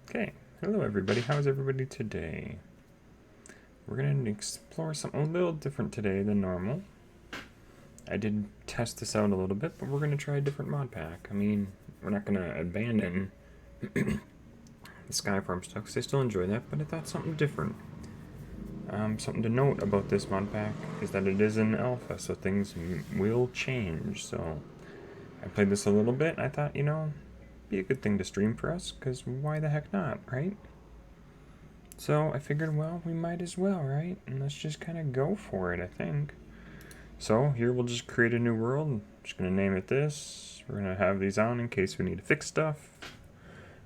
Okay, hello everybody, how's everybody today? We're going to explore something a little different today than normal. I did test this out a little bit, but we're going to try a different mod pack. I mean, we're not going to abandon the Skyfarm stuff, because I still enjoy that, but I thought something different. Something to note about this mod pack is that it is in alpha, so things will change. So I played this a little bit, and I thought, be a good thing to stream for us, because why the heck not, right? So I figured, well, we might as well, right? And let's just kind of go for it, I think. So here we'll just create a new world. I'm just going to name it this. We're going to have these on in case we need to fix stuff.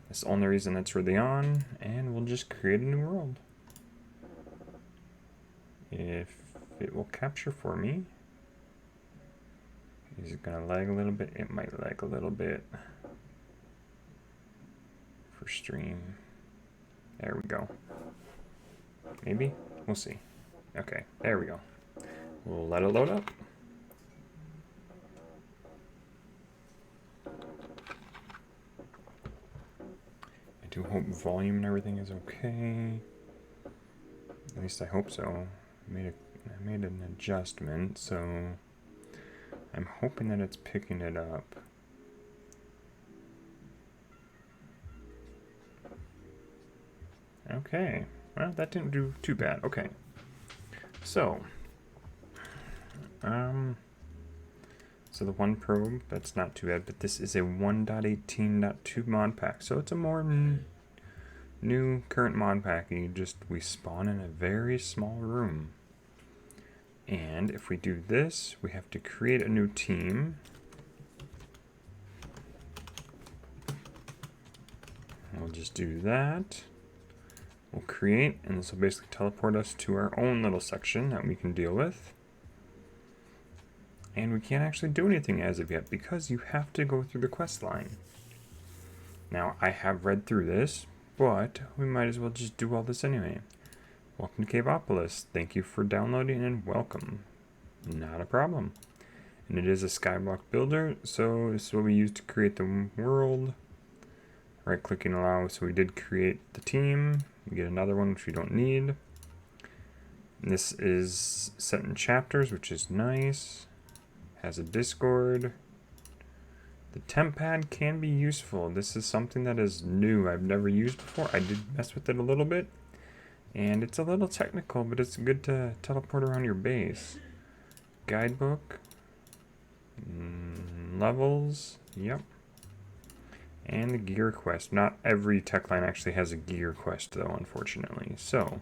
That's the only reason that's really on. And we'll just create a new world. If it will capture for me. Is it going to lag a little bit? It might lag a little bit. For stream. There we go. Maybe? We'll see. Okay, there we go. We'll let it load up. I do hope volume and everything is okay. At least I hope so. I made an adjustment, so I'm hoping that it's picking it up. Okay, well, that didn't do too bad. Okay, so the one probe, that's not too bad, but this is a 1.18.2 mod pack, so it's a more new current mod pack. We spawn in a very small room, and if we do this, we have to create a new team. We'll just do that. We'll create, and this will basically teleport us to our own little section that we can deal with. And we can't actually do anything as of yet because you have to go through the quest line. Now, I have read through this, but we might as well just do all this anyway. Welcome to Caveopolis. Thank you for downloading and welcome. Not a problem. And it is a skyblock builder, so this is what we use to create the world. Right-clicking allow, so we did create the team. We get another one, which we don't need. And this is set in chapters, which is nice. Has a Discord. The temp pad can be useful. This is something that is new. I've never used before. I did mess with it a little bit. And it's a little technical, but it's good to teleport around your base. Guidebook. Levels. Yep. And the gear quest. Not every tech line actually has a gear quest, though, unfortunately. So,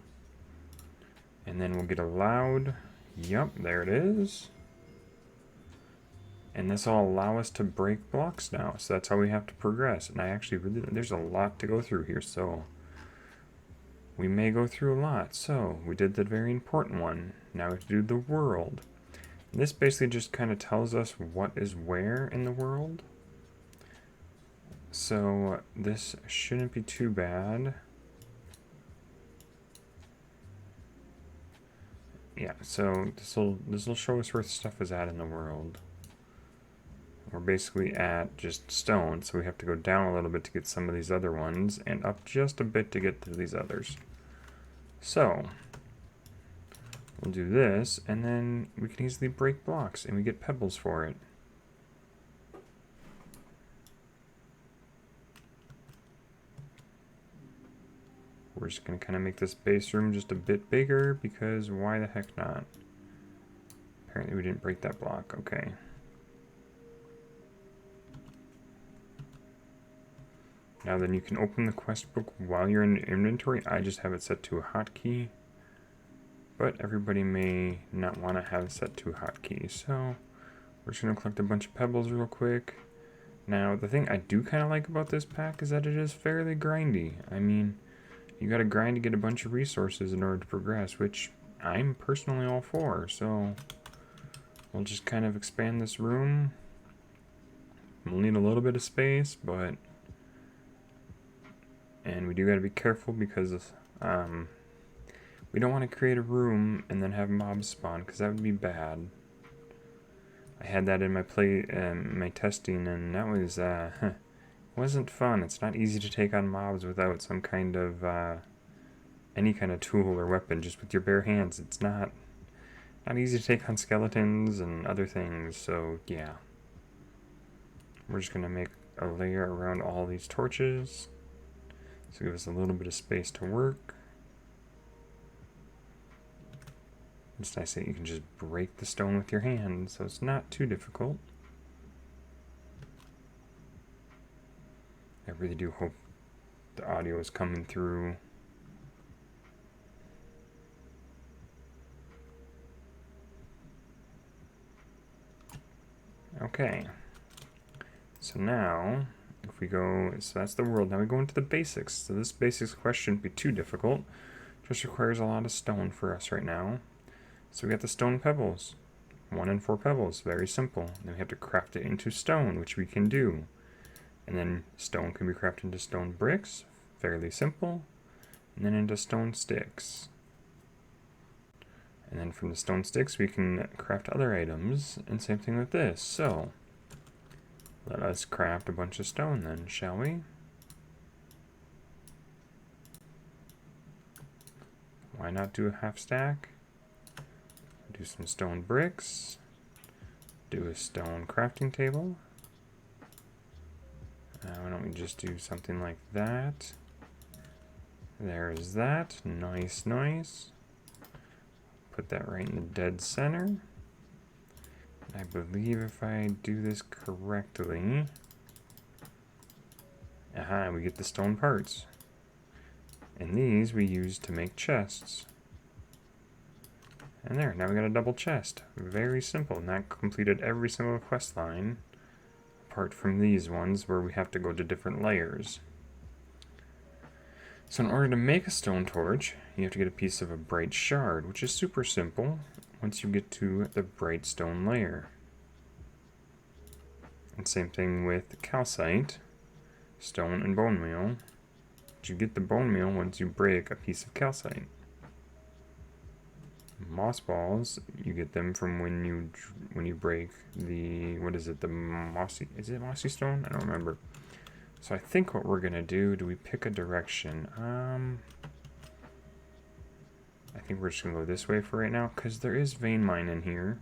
and then we'll get allowed. Yep, there it is. And this will allow us to break blocks now. So that's how we have to progress. And I actually there's a lot to go through here, so we may go through a lot. So we did the very important one. Now we have to do the world. And this basically just kind of tells us what is where in the world. So this shouldn't be too bad. Yeah, so this will show us where stuff is at in the world. We're basically at just stone, so we have to go down a little bit to get some of these other ones, and up just a bit to get to these others. So we'll do this, and then we can easily break blocks, and we get pebbles for it. We're just going to kind of make this base room just a bit bigger, because why the heck not? Apparently we didn't break that block. Okay. Now then you can open the quest book while you're in inventory. I just have it set to a hotkey, but everybody may not want to have it set to a hotkey. So we're just going to collect a bunch of pebbles real quick. Now the thing I do kind of like about this pack is that it is fairly grindy. I mean, you got to grind to get a bunch of resources in order to progress, which I'm personally all for. So we'll just kind of expand this room. We'll need a little bit of space, but and we do got to be careful because we don't want to create a room and then have mobs spawn, because that would be bad. I had that in my my testing, and that was wasn't fun. It's not easy to take on mobs without some kind of any kind of tool or weapon. Just with your bare hands, it's not easy to take on skeletons and other things. So yeah, we're just gonna make a layer around all these torches, so give us a little bit of space to work. It's nice that you can just break the stone with your hand, so it's not too difficult. I really do hope the audio is coming through. Okay. So now, if we go, so that's the world. Now we go into the basics. So this basics quest shouldn't be too difficult. Just requires a lot of stone for us right now. So we got the stone pebbles. 1 and 4 pebbles, very simple. Then we have to craft it into stone, which we can do. And then stone can be crafted into stone bricks, fairly simple. And then into stone sticks. And then from the stone sticks we can craft other items, and same thing with this. So let us craft a bunch of stone then, shall we? Why not do a half stack? Do some stone bricks. Do a stone crafting table. Why don't we just do something like that? There's that. Nice, nice. Put that right in the dead center. I believe if I do this correctly, we get the stone parts. And these we use to make chests. And there, now we got a double chest. Very simple, and that completed every single quest line, apart from these ones where we have to go to different layers. So in order to make a stone torch, you have to get a piece of a bright shard, which is super simple once you get to the bright stone layer. And same thing with calcite, stone, and bone meal. But you get the bone meal once you break a piece of calcite. Moss balls, you get them from when you break the, what is it, the mossy, is it mossy stone? I don't remember. So I think what we're gonna do we pick a direction? I think we're just gonna go this way for right now, because there is vein mine in here.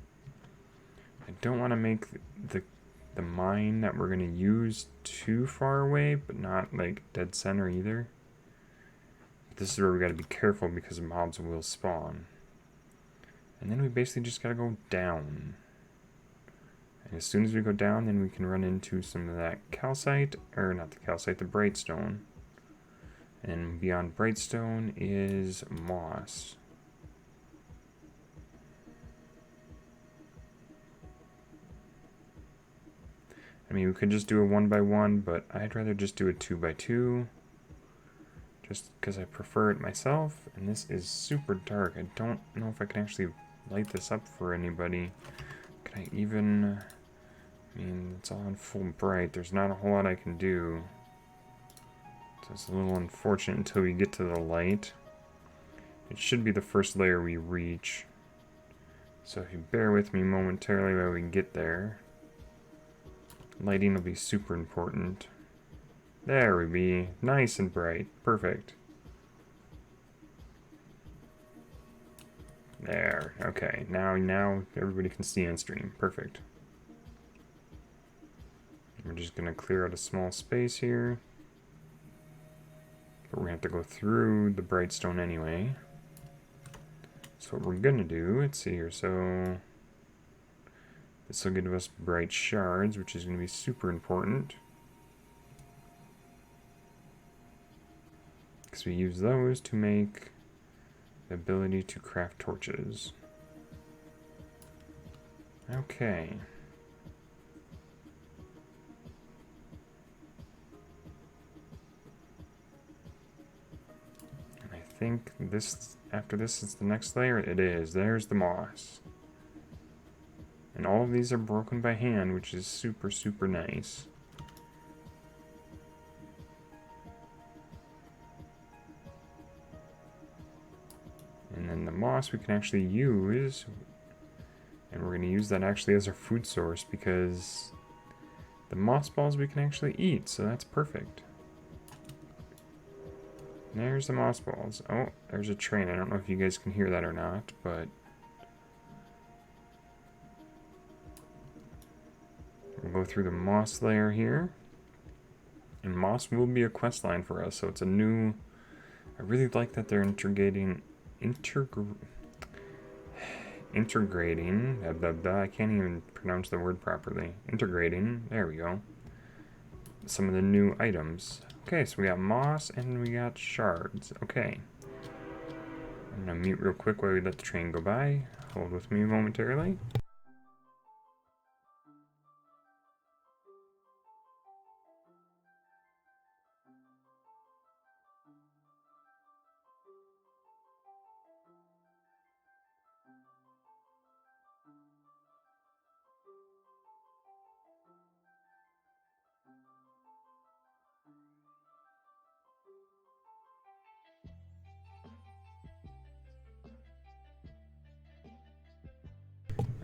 I don't want to make the mine that we're gonna use too far away, but not like dead center either. This is where we gotta be careful because mobs will spawn. And then we basically just gotta go down. And as soon as we go down, then we can run into some of that calcite, or not the calcite, the brightstone. And beyond brightstone is moss. I mean, we could just do a 1x1, but I'd rather just do a 2x2. Just because I prefer it myself. And this is super dark. I don't know if I can actually light this up for anybody. Can I even... I mean, it's all on full bright. There's not a whole lot I can do. So it's a little unfortunate until we get to the light. It should be the first layer we reach. So if you bear with me momentarily while we get there. Lighting will be super important. There we be. Nice and bright. Perfect. There. Okay. Now everybody can see on stream. Perfect. We're just going to clear out a small space here. But we're going to have to go through the brightstone anyway. So what we're going to do, let's see here. So this will give us bright shards, which is going to be super important. Because we use those to make the ability to craft torches. Okay. And I think this, after this is the next layer. It is. There's the moss. And all of these are broken by hand, which is super, super nice. And then the moss we can actually use, and we're going to use that actually as our food source, because The moss balls we can actually eat, so that's perfect. There's the moss balls. Oh, there's a train. I don't know if you guys can hear that or not, but we'll go through the moss layer here. And moss will be a quest line for us, so it's a new... I really like that they're integrating... integrating... I can't even pronounce the word properly. Integrating, there we go. Some of the new items. Okay, so we got moss and we got shards. Okay. I'm gonna mute real quick while we let the train go by. Hold with me momentarily.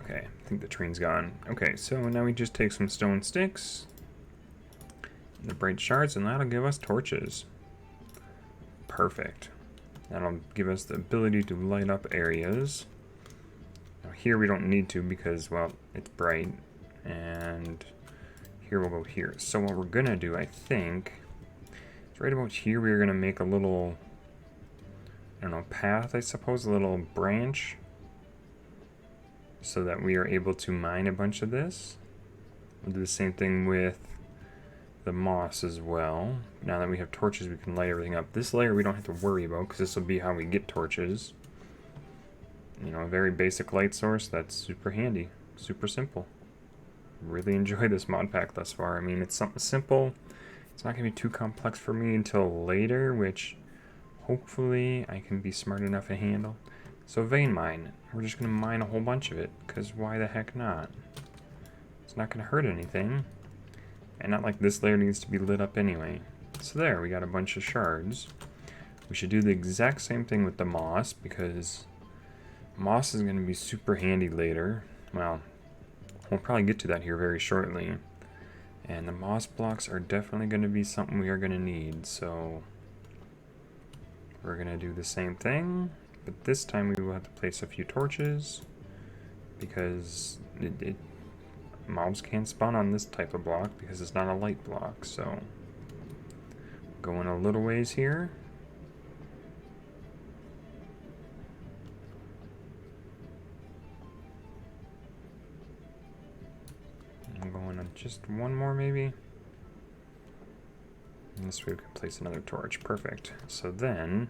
Okay, I think the train's gone. Okay, so now we just take some stone sticks, the bright shards, and that'll give us torches. Perfect. That'll give us the ability to light up areas. Now here we don't need to because, well, it's bright. And here we'll go here. So what we're gonna do, I think, is right about here we're gonna make a little, I don't know, path, I suppose, a little branch, so that we are able to mine a bunch of this. We'll do the same thing with the moss as well. Now that we have torches, we can light everything up. This layer we don't have to worry about, because this will be how we get torches. You know, a very basic light source that's super handy, super simple. Really enjoy this mod pack thus far. I mean, it's something simple. It's not going to be too complex for me until later, which hopefully I can be smart enough to handle. So vein mine. We're just going to mine a whole bunch of it, because why the heck not? It's not going to hurt anything. And not like this layer needs to be lit up anyway. So there, we got a bunch of shards. We should do the exact same thing with the moss, because moss is going to be super handy later. Well, we'll probably get to that here very shortly. And the moss blocks are definitely going to be something we are going to need, so we're going to do the same thing. But this time we will have to place a few torches, because mobs can't spawn on this type of block because it's not a light block. So going a little ways here. I'm going on just one more maybe. And this way we can place another torch. Perfect. So then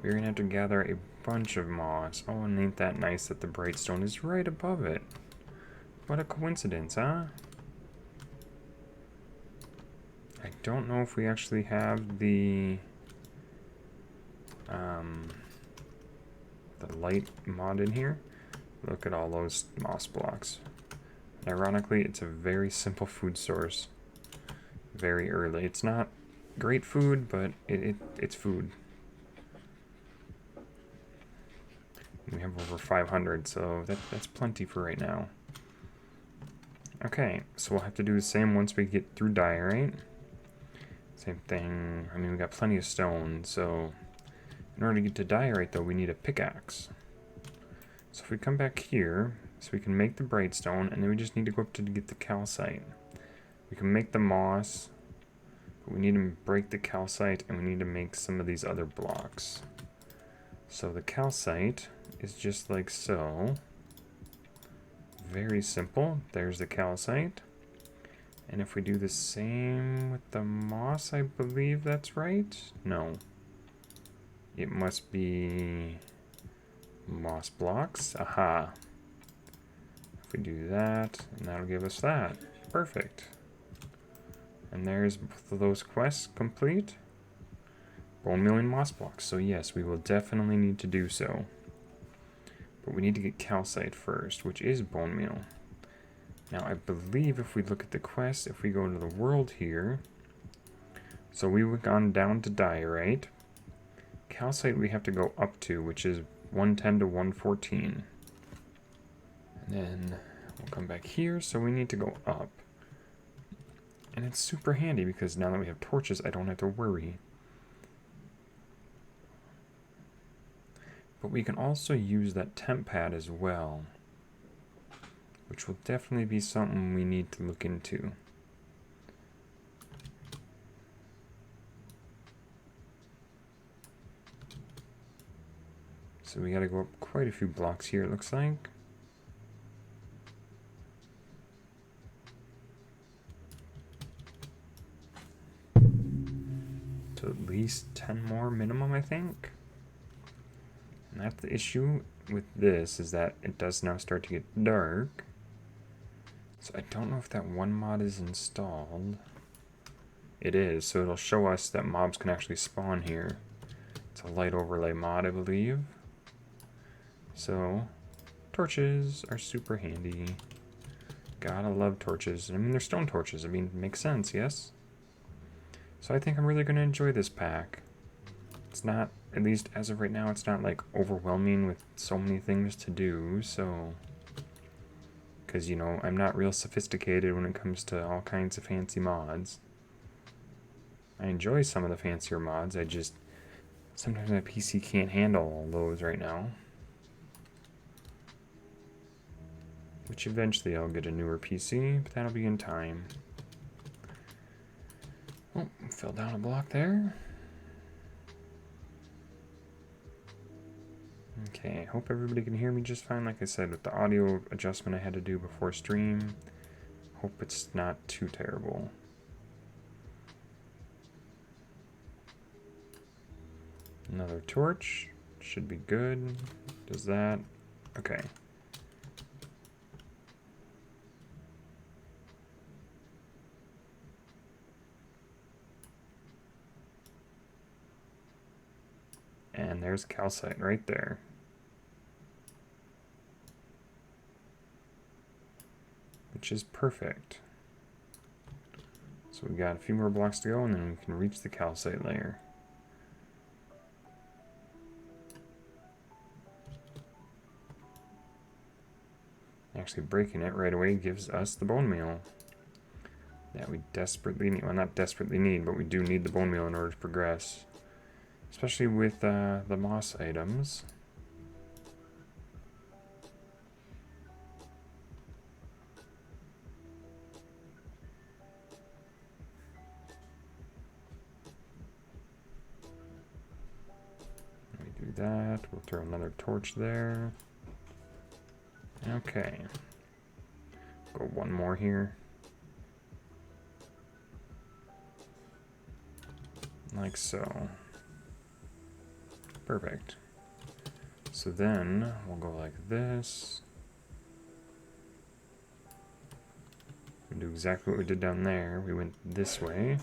we're going to have to gather a bunch of moss. Oh, and ain't that nice that the bright stone is right above it. What a coincidence, huh? I don't know if we actually have the light mod in here. Look at all those moss blocks. Ironically, it's a very simple food source. Very early. It's not great food, but it's food. We have over 500, so that's plenty for right now. Okay, so we'll have to do the same once we get through diorite. Same thing. I mean, we got plenty of stone, so in order to get to diorite, though, we need a pickaxe. So if we come back here, so we can make the bright stone, and then we just need to go up to get the calcite. We can make the moss, but we need to break the calcite, and we need to make some of these other blocks. So the calcite is just like so. Very simple. There's the calcite. And if we do the same with the moss, I believe that's right. No. It must be moss blocks. Aha. If we do that, and that'll give us that. Perfect. And there's both of those quests complete. Bone meal and moss blocks. So yes, we will definitely need to do so. But we need to get calcite first, which is bone meal. Now I believe if we look at the quest, if we go to the world here, so we've gone down to diorite. Calcite we have to go up to, which is 110 to 114. And then we'll come back here, so we need to go up. And it's super handy because now that we have torches, I don't have to worry. But we can also use that temp pad as well, which will definitely be something we need to look into. So we gotta go up quite a few blocks here, it looks like. So at least 10 more minimum, I think. And that's the issue with this, is that it does now start to get dark. So I don't know if that one mod is installed. It is, so it'll show us that mobs can actually spawn here. It's a light overlay mod, I believe. So, torches are super handy. Gotta love torches. I mean, they're stone torches. I mean, makes sense, yes? So I think I'm really gonna enjoy this pack. It's not, at least as of right now, it's not like overwhelming with so many things to do, so... Because, you know, I'm not real sophisticated when it comes to all kinds of fancy mods. I enjoy some of the fancier mods, I just... Sometimes my PC can't handle all those right now. Which eventually I'll get a newer PC, but that'll be in time. Oh, fell down a block there. Okay, hope everybody can hear me just fine. Like I said, with the audio adjustment I had to do before stream, hope it's not too terrible. Another torch, should be good. Does that? Okay. And there's calcite right there. Which is perfect. So we got a few more blocks to go and then we can reach the calcite layer. Actually breaking it right away gives us the bone meal that we desperately need. Well, not desperately need, but we do need the bone meal in order to progress. Especially with the moss items. Let me do that. We'll throw another torch there. Okay. Go one more here. Like so. Perfect. So then we'll go like this. We do exactly what we did down there. We went this way.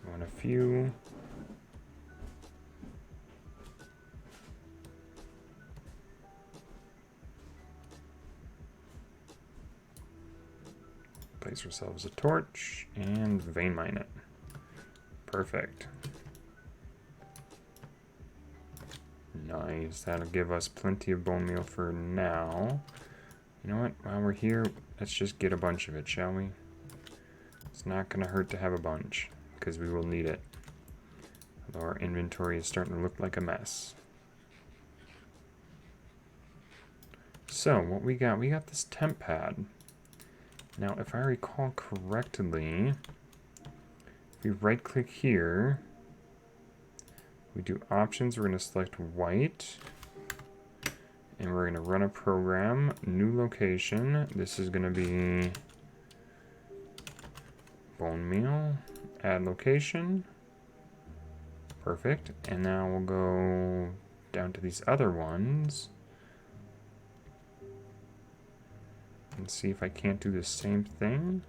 Go on a few. Place ourselves a torch and vein mine it. Perfect. Nice. That'll give us plenty of bone meal for now. You know what? While we're here, let's just get a bunch of it, shall we? It's not going to hurt to have a bunch, because we will need it. Although our inventory is starting to look like a mess. So, what we got? We got this temp pad. Now, if I recall correctly, if we right-click here, we do options, we're going to select white, and we're going to run a program, new location. This is going to be bone meal, add location. Perfect. And now we'll go down to these other ones. And see if I can't do the same thing.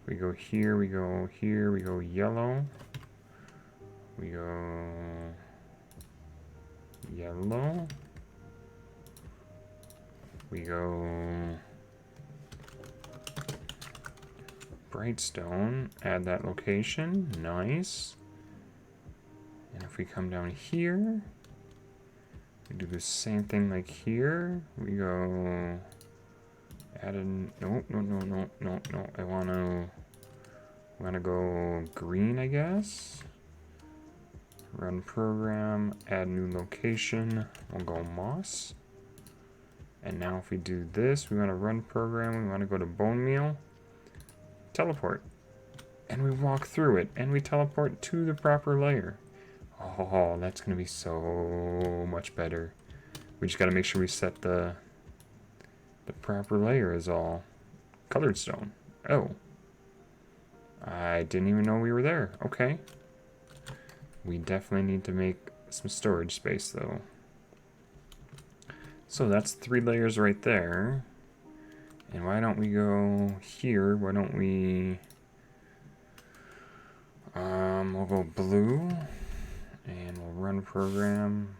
We go here, we go here, we go yellow. We go yellow. We go bright stone, add that location, nice. And if we come down here, We do the same thing like here. We go add in, no. I wanna go green, I guess. Run program, add new location. We'll go moss. And now if we do this, we wanna run program, we wanna go to bone meal, teleport. And we walk through it, and we teleport to the proper layer. Oh, that's gonna be so much better. We just gotta make sure we set the proper layer is all. Colored stone. Oh. I didn't even know we were there. Okay. We definitely need to make some storage space, though. So that's 3 layers right there. And why don't we go here? Why don't we... we'll go blue. And we'll run program.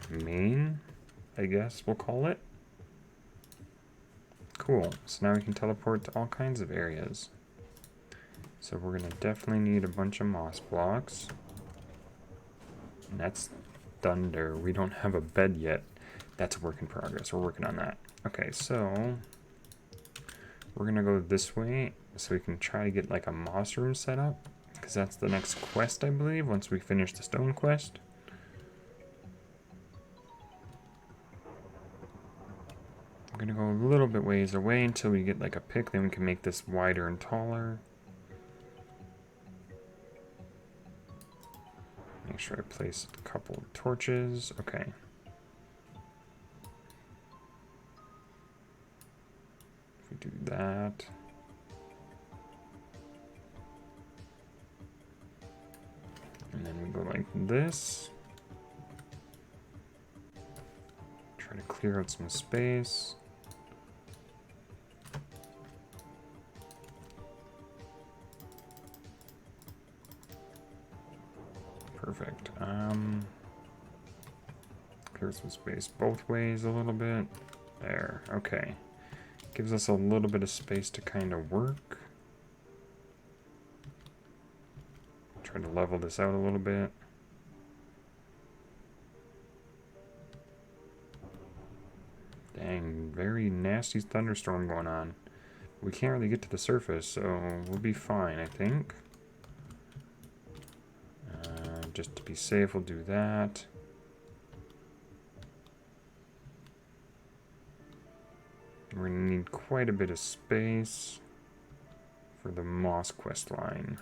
Main, I guess we'll call it. Cool. So now we can teleport to all kinds of areas. So we're gonna definitely need a bunch of moss blocks. And that's thunder. We don't have a bed yet. That's a work in progress. We're working on that. Okay, so we're gonna go this way so we can try to get like a moss room set up. Because that's the next quest, I believe, once we finish the stone quest. I'm gonna go a little bit ways away until we get like a pick, then we can make this wider and taller. Make sure I place a couple of torches. Okay. If we do that. And then we go like this. Try to clear out some space. Perfect. Clear some space both ways a little bit. There, okay. Gives us a little bit of space to kind of work. Try to level this out a little bit. Dang, very nasty thunderstorm going on. We can't really get to the surface, so we'll be fine, I think. Just to be safe, we'll do that. We're gonna need quite a bit of space for the moss quest line.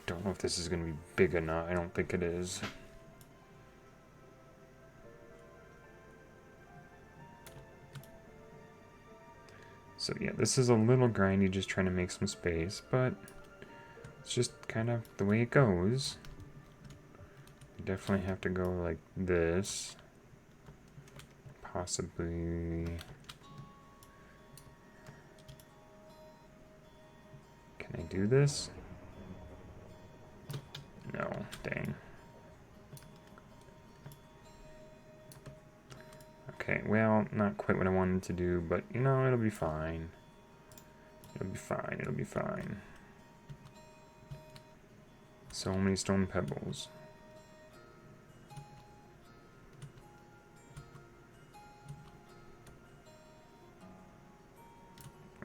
Don't know if this is gonna be big enough. I don't think it is. So yeah, this is a little grindy, just trying to make some space, but it's just kind of the way it goes. You definitely have to go like this. Possibly... Can I do this? No, dang. Okay, well, not quite what I wanted to do, but you know, it'll be fine. It'll be fine, it'll be fine. So many stone pebbles.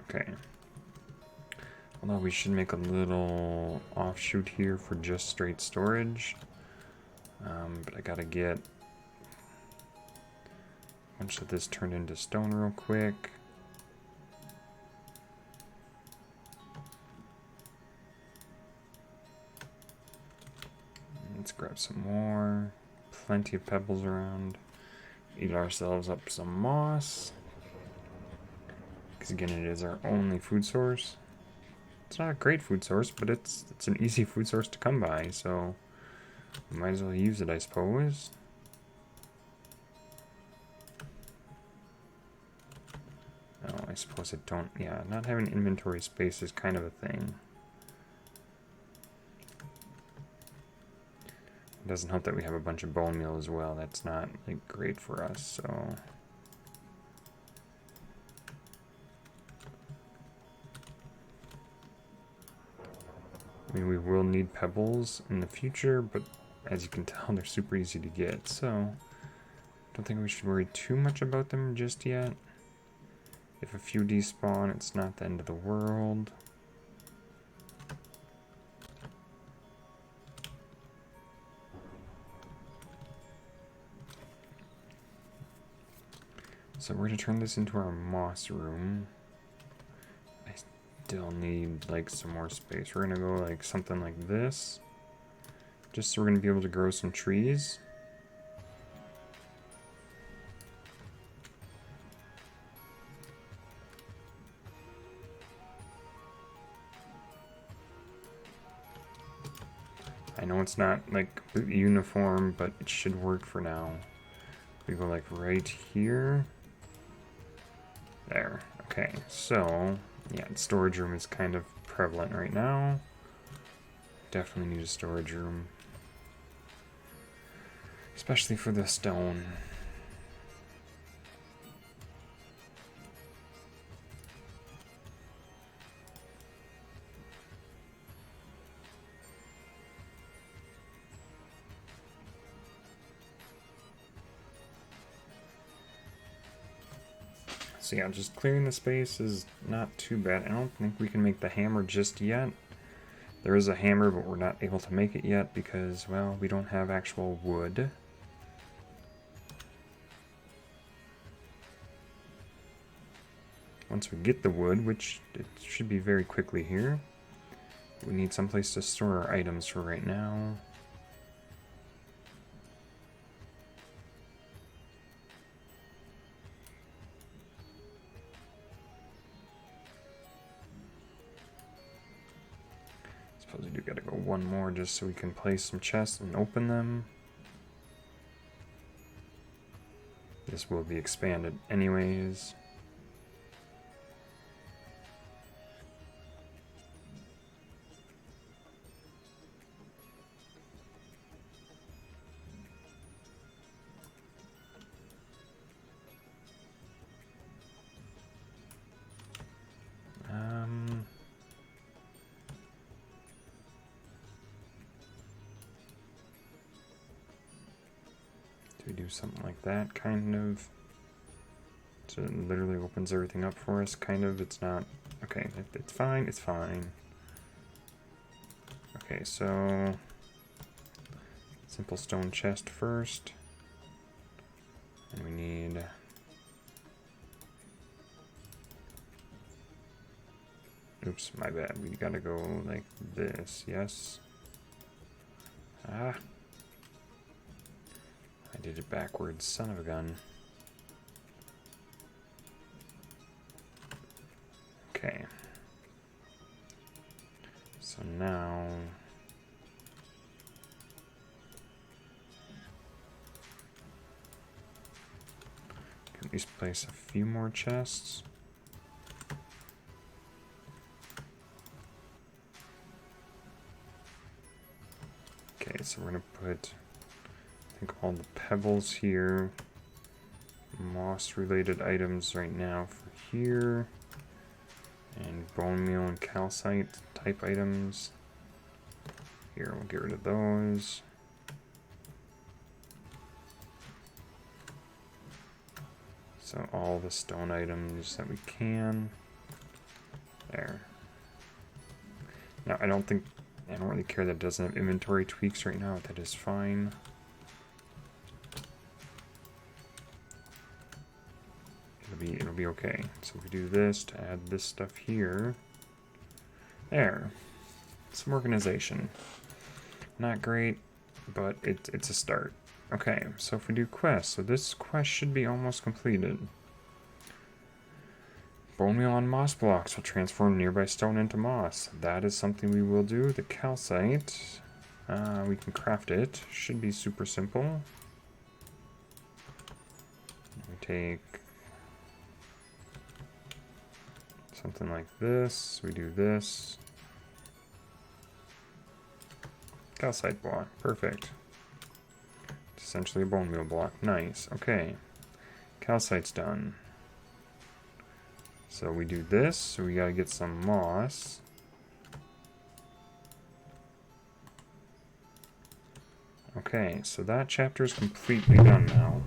Okay. Although we should make a little offshoot here for just straight storage. But I gotta get a bunch of this turned into stone real quick. Let's grab some more. Plenty of pebbles around. Eat ourselves up some moss. Because again, it is our only food source. It's not a great food source, but it's an easy food source to come by, so we might as well use it, I suppose. Oh, I suppose I don't. Yeah, not having inventory space is kind of a thing. It doesn't help that we have a bunch of bone meal as well. That's not like great for us, so. I mean, we will need pebbles in the future, but as you can tell, they're super easy to get, so don't think we should worry too much about them just yet. If a few despawn, it's not the end of the world. So we're going to turn this into our moss room. I still need like some more space. We're going to go like something like this. Just so we're going to be able to grow some trees. I know it's not like completely uniform, but it should work for now. We go like right here. There. Okay, so yeah, the storage room is kind of prevalent right now. Definitely need a storage room. Especially for the stone. So yeah, just clearing the space is not too bad. I don't think we can make the hammer just yet. There is a hammer, but we're not able to make it yet because, well, we don't have actual wood. Once we get the wood, which it should be very quickly here, we need someplace to store our items for right now. Suppose we do gotta go one more just so we can place some chests and open them. This will be expanded anyways. We do something like that, kind of. So it literally opens everything up for us, kind of. It's not... Okay, it's fine, it's fine. Okay, so... simple stone chest first. And we need... Oops, my bad. We gotta go like this, yes. Ah. I did it backwards, son of a gun. Okay. So now... can at least place a few more chests. Okay, so we're gonna put... I think all the pebbles here, moss related items right now for here, and bone meal and calcite type items. Here, we'll get rid of those. So all the stone items that we can. There. Now, I don't really care that it doesn't have inventory tweaks right now. That is fine. It'll be okay. So if we do this to add this stuff here. There. Some organization. Not great, but it's a start. Okay, so if we do quests, so this quest should be almost completed. Bone meal on moss blocks will transform nearby stone into moss. That is something we will do. The calcite, we can craft it. Should be super simple. We take something like this. We do this. Calcite block. Perfect. It's essentially a bone meal block. Nice. Okay. Calcite's done. So we do this. So we gotta get some moss. Okay, so that chapter is completely done now.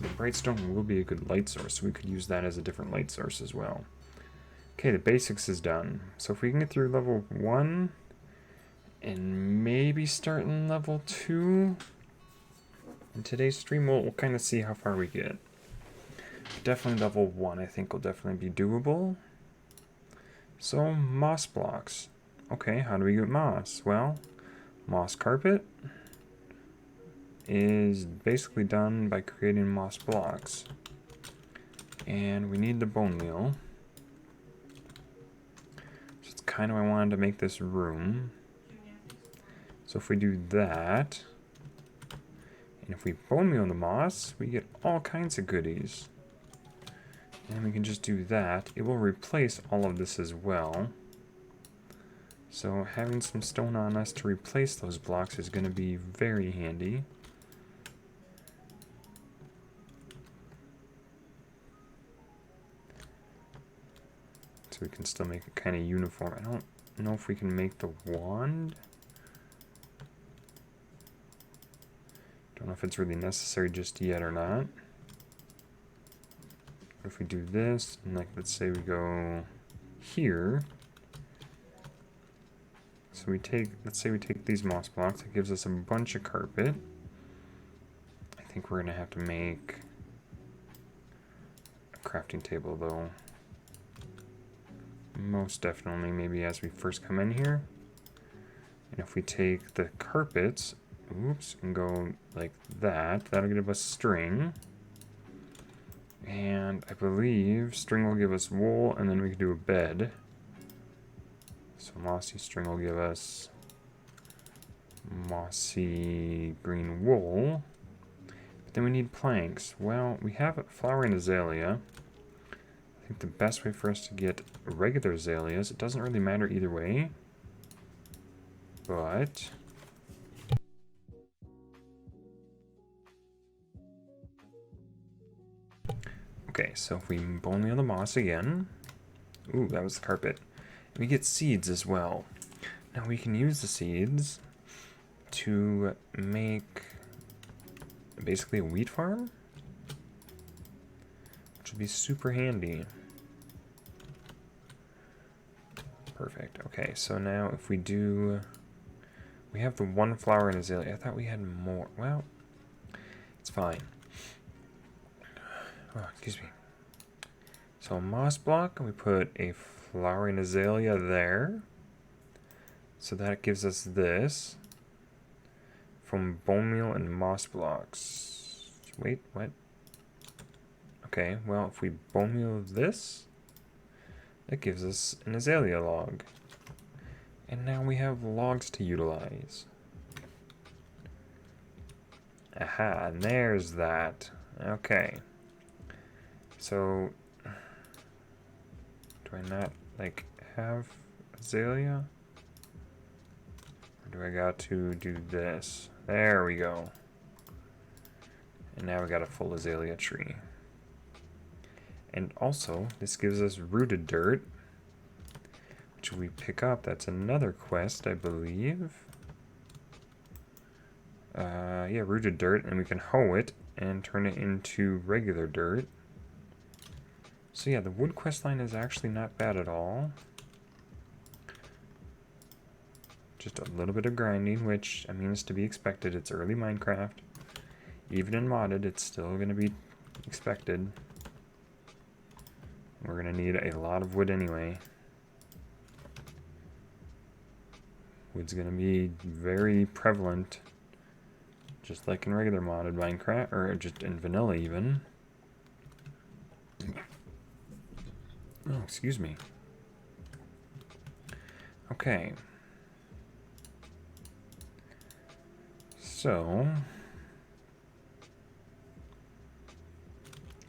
The brightstone will be a good light source, so we could use that as a different light source as well. Okay, the basics is done. So if we can get through level 1 and maybe start in level 2 in today's stream, we'll kind of see how far we get. Definitely level 1 I think will definitely be doable. So moss blocks. Okay, how do we get moss? Well, moss carpet is basically done by creating moss blocks. And we need the bone meal. So it's kind of, I wanted to make this room. So if we do that, and if we bone meal the moss, we get all kinds of goodies. And we can just do that. It will replace all of this as well. So having some stone on us to replace those blocks is going to be very handy. So we can still make it kind of uniform. I don't know if we can make the wand. Don't know if it's really necessary just yet or not. If we do this, and like let's say we go here. So we take, let's say we take these moss blocks, it gives us a bunch of carpet. I think we're gonna have to make a crafting table though. Most definitely, maybe as we first come in here. And if we take the carpets, oops, and go like that, that'll give us string. And I believe string will give us wool, and then we can do a bed. So mossy string will give us mossy green wool. But then we need planks. Well, we have a flowering azalea. I think the best way for us to get regular azaleas, it doesn't really matter either way. But okay, so if we bone meal the moss again. Ooh, that was the carpet. We get seeds as well. Now we can use the seeds to make basically a wheat farm, which would be super handy. Perfect. Okay, so now if we do, we have the one flower in azalea. I thought we had more. Well, it's fine. Oh, excuse me. So a moss block, and we put a flowering azalea there. So that gives us this from bone meal and moss blocks. Wait, what? Okay, well, if we bone meal this, that gives us an azalea log. And now we have logs to utilize. Aha, and there's that. Okay. So, do I not, like, have azalea? Or do I got to do this? There we go. And now we got a full azalea tree. And also, this gives us rooted dirt, which we pick up. That's another quest, I believe. Yeah, rooted dirt, and we can hoe it and turn it into regular dirt. So yeah, the wood quest line is actually not bad at all. Just a little bit of grinding, which, I mean, is to be expected. It's early Minecraft. Even in modded, it's still going to be expected. We're going to need a lot of wood anyway. Wood's going to be very prevalent, just like in regular modded Minecraft, or just in vanilla even. Oh, excuse me. Okay. So,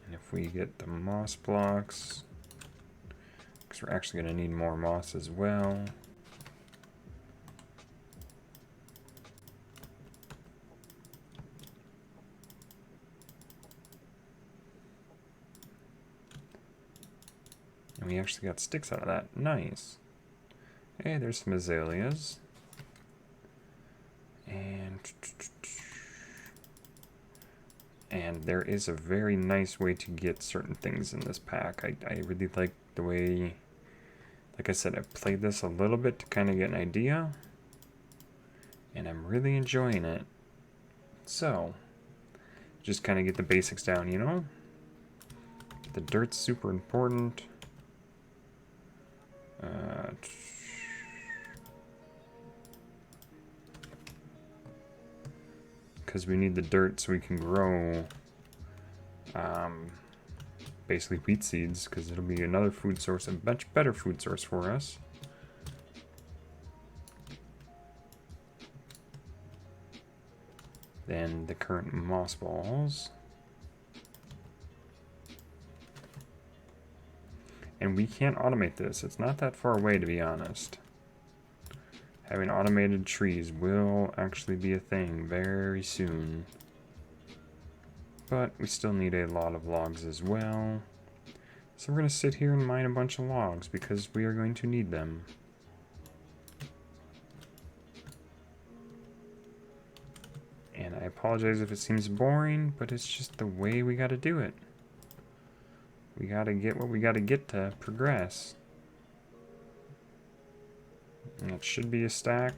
and if we get the moss blocks, because we're actually going to need more moss as well. And we actually got sticks out of that. Nice. Hey, there's some azaleas. And And there is a very nice way to get certain things in this pack. I really like the way, like I said, I played this a little bit to kind of get an idea. And I'm really enjoying it. So, just kind of get the basics down, you know? The dirt's super important. Because we need the dirt so we can grow basically wheat seeds, because it'll be another food source, a much better food source for us. Than the current moss balls. And we can't automate this. It's not that far away, to be honest. Having automated trees will actually be a thing very soon. But we still need a lot of logs as well. So we're going to sit here and mine a bunch of logs because we are going to need them. And I apologize if it seems boring, but it's just the way we got to do it. We got to get what we got to get to progress. And it should be a stack.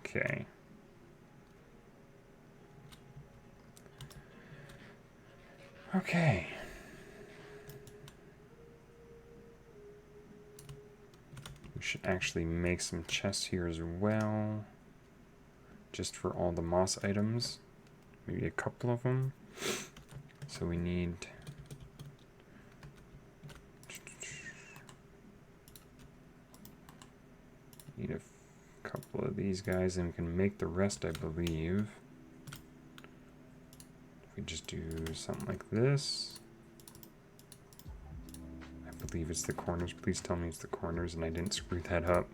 Okay. Okay. We should actually make some chests here as well. Just for all the moss items. Maybe a couple of them. So we need... Need a couple of these guys and we can make the rest, I believe. If we just do something like this. I believe it's the corners. Please tell me it's the corners and I didn't screw that up.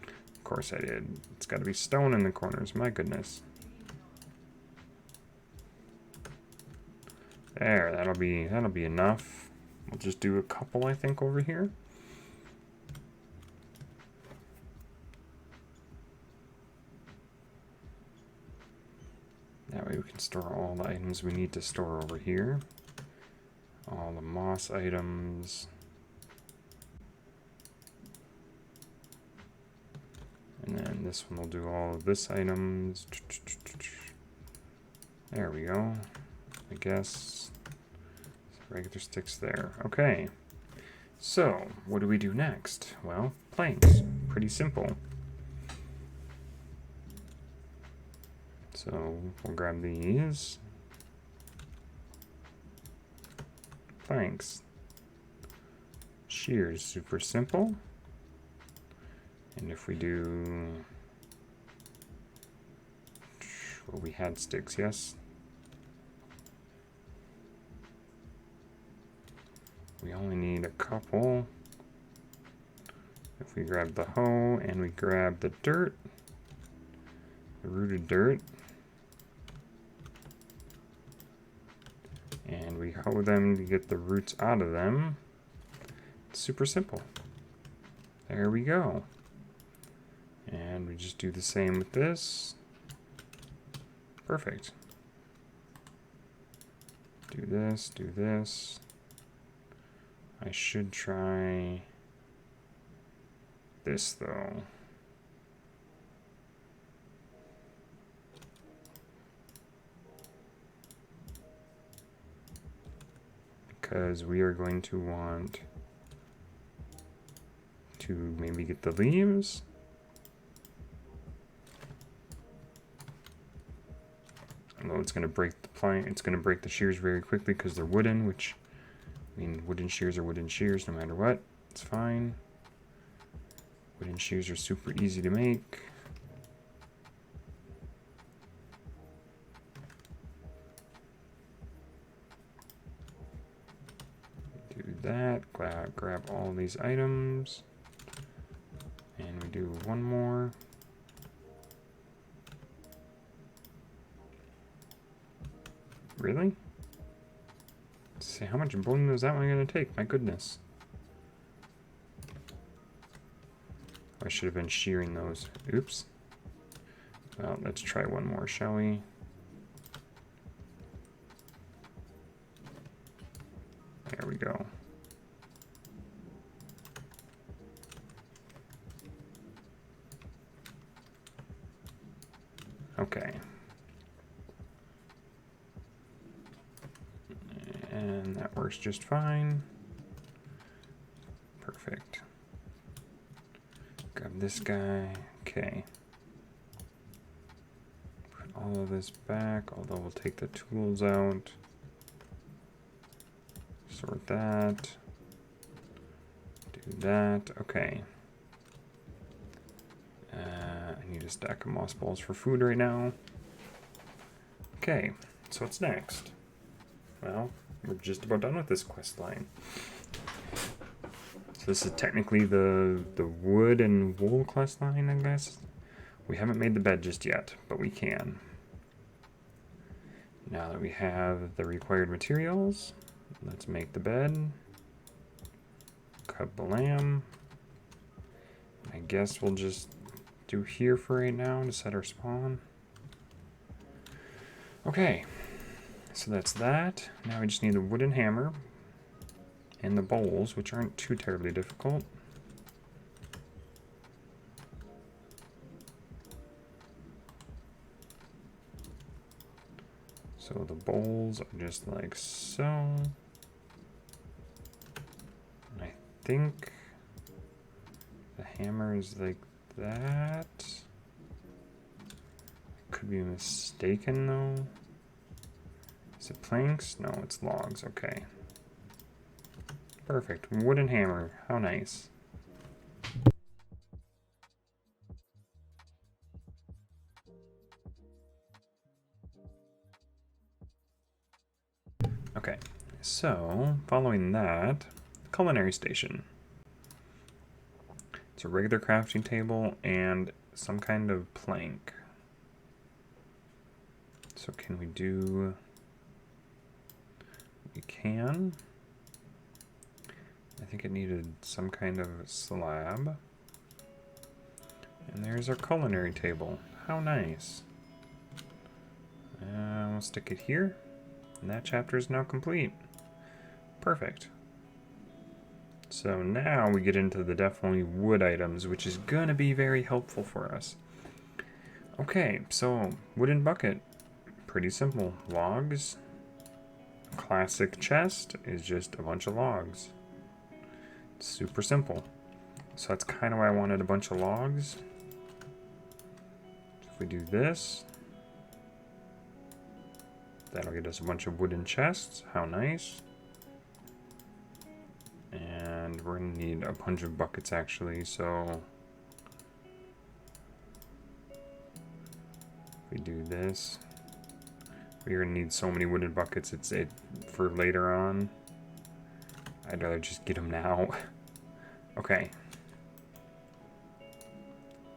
Of course I did. It's got to be stone in the corners. My goodness. There, that'll be enough. We'll just do a couple, I think, over here. That way we can store all the items we need to store over here. All the moss items. And then this one will do all of this items. There we go. I guess regular sticks there. Okay. So, what do we do next? Well, planks. Pretty simple. So, we'll grab these. Planks. Shears, super simple. And if we do... Well, we had sticks, yes? We only need a couple. If we grab the hoe and we grab the dirt, the rooted dirt, and we hoe them to get the roots out of them, it's super simple. There we go. And we just do the same with this. Perfect. Do this, do this. I should try this though. Because we are going to want to maybe get the leaves. Although it's going to break the plank, it's going to break the shears very quickly because they're wooden, which, I mean, wooden shears are wooden shears no matter what. It's fine. Wooden shears are super easy to make. Do that, grab all these items. And we do one more. Really? Let's see, how much bone is that one going to take? My goodness. I should have been shearing those. Oops. Well, let's try one more, shall we? There we go. Okay. And that works just fine. Perfect. Grab this guy. Okay. Put all of this back, although we'll take the tools out. Sort that. Do that. Okay. I need a stack of moss balls for food right now. Okay, so what's next? Well, we're just about done with this quest line. So this is technically the wood and wool quest line, I guess. We haven't made the bed just yet, but we can. Now that we have the required materials, let's make the bed. Kablam. I guess we'll just do here for right now to set our spawn. Okay, so that's that. Now we just need a wooden hammer and the bowls, which aren't too terribly difficult. So the bowls are just like so. And I think the hammer is like that. Could be mistaken though. Is it planks? No, it's logs. Okay. Perfect. Wooden hammer. How nice. Okay. So, following that, culinary station. It's a regular crafting table and some kind of plank. So can we do... We can. I think it needed some kind of slab. And there's our culinary table. How nice. We'll stick it here. And that chapter is now complete. Perfect. So now we get into the definitely wood items, which is gonna be very helpful for us. Okay, so wooden bucket. Pretty simple. Logs. Classic chest is just a bunch of logs. Super simple. So that's kind of why I wanted a bunch of logs. So if we do this, that'll get us a bunch of wooden chests. How nice. And we're gonna need a bunch of buckets actually, so if we do this, we're gonna need so many wooden buckets. It's it for later on. I'd rather just get them now. Okay.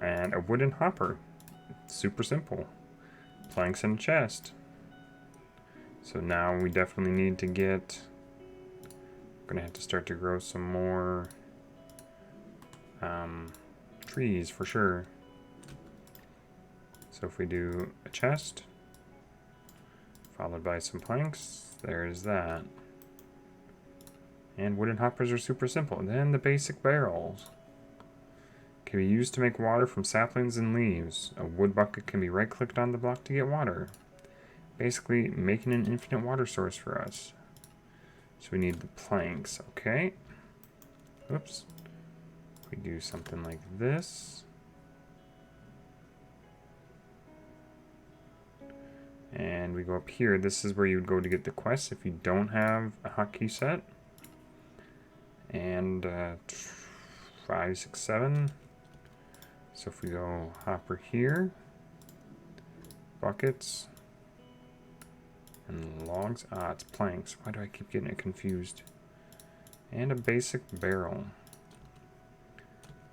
And a wooden hopper. Super simple. Planks and a chest. So now we definitely need to get... We're gonna have to start to grow some more trees for sure. So if we do a chest, followed by some planks, there's that. And wooden hoppers are super simple. And then the basic barrels can be used to make water from saplings and leaves. A wood bucket can be right-clicked on the block to get water. Basically, making an infinite water source for us. So we need the planks, okay? Oops. We do something like this. And we go up here. This is where you would go to get the quests if you don't have a hotkey set. And 5, 6, 7. So if we go hopper here, buckets, and logs. Ah, it's planks. Why do I keep getting it confused? And a basic barrel.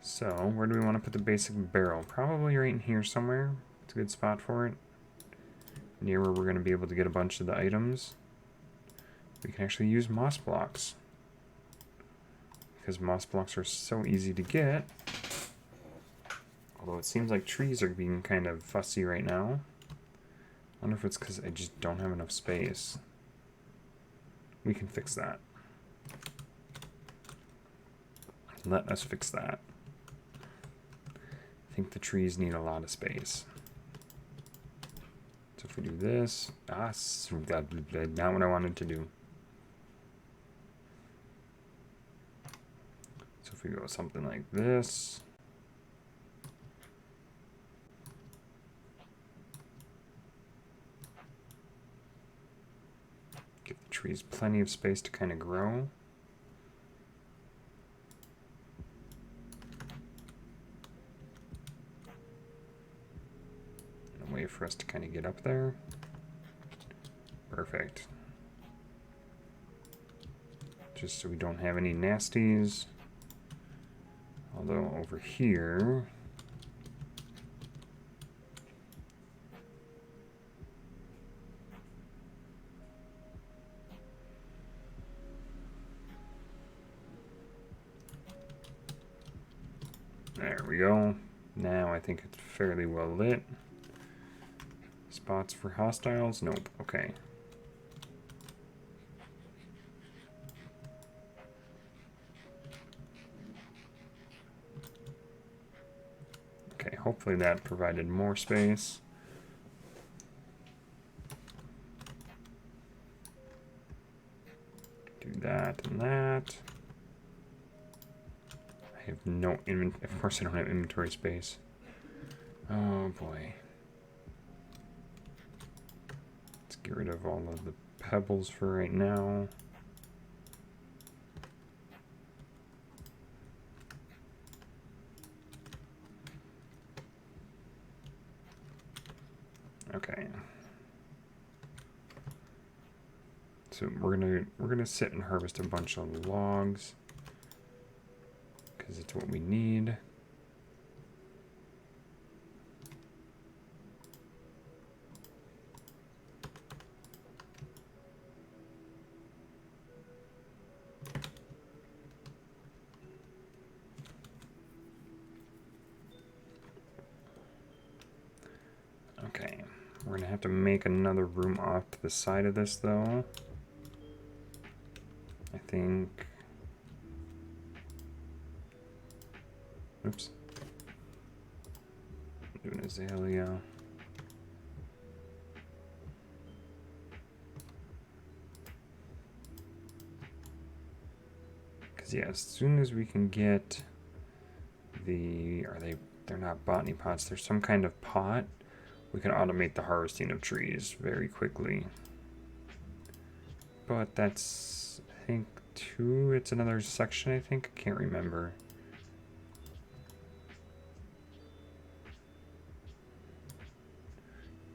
So where do we want to put the basic barrel? Probably right in here somewhere. It's a good spot for it. Near where we're going to be able to get a bunch of the items. We can actually use moss blocks. Because moss blocks are so easy to get. Although it seems like trees are being kind of fussy right now. I wonder if it's because I just don't have enough space. We can fix that. Let us fix that. I think the trees need a lot of space. So if we do this, not what I wanted to do. So if we go something like this. Give the trees plenty of space to kind of grow. And a way for us to kind of get up there. Perfect. Just so we don't have any nasties. Although over here, there we go. Now I think it's fairly well lit. Spots for hostiles? Nope. Okay. Okay, hopefully that provided more space. Do that and that. I have no inventory. Of course I don't have inventory space. Oh boy. Let's get rid of all of the pebbles for right now. Okay. So we're gonna sit and harvest a bunch of logs because it's what we need. Okay, we're gonna have to make another room off to the side of this though. I think. Oops. I'm doing azalea. Because yeah, as soon as we can get the, they're not botany pots, there's some kind of pot, we can automate the harvesting of trees very quickly. But that's, I think, it's another section, I think, I can't remember.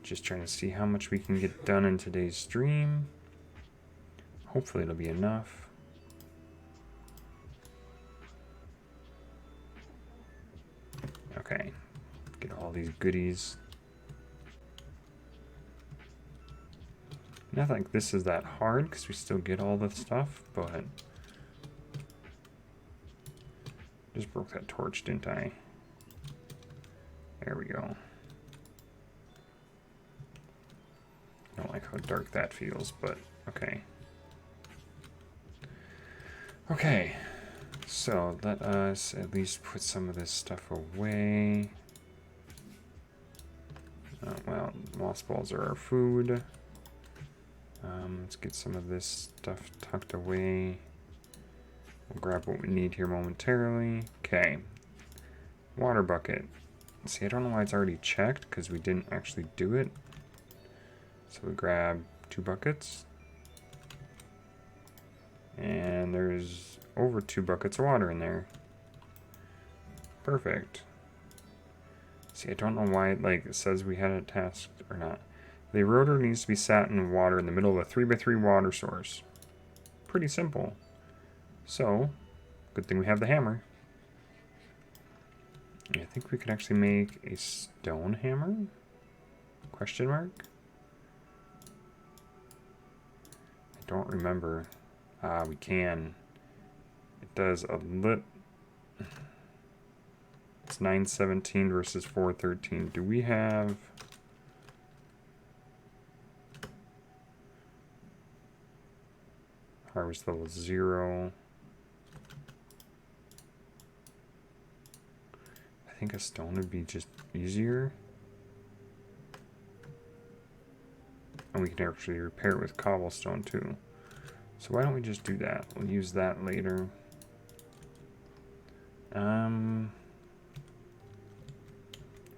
Just trying to see how much we can get done in today's stream. Hopefully it'll be enough. Okay, get all these goodies. Not like this is that hard because we still get all the stuff, but just broke that torch, didn't I? There we go. Don't like how dark that feels, but okay. Okay, so let us at least put some of this stuff away. Well, moss balls are our food. Let's get some of this stuff tucked away. We'll grab what we need here momentarily. Okay, water bucket. See, I don't know why it's already checked because we didn't actually do it. So we grab 2 buckets. And there's over 2 buckets of water in there. Perfect. See, I don't know why it says we had a task or not. The rotor needs to be sat in water in the middle of a 3x3 water source. Pretty simple. So, good thing we have the hammer. I think we could actually make a stone hammer? Question mark? I don't remember. We can. It does a lit. It's 917 versus 413. Do we have... Harvest level 0. I think a stone would be just easier. And we can actually repair it with cobblestone too. So why don't we just do that? We'll use that later.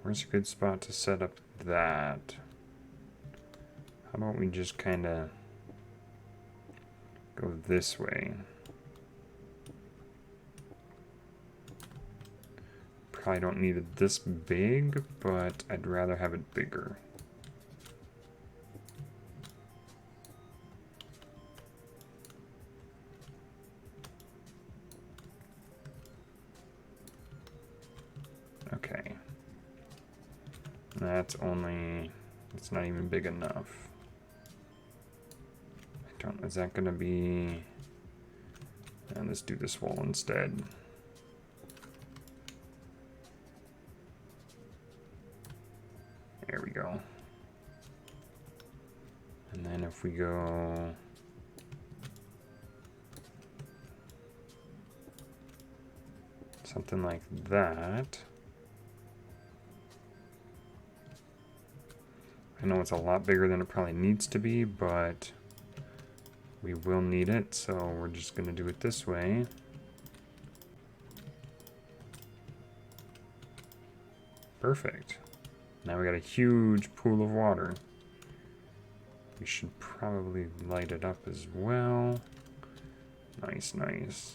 Where's a good spot to set up that? How about we just kind of go this way? Probably don't need it this big, but I'd rather have it bigger. Okay. That's only, it's not even big enough. I don't, is that gonna be, and let's do this wall instead. There we go. And then if we go something like that. I know it's a lot bigger than it probably needs to be, but we will need it, so we're just going to do it this way. Perfect. Now we got a huge pool of water. We should probably light it up as well. Nice, nice.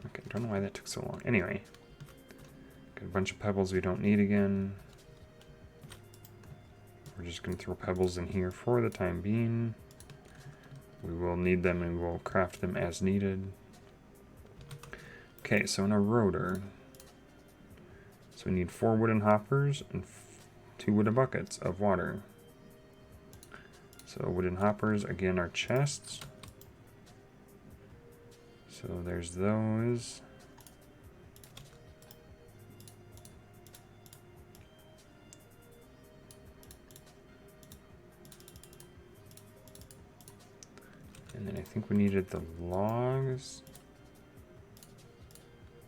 Okay, don't know why that took so long. Anyway, got a bunch of pebbles we don't need again. We're just going to throw pebbles in here for the time being. We will need them and we'll craft them as needed. Okay, so in a rotor, so we need 4 wooden hoppers and 2 wooden buckets of water. So wooden hoppers, again, are chests. So there's those. And then I think we needed the logs.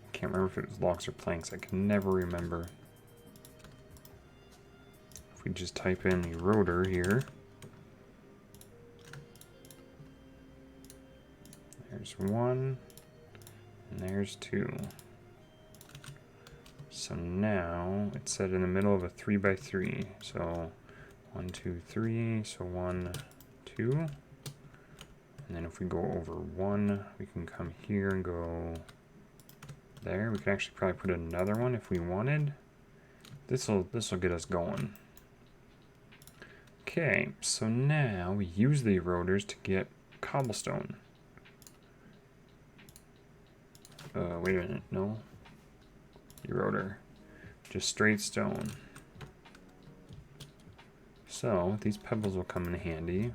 I can't remember if it was logs or planks. I can never remember. If we just type in the rotor here. There's 1, and there's 2. So now it's set in the middle of a 3x3. So 1, 2, 3. So 1, 2. And then if we go over 1, we can come here and go there. We could actually probably put another one if we wanted. This'll get us going. Okay, so now we use the rotors to get cobblestone. Wait a minute, no. Eroder. Just straight stone. So, these pebbles will come in handy.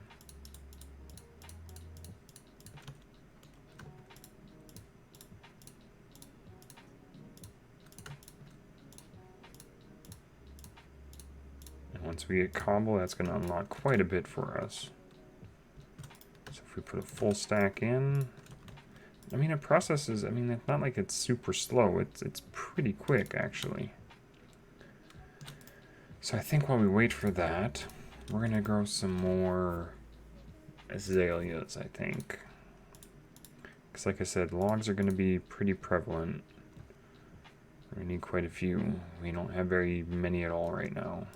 And once we get cobble, that's going to unlock quite a bit for us. So if we put a full stack in, I mean, it processes, I mean, it's not like it's super slow. It's pretty quick, actually. So I think while we wait for that, we're going to grow some more azaleas, I think. Because like I said, logs are going to be pretty prevalent. We're going to need quite a few. We don't have very many at all right now.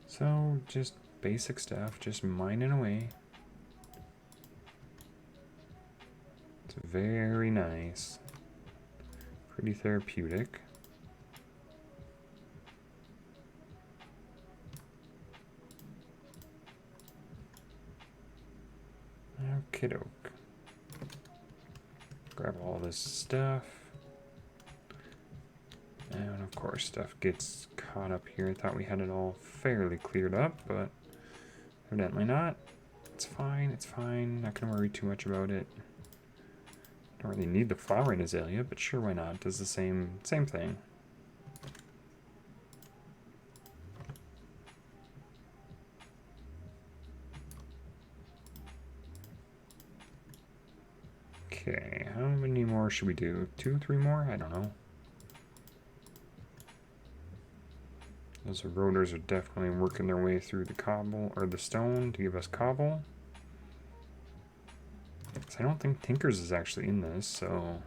So, just basic stuff, just mining away. It's very nice. Pretty therapeutic. Okey-doke. Grab all this stuff. And of course, stuff gets caught up here. I thought we had it all fairly cleared up, but evidently not. It's fine, it's fine. Not gonna worry too much about it. Don't really need the flowering azalea, but sure, why not? Does the same thing. Okay, how many more should we do? 2, 3 more? I don't know. Those eroders are definitely working their way through the cobble, or the stone, to give us cobble. So I don't think Tinker's is actually in this, so...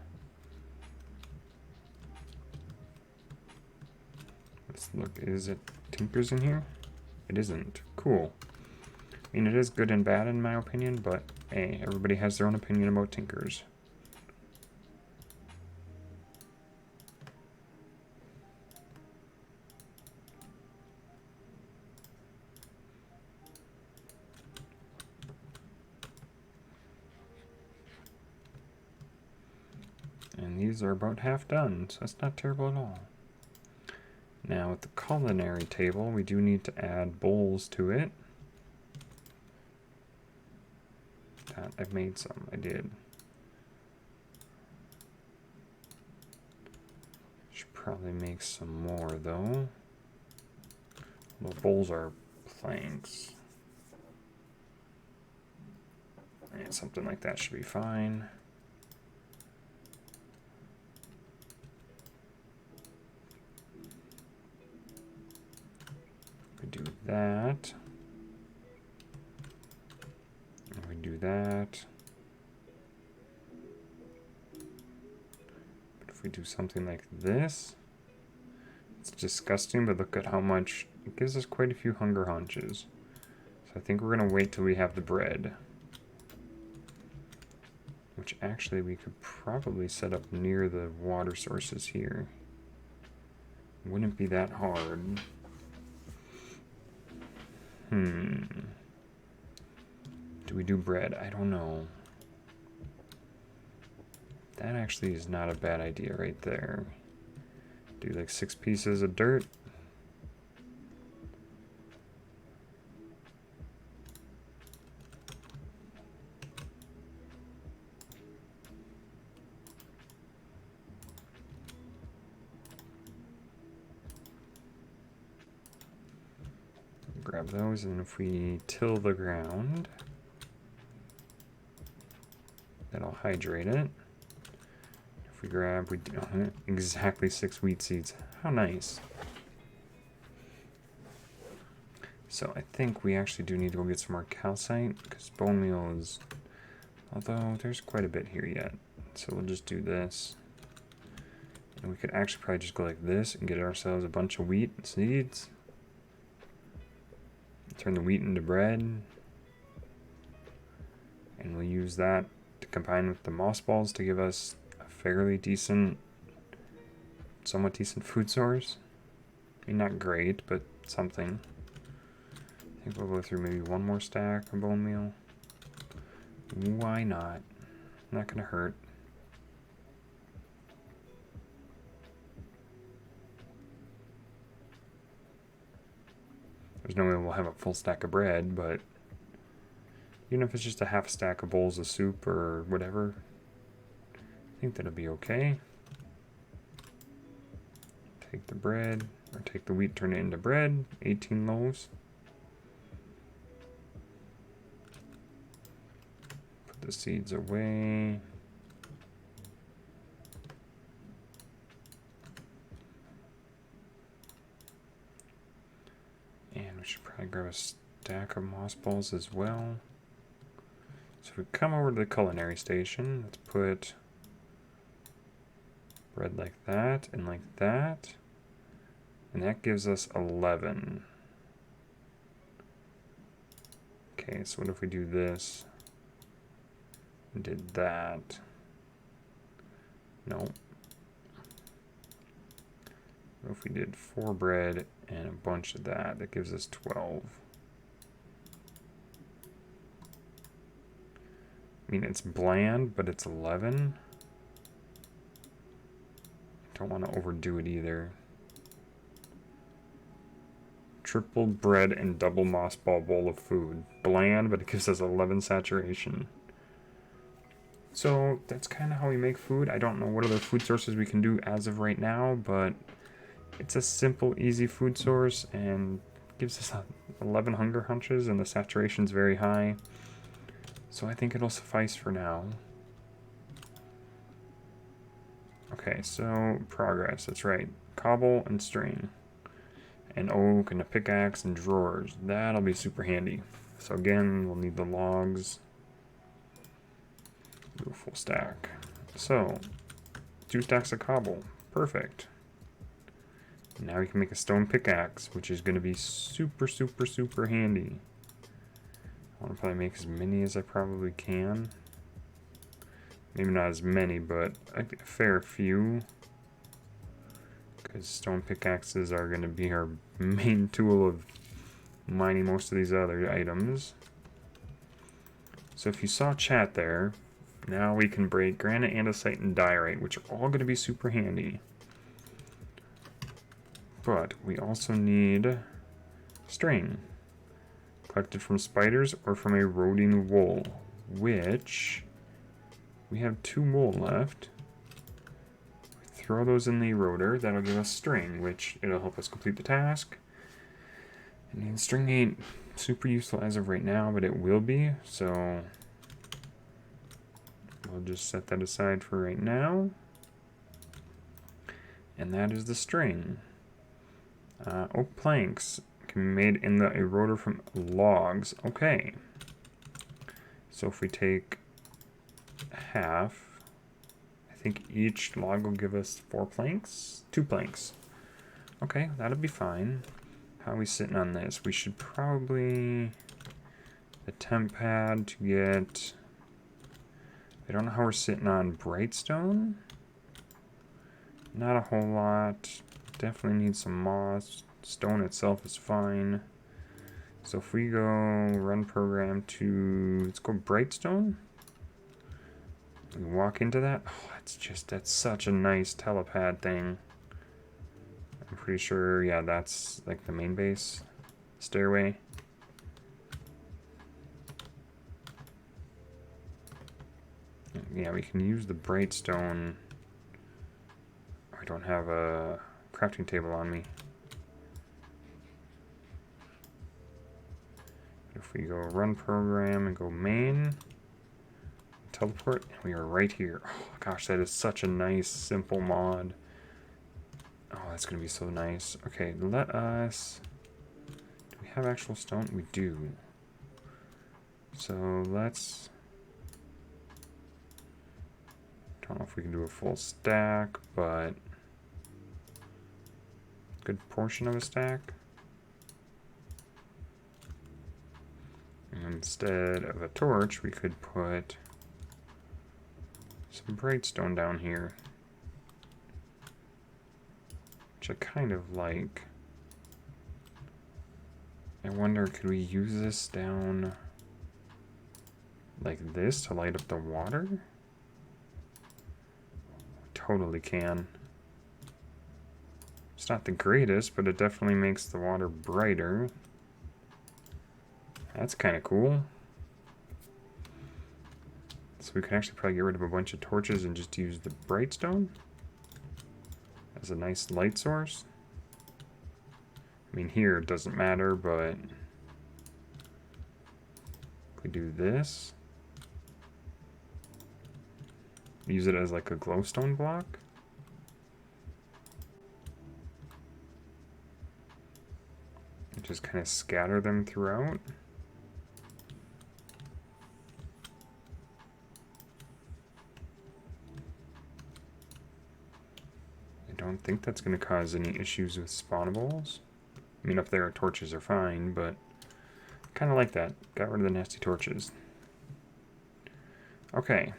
Let's look, is it Tinker's in here? It isn't. Cool. I mean, it is good and bad in my opinion, but hey, everybody has their own opinion about Tinkers. And these are about half done, so that's not terrible at all. Now with the culinary table, we do need to add bowls to it. I've made some, I did. Should probably make some more though. The bowls are planks. And something like that should be fine. We do that. And we do that. But if we do something like this, it's disgusting, but look at how much, it gives us quite a few hunger hunches. So I think we're gonna wait till we have the bread. Which actually we could probably set up near the water sources here. Wouldn't be that hard. Do we do bread? I don't know. That actually is not a bad idea right there. Do like 6 pieces of dirt. Grab those, and if we till the ground, that'll hydrate it. If we grab, we do exactly 6 wheat seeds. How nice. So I think we actually do need to go get some more calcite, because bone meal is, although there's quite a bit here yet. So we'll just do this. And we could actually probably just go like this and get ourselves a bunch of wheat seeds. Turn the wheat into bread, and we'll use that to combine with the moss balls to give us a fairly decent, somewhat decent food source. I mean, not great, but something. I think we'll go through maybe 1 more stack of bone meal. Why not? Not gonna hurt. There's no way we'll have a full stack of bread, but even if it's just a half stack of bowls of soup or whatever, I think that'll be okay. Take the bread, or take the wheat, turn it into bread, 18 loaves. Put the seeds away. And we should probably grab a stack of moss balls as well. So if we come over to the culinary station, let's put bread like that and like that. And that gives us 11. Okay, so what if we do this? And did that. Nope. What if we did 4 bread and a bunch of that? That gives us 12. mean, it's bland, but it's 11. Don't want to overdo it either. Triple bread and double moss ball bowl of food. Bland, but it gives us 11 saturation. So that's kind of how we make food. I don't know what other food sources we can do as of right now, but it's a simple, easy food source and gives us 11 hunger hunches, and the saturation's very high. So I think it'll suffice for now. Okay, so progress, that's right. Cobble and string. And oak and a pickaxe and drawers. That'll be super handy. So again, we'll need the logs. Do a full stack. So, 2 stacks of cobble. Perfect. Now we can make a stone pickaxe, which is going to be super, super, super handy. I want to probably make as many as I probably can. Maybe not as many, but a fair few. Because stone pickaxes are going to be our main tool of mining most of these other items. So if you saw chat there, now we can break granite, andesite, and diorite, which are all going to be super handy. But we also need string, collected from spiders or from eroding wool, which we have 2 wool left. Throw those in the eroder, that'll give us string, which it'll help us complete the task. And string ain't super useful as of right now, but it will be, so we'll just set that aside for right now. And that is the string. Oak planks can be made in the eroder from logs. Okay. So if we take half, I think each log will give us 4 planks? 2 planks. Okay, that'll be fine. How are we sitting on this? We should probably... the temp pad to get... I don't know how we're sitting on brightstone. Not a whole lot. Definitely need some moss. Stone itself is fine. So if we go run program to... let's go brightstone. We walk into that. Oh, that's such a nice telepad thing. I'm pretty sure, yeah, that's like the main base stairway. Yeah, we can use the brightstone. I don't have a crafting table on me. If we go run program and go main, teleport, we are right here. Oh gosh, that is such a nice, simple mod. Oh, that's going to be so nice. Okay, let us... do we have actual stone? We do. So let's... don't know if we can do a full stack, but... good portion of a stack. And instead of a torch, we could put some brightstone down here. Which I kind of like. I wonder, could we use this down like this to light up the water? Totally can. It's not the greatest, but it definitely makes the water brighter. That's kind of cool. So we can actually probably get rid of a bunch of torches and just use the brightstone as a nice light source. I mean, here it doesn't matter, but if we do this, use it as like a glowstone block. And just kind of scatter them throughout. I don't think that's going to cause any issues with spawnables. I mean, up there, torches are fine, but kind of like that. Got rid of the nasty torches. Okay.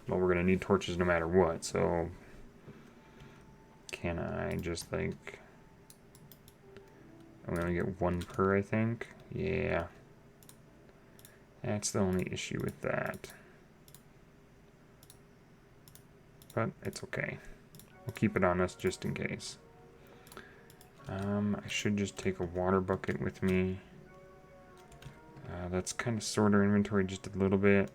Well, we're going to need torches no matter what, so... can I just, like... we only get 1 per, I think? Yeah. That's the only issue with that. But it's okay. We'll keep it on us just in case. I should just take a water bucket with me. Let's kind of sort our inventory just a little bit.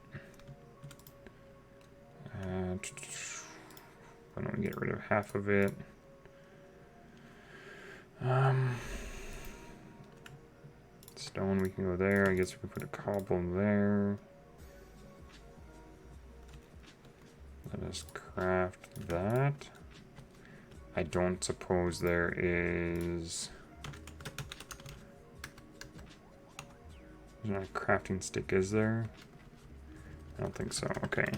Why don't we get rid of half of it? Stone, we can go there. I guess we can put a cobble there. Let us craft that. I don't suppose there is... There's not a crafting stick, is there? I don't think so. Okay.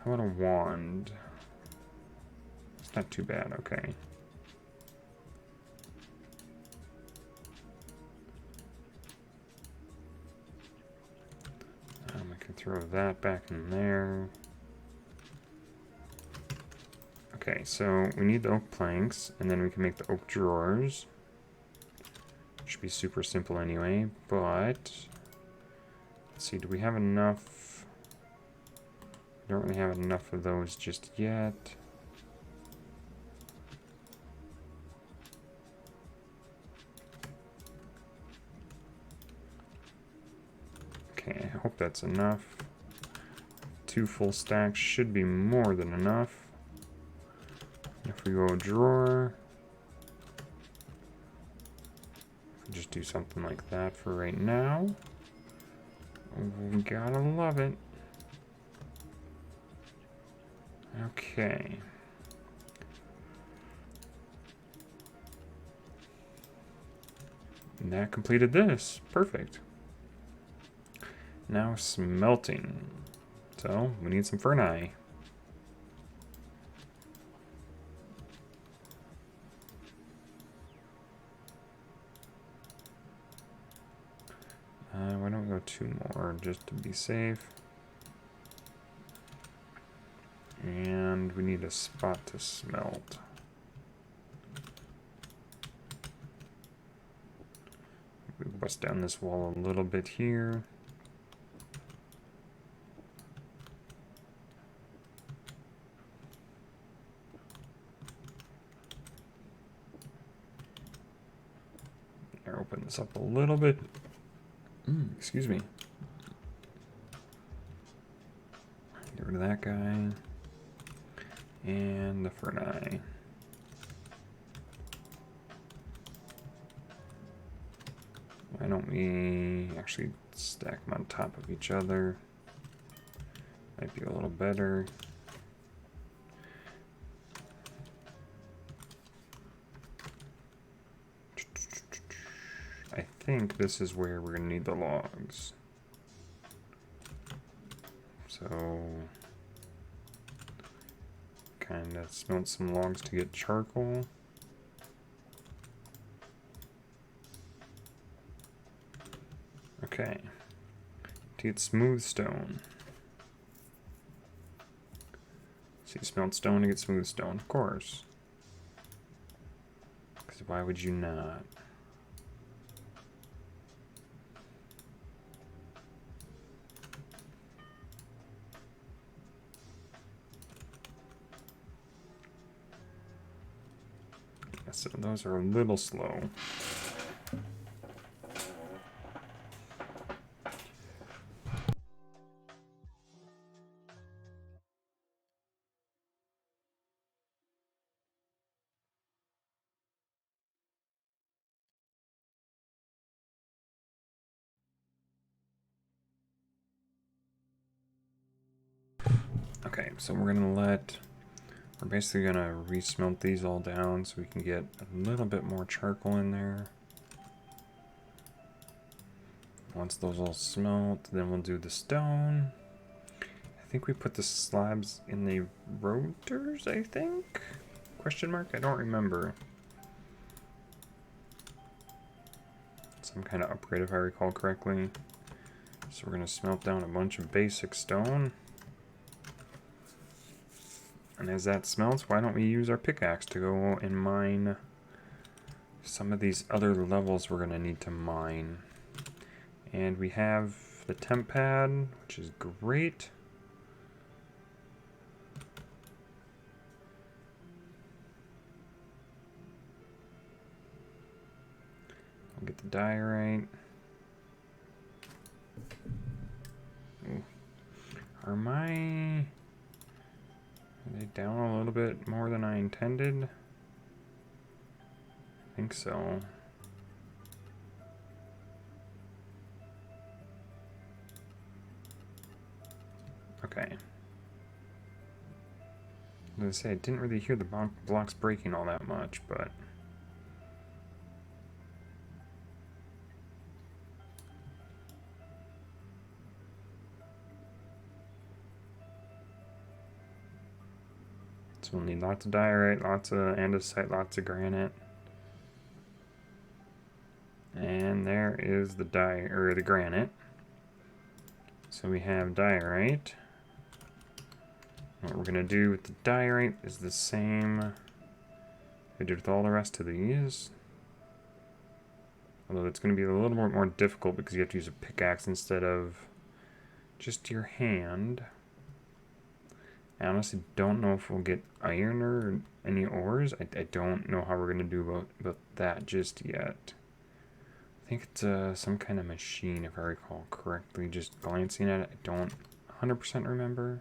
How about a wand? It's not too bad. Okay. I can throw that back in there. Okay, so we need the oak planks, and then we can make the oak drawers. Should be super simple anyway, but let's see, do we have enough? We don't really have enough of those just yet. Okay, I hope that's enough. 2 full stacks should be more than enough. If we go drawer, just do something like that for right now. We gotta love it. Okay. And that completed this. Perfect. Now smelting. So we need some ferni. Why don't we go 2 more just to be safe? And we need a spot to smelt. We bust down this wall a little bit here. Open this up a little bit. Excuse me. Get rid of that guy. And the ferni. Why don't we actually stack them on top of each other? Might be a little better. I think this is where we're going to need the logs. So, kind of smelt some logs to get charcoal. Okay, to get smooth stone. So you smelt stone to get smooth stone, of course. Because why would you not? So those are a little slow. Okay, so we're basically gonna re-smelt these all down so we can get a little bit more charcoal in there. Once those all smelt, then we'll do the stone. I think we put the slabs in the rotors, I think? Question mark? I don't remember. Some kind of upgrade if I recall correctly. So we're gonna smelt down a bunch of basic stone. And as that smelts, why don't we use our pickaxe to go and mine some of these other levels we're going to need to mine. And we have the temp pad, which is great. I'll get the diorite. Ooh. Are they down a little bit more than I intended? I think so. Okay. I was gonna say, I didn't really hear the blocks breaking all that much, but... So we'll need lots of diorite, lots of andesite, lots of granite. And there is the the granite. So we have diorite. What we're gonna do with the diorite is the same I did with all the rest of these. Although it's gonna be a little more difficult because you have to use a pickaxe instead of just your hand. I honestly don't know if we'll get iron or any ores. I don't know how we're gonna do about that just yet. I think it's some kind of machine, if I recall correctly. Just glancing at it, I don't 100% remember.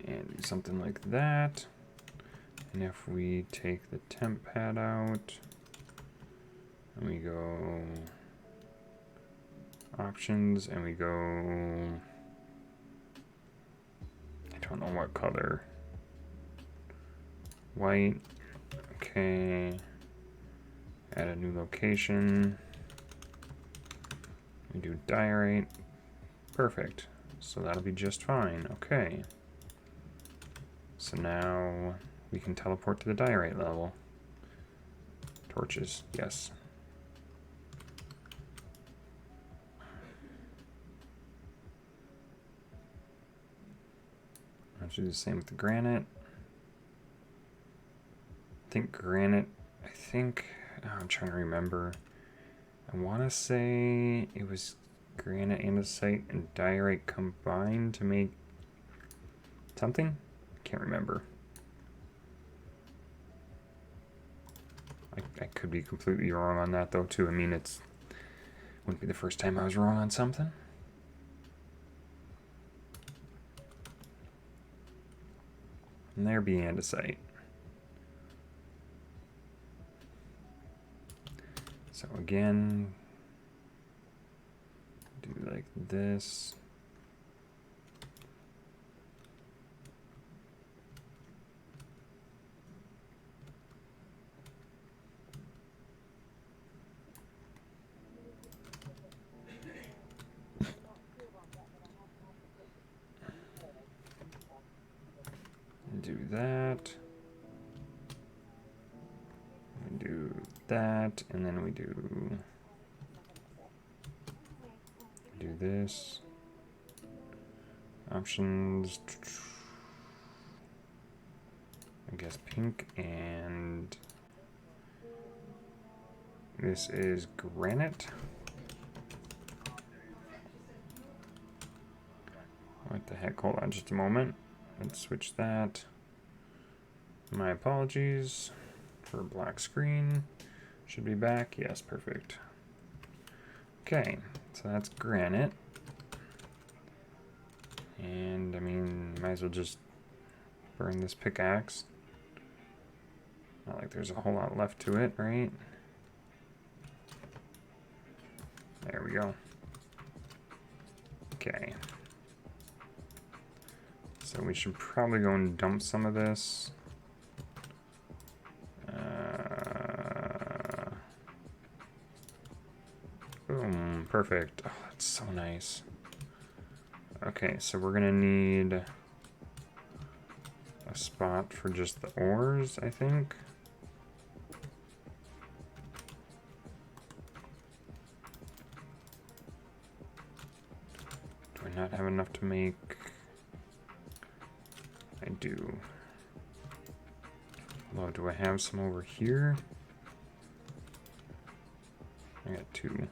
And do something like that. And if we take the temp pad out, and we go options, and we go, I don't know what color. White. Okay. Add a new location. We do diorite. Perfect. So that'll be just fine. Okay. So now we can teleport to the diorite level. Torches, yes. I'll do the same with the granite. I'm trying to remember. I want to say it was granite, andesite, and diorite combined to make something. Can't remember. I could be completely wrong on that though too. I mean, wouldn't be the first time I was wrong on something. And there be andesite. So again, do like this. Do that. We do that, and then we do this. Options. I guess pink, and this is granite. What the heck? Hold on just a moment. Let's switch that. My apologies for black screen. Should be back. Yes, perfect. Okay, so that's granite. And I mean, might as well just burn this pickaxe. Not like there's a whole lot left to it, right? There we go. Okay. So we should probably go and dump some of this. Boom, perfect. Oh, that's so nice. Okay, so we're gonna need a spot for just the ores, I think. Do I not have enough to make? I do. Although, do I have some over here? I got 2.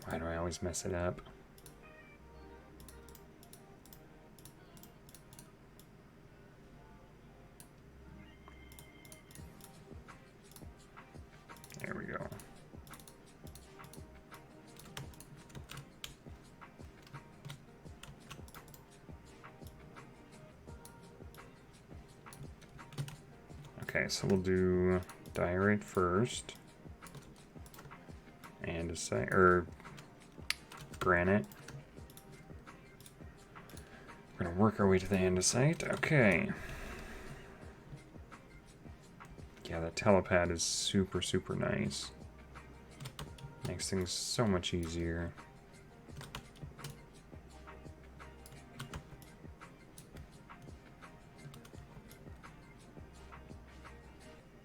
Why do I always mess it up? There we go. Okay, so we'll do diorite first. Andesite, or granite. We're gonna work our way to the andesite. Okay. Yeah, that telepad is super, super nice. Makes things so much easier.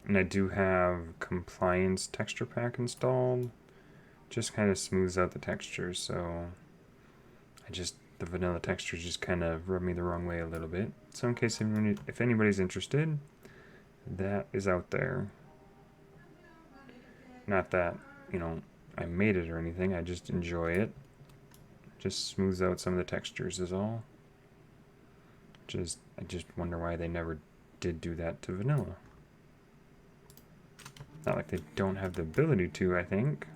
And I do have compliance texture pack installed. Just kind of smooths out the texture, so the vanilla textures just kind of rub me the wrong way a little bit. So in case if anybody's interested, that is out there. Not that, you know, I made it or anything, I just enjoy it. Just smooths out some of the textures is all. I just wonder why they never did do that to vanilla. Not like they don't have the ability to, I think.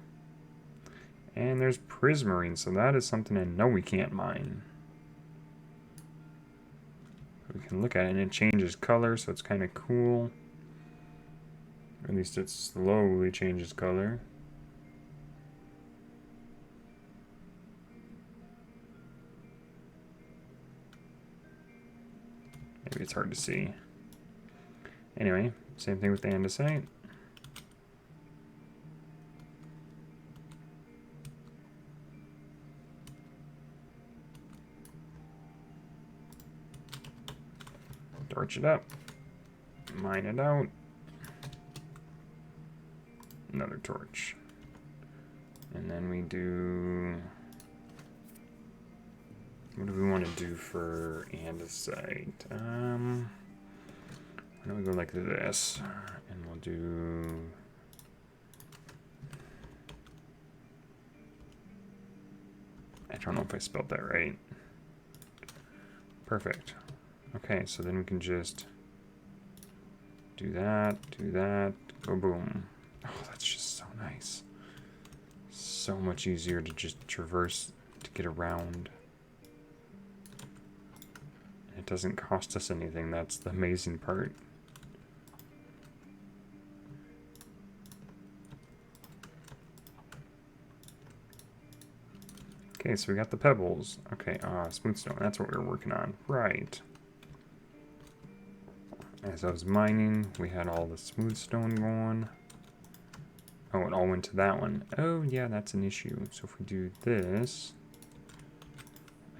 And there's prismarine, so that is something I know we can't mine. We can look at it and it changes color, so it's kind of cool. Or at least it slowly changes color. Maybe it's hard to see. Anyway, same thing with the andesite. Torch it up. Mine it out. Another torch. And then we do... What do we want to do for andesite? Why don't we go like this? And we'll do... I don't know if I spelled that right. Perfect. Okay, so then we can just do that, go boom. Oh, that's just so nice. So much easier to just traverse to get around. It doesn't cost us anything, that's the amazing part. Okay, so we got the pebbles. Okay, smooth stone, that's what we were working on. Right. As I was mining, we had all the smooth stone going. Oh, it all went to that one. Oh, yeah, that's an issue. So if we do this,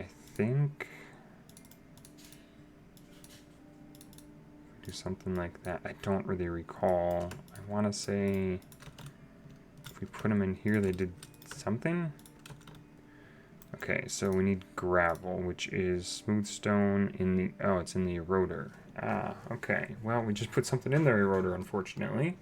I think... do something like that. I don't really recall. I want to say if we put them in here, they did something. Okay, so we need gravel, which is smooth stone in the... Oh, it's in the eroder. Ah, okay. Well, we just put something in their eroder, unfortunately.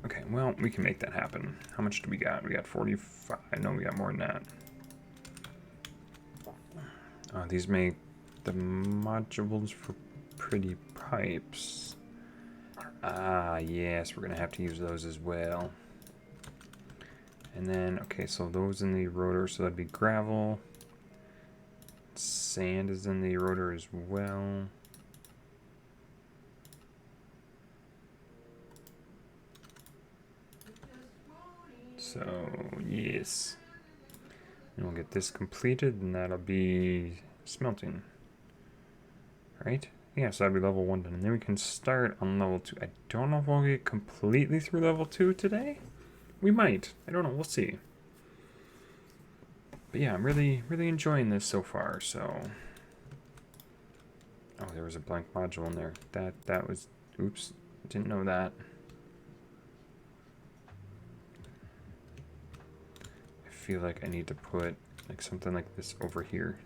Okay, well, we can make that happen. How much do we got? We got 45. No, we got more than that. These make the modules for pretty pipes. Ah, yes, we're going to have to use those as well. And then, okay, so those in the eroder, so that'd be gravel. Sand is in the eroder as well. So, yes. And we'll get this completed, and that'll be smelting. Right? Yeah, so that'll be level 1 done. And then we can start on level 2. I don't know if we'll get completely through level 2 today. We might. I don't know. We'll see. But yeah, I'm really enjoying this so far, so... Oh, there was a blank module in there. That was, oops, didn't know that. I feel like I need to put like something like this over here.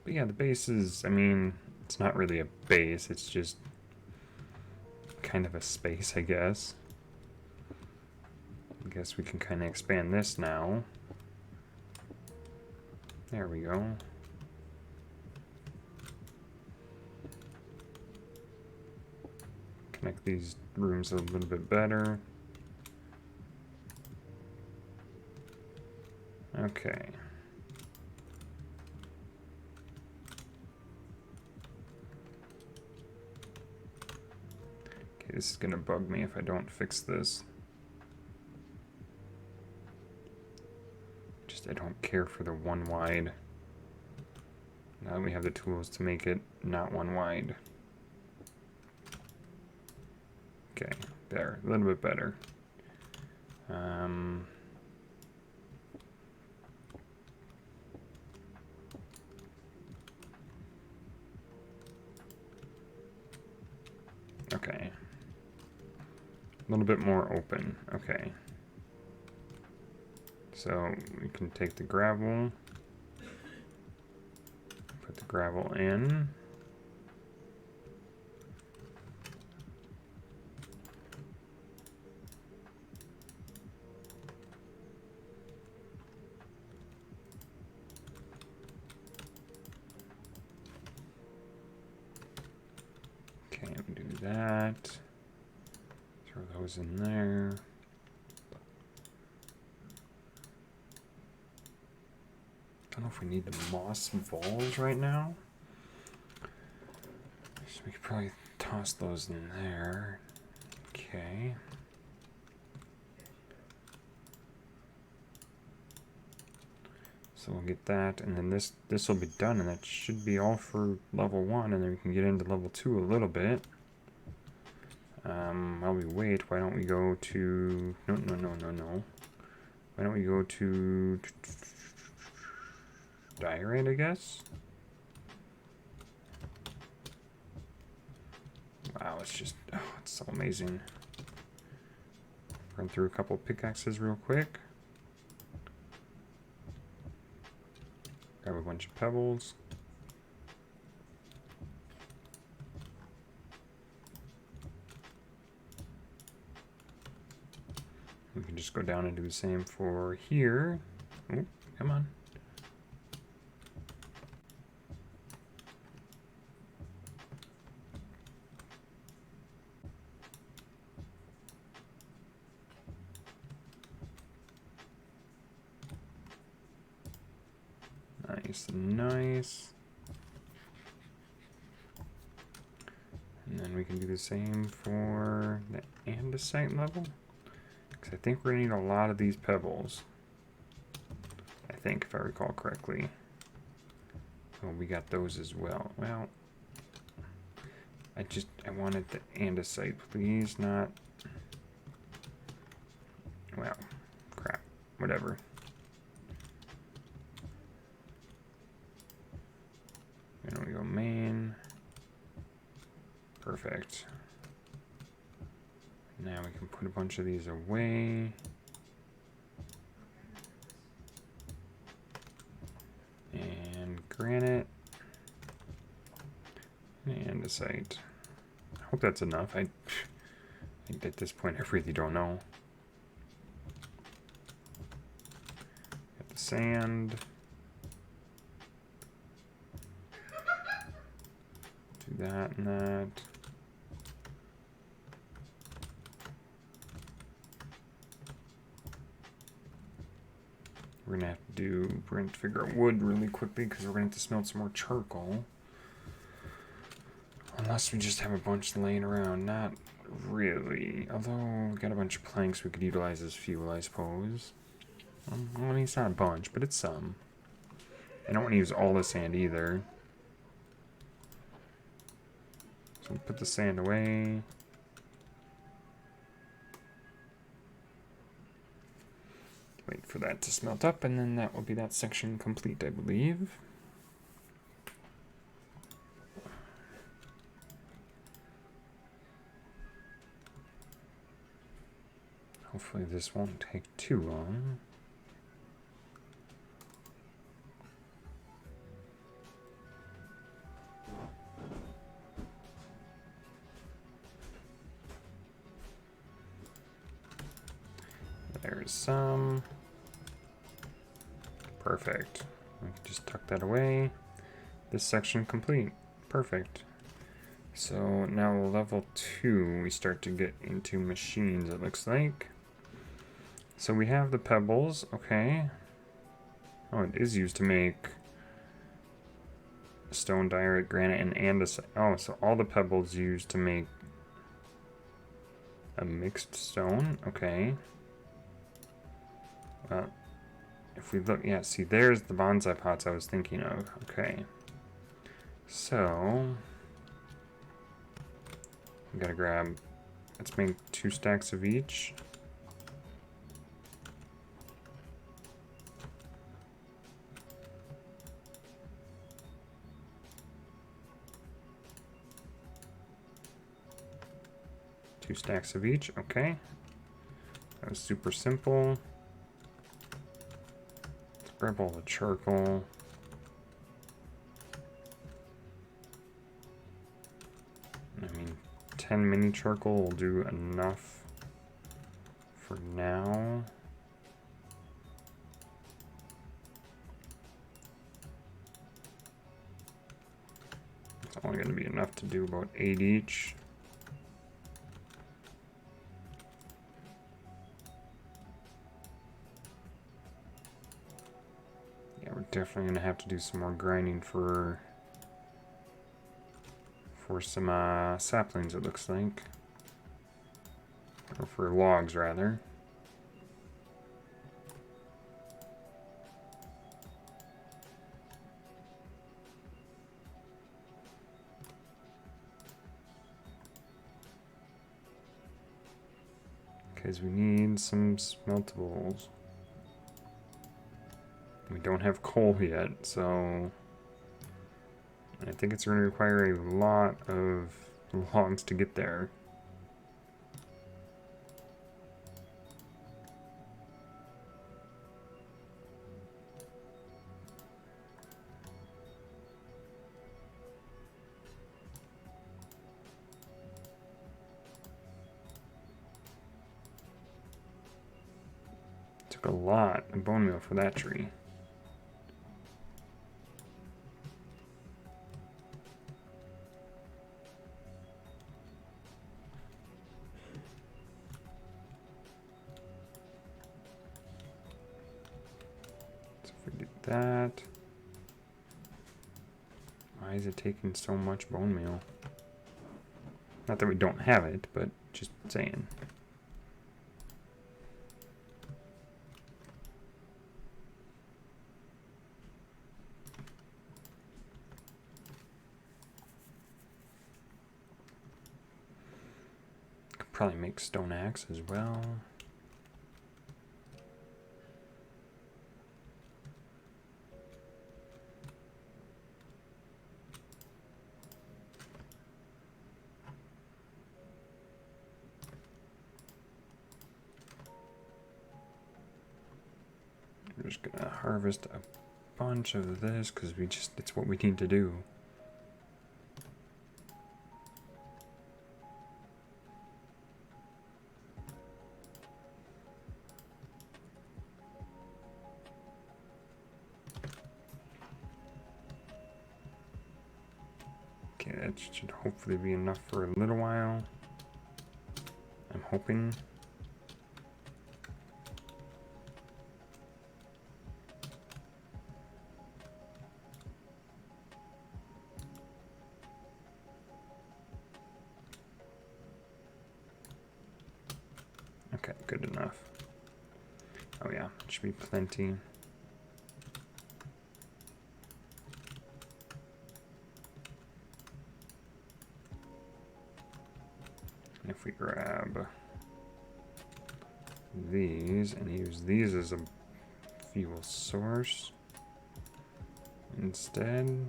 But yeah, the base is, I mean, it's not really a base, it's just kind of a space, I guess. I guess we can kind of expand this now. There we go. Connect these rooms a little bit better. Okay. Okay, this is gonna bug me if I don't fix this. Just I don't care for the one wide. Now we have the tools to make it not one wide. Okay, there, a little bit better. Okay. A little bit more open. Okay. So we can take the gravel, put the gravel in. Okay, we do that. Throw those in there. I don't know if we need the moss balls right now. So we could probably toss those in there. Okay. So we'll get that, and then this will be done, and that should be all for level 1, and then we can get into level 2 a little bit. While we wait, why don't we go to... No. Why don't we go to... Diorite, I guess? Wow, it's just... Oh, it's so amazing. Run through a couple pickaxes real quick. Grab a bunch of pebbles. We can just go down and do the same for here. Oh, come on. Nice. And then we can do the same for the andesite level. Because I think we're going to need a lot of these pebbles. I think, if I recall correctly. Oh, we got those as well. Well, I wanted the andesite, please, not... Well, crap. Whatever. There we go, main. Perfect. Now we can put a bunch of these away. And granite. And andesite. I hope that's enough. I at this point I really don't know. Got the sand. Do that and that. We're gonna have to figure out wood really quickly because we're gonna have to smelt some more charcoal. Unless we just have a bunch laying around. Not really. Although we got a bunch of planks we could utilize as fuel, I suppose. Well, I mean, it's not a bunch, but it's some. I don't want to use all the sand either. So we'll put the sand away. Wait for for that to smelt up, and then that will be that section complete, I believe. Hopefully this won't take too long. There's some. Perfect. We can just tuck that away. This section complete. Perfect. So now level 2, we start to get into machines, it looks like. So we have the pebbles, okay. Oh, it is used to make stone, diorite, granite, and andesite. Oh, so all the pebbles used to make a mixed stone, okay. If we look, yeah, see, there's the bonsai pots I was thinking of. Okay. So, we gotta grab, let's make 2 stacks of each. Two stacks of each, okay. That was super simple. Let's grab all the charcoal. I mean, 10 mini charcoal will do enough for now. It's only going to be enough to do about 8 each. Yeah, we're definitely going to have to do some more grinding for some saplings, it looks like. Or for logs, rather. Because we need some smeltables. We don't have coal yet, so I think it's going to require a lot of logs to get there. Took a lot of bone meal for that tree. So if we do that, why is it taking so much bone meal? Not that we don't have it, but just saying. Could probably make stone axe as well. We're just gonna harvest a bunch of this because it's what we need to do. Okay, that should hopefully be enough for a little while. I'm hoping. Okay, good enough. Oh yeah, should be plenty. And if we grab these and use these as a fuel source instead.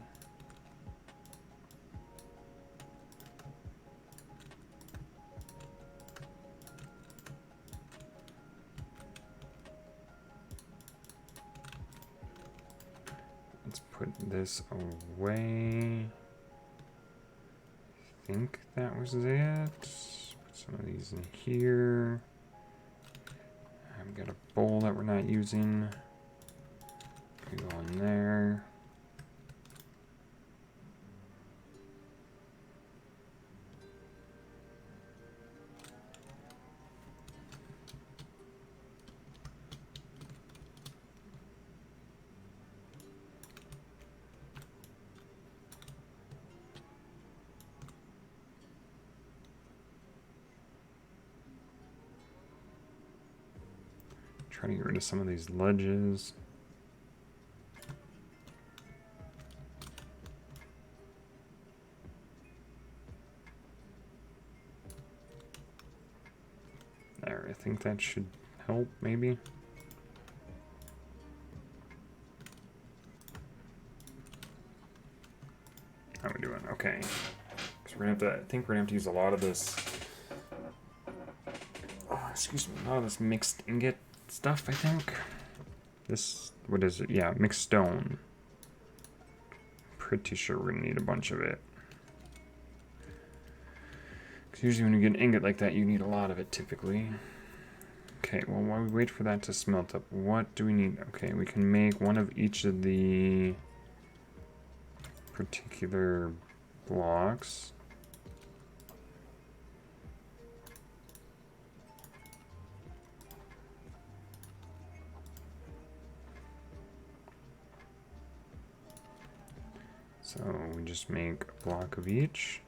Let's put this away. I think that was it. Put some of these in here. I've got a bowl that we're not using. Go in there. Try to get rid of some of these ledges. There, I think that should help, maybe. How are we doing? Okay. Because we're gonna have to, I think we're gonna have to use a lot of this. Oh, excuse me, a lot of this mixed ingot stuff, I think. This, what is it? Yeah, mixed stone. Pretty sure we're gonna need a bunch of it. Because usually when you get an ingot like that, you need a lot of it typically. Okay, well, while we wait for that to smelt up, what do we need? Okay, we can make one of each of the particular blocks. So we just make a block of each.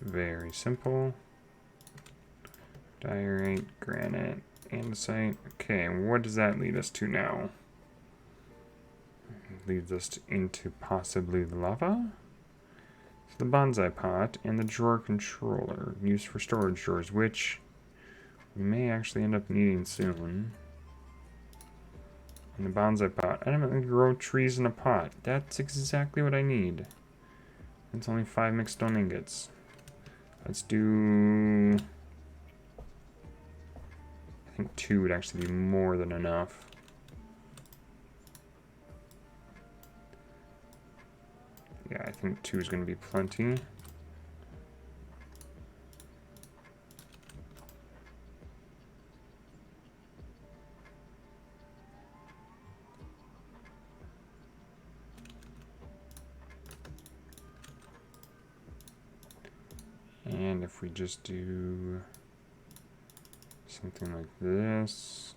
Very simple. Diorite, granite, andesite. Okay, what does that lead us to now? It leads us into possibly lava. So the bonsai pot and the drawer controller used for storage drawers, which we may actually end up needing soon. And the bonsai pot. I don't grow trees in a pot. That's exactly what I need. It's only 5 mixed stone ingots. Let's do... I think 2 would actually be more than enough. Yeah, I think 2 is going to be plenty. And if we just do something like this,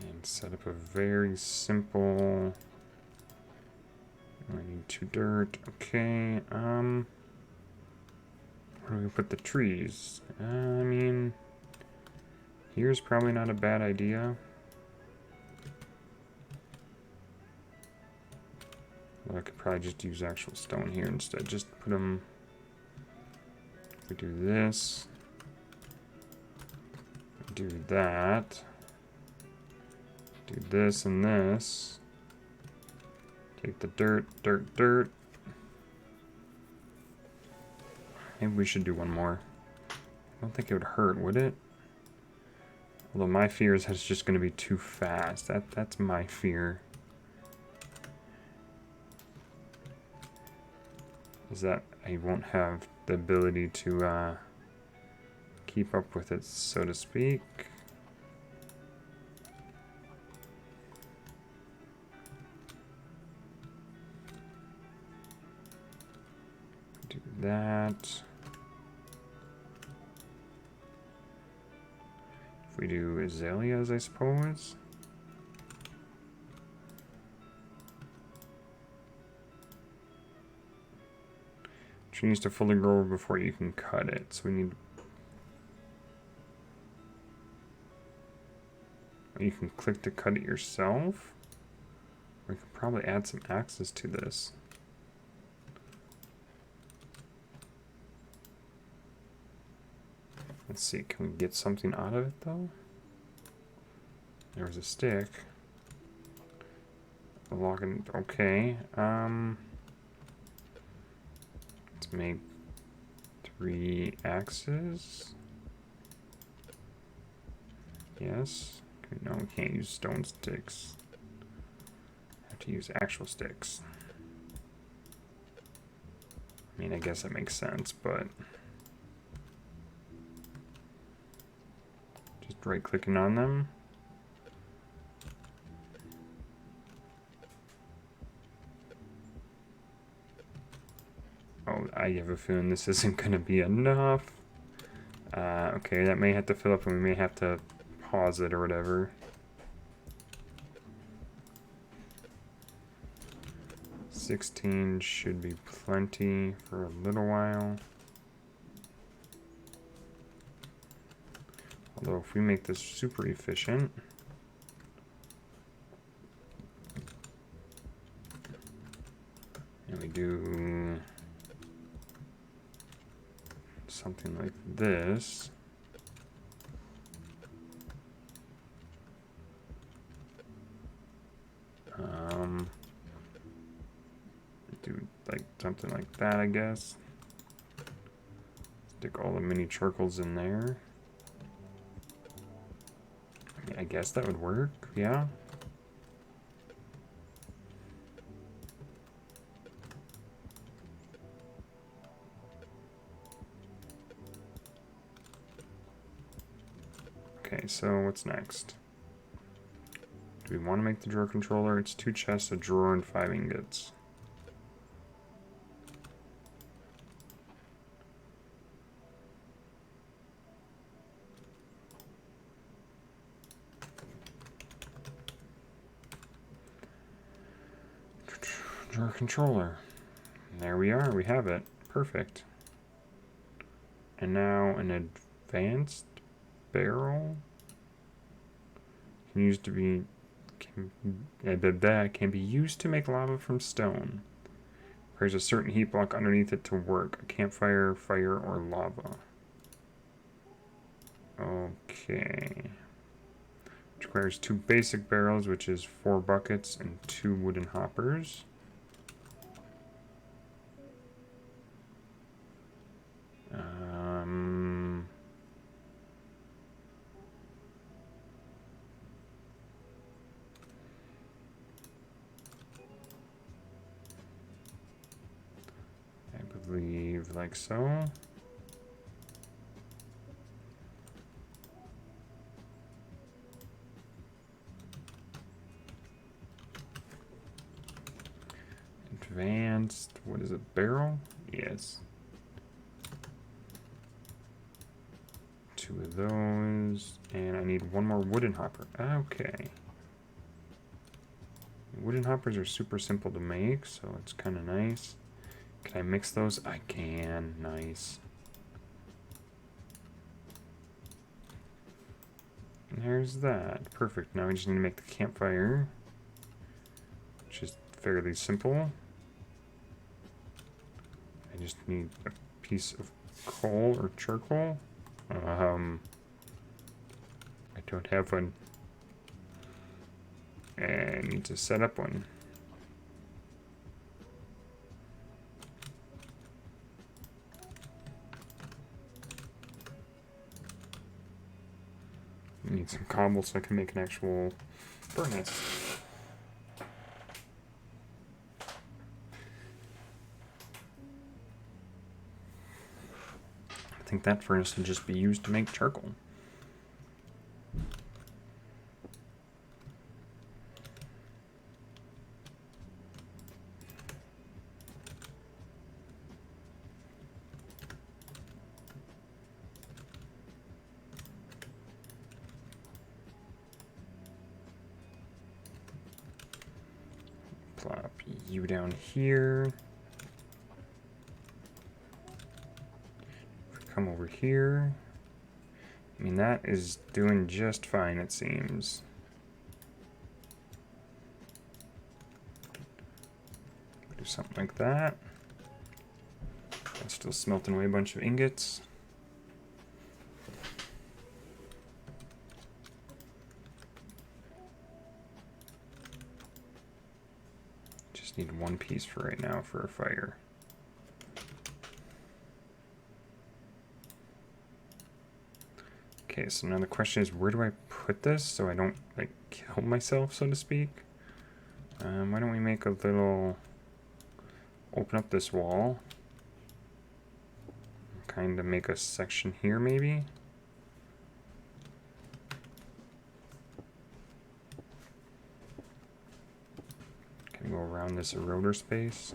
and set up a very simple, I need 2 dirt, okay, where do we put the trees? I mean, here's probably not a bad idea. I could probably just use actual stone here instead. Just put them. If we do this, do that, do this and this. Take the dirt, dirt, dirt. Maybe we should do one more. I don't think it would hurt, would it? Although my fear is that it's just going to be too fast. That's my fear. Is that I won't have the ability to keep up with it, so to speak. Do that. If we do azaleas, I suppose. Tree needs to fully grow before you can cut it, so we need. You can click to cut it yourself. We could probably add some axes to this. Let's see, can we get something out of it though? There was a stick. Logging, okay. Let's make 3 axes. Yes. No, we can't use stone sticks. Have to use actual sticks. I mean, I guess that makes sense, but just right-clicking on them. Oh, I have a feeling this isn't going to be enough. Okay, that may have to fill up, and we may have to pause it or whatever. $16 should be plenty for a little while. Although if we make this super efficient, and we do something like this, do like something like that, I guess. Stick all the mini charcoals in there. I guess that would work, yeah. Okay, so what's next? Do we want to make the drawer controller? It's 2 chests, a drawer, and 5 ingots. Drawer controller. There we are, we have it. Perfect. And now an advanced barrel can be used to make lava from stone. Requires a certain heat block underneath it to work. A campfire, fire, or lava. Okay. Which requires 2 basic barrels, which is 4 buckets and 2 wooden hoppers. I believe like so. Advanced, what is it, barrel? Yes. 2 of those, and I need 1 more wooden hopper. Okay. Wooden hoppers are super simple to make, so it's kind of nice. Can I mix those? I can. Nice. And there's that. Perfect. Now we just need to make the campfire, which is fairly simple. I just need a piece of coal or charcoal. I don't have one. And I need to set up one. I need some cobble so I can make an actual furnace. I think that furnace would just be used to make charcoal. Plop you down here. Come over here. I mean, that is doing just fine, it seems. Do something like that. I'm still smelting away a bunch of ingots. Just need one piece for right now for a fire. Okay, so now the question is, where do I put this so I don't, like, kill myself, so to speak? Why don't we make a little... Open up this wall. Kind of make a section here, maybe? Can go around this eroder space.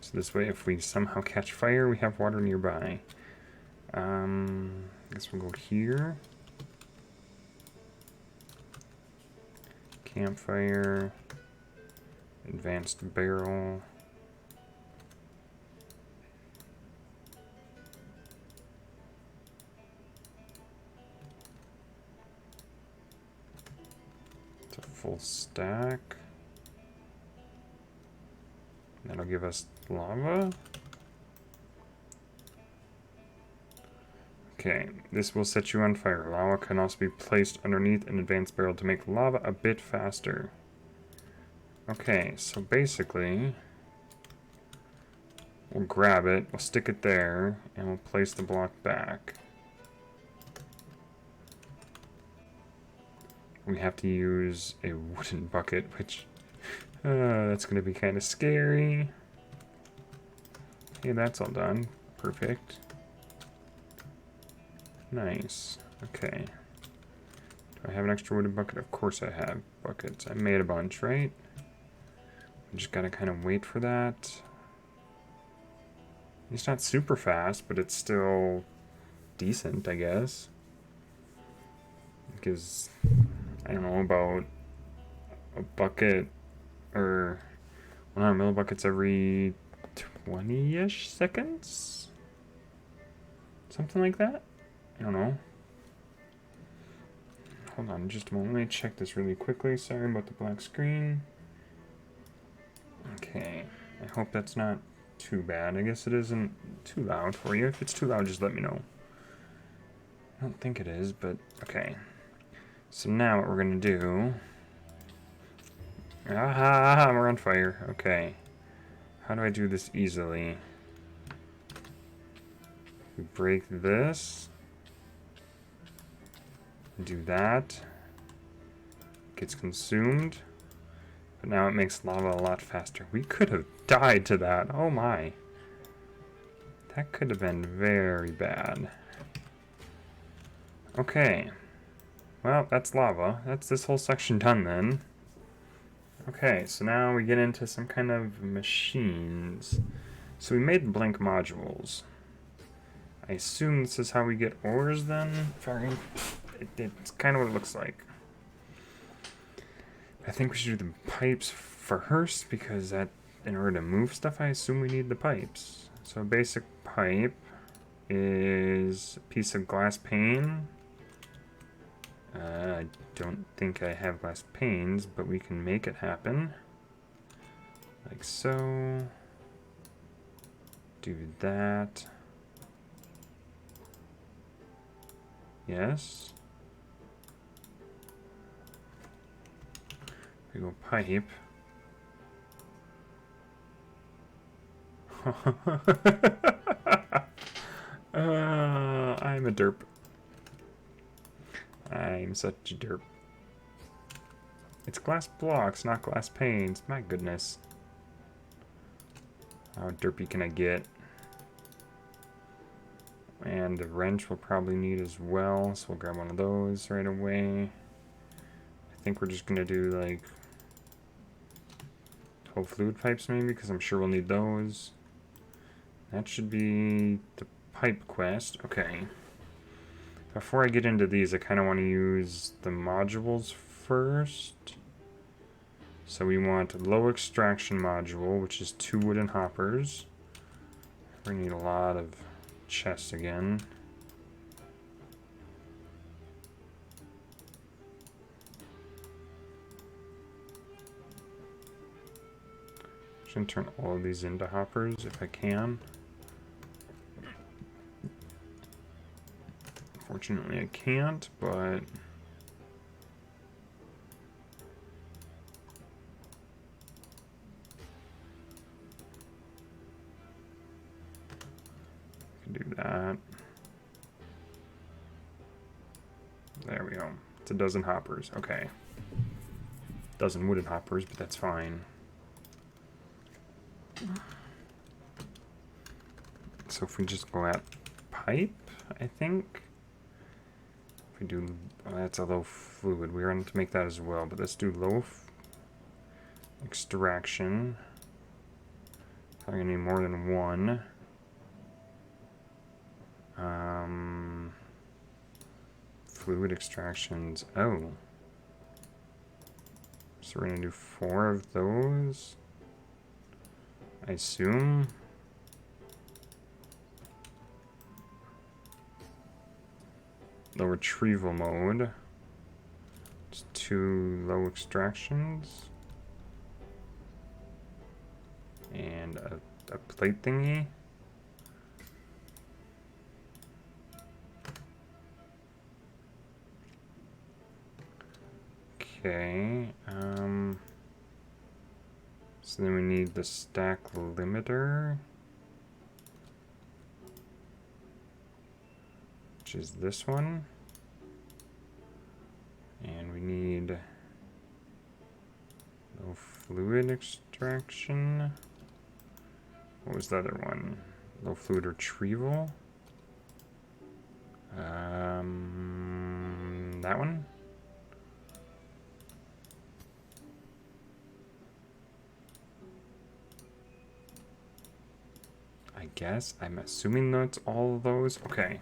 So this way, if we somehow catch fire, we have water nearby. I guess we'll go here. Campfire. Advanced barrel. It's a full stack. That'll give us lava. Okay, this will set you on fire. Lava can also be placed underneath an advanced barrel to make lava a bit faster. Okay, so basically, we'll grab it, we'll stick it there, and we'll place the block back. We have to use a wooden bucket, which, that's going to be kind of scary. Okay, that's all done. Perfect. Nice. Okay. Do I have an extra wooden bucket? Of course I have buckets. I made a bunch, right? We just gotta kind of wait for that. It's not super fast, but it's still decent, I guess. Because, I don't know, about a bucket or 100 millibuckets every 20-ish seconds? Something like that? I don't know. Hold on just a moment. Let me check this really quickly. Sorry about the black screen. Okay. I hope that's not too bad. I guess it isn't too loud for you. If it's too loud, just let me know. I don't think it is, but okay. So now what we're going to do... Ah, we're on fire. Okay. How do I do this easily? We break this. Do that. Gets consumed. But now it makes lava a lot faster. We could have died to that. Oh my. That could have been very bad. Okay. Well, that's lava. That's this whole section done then. Okay, so now we get into some kind of machines. So we made blank modules. I assume this is how we get ores then? It's kind of what it looks like. I think we should do the pipes first because that, in order to move stuff, I assume we need the pipes. So a basic pipe is a piece of glass pane. I don't think I have glass panes, but we can make it happen. Like so. Do that. Yes. We go pipe. I'm a derp. I'm such a derp. It's glass blocks, not glass panes. My goodness. How derpy can I get? And the wrench we'll probably need as well, so we'll grab one of those right away. I think we're just gonna do like 12 fluid pipes maybe, because I'm sure we'll need those. That should be the pipe quest. Okay. Before I get into these, I kind of want to use the modules first. So we want a low extraction module, which is 2 wooden hoppers. We need a lot of chests again. just gonna turn all of these into hoppers if I can. Fortunately, I can't, but do that. There we go. It's a dozen hoppers. Okay. Dozen wooden hoppers, but that's fine. So if we just go at pipe, I think. If we do, oh, that's a low fluid. We're going to make that as well, but let's do low extraction. Probably gonna need more than one. Fluid extractions. Oh. So we're gonna do 4 of those. I assume. Low retrieval mode. Just 2 low extractions. And a plate thingy. Okay, so then we need the stack limiter, which is this one, and we need low fluid extraction. What was the other one? Low fluid retrieval. That one. I guess. I'm assuming that's all of those. Okay.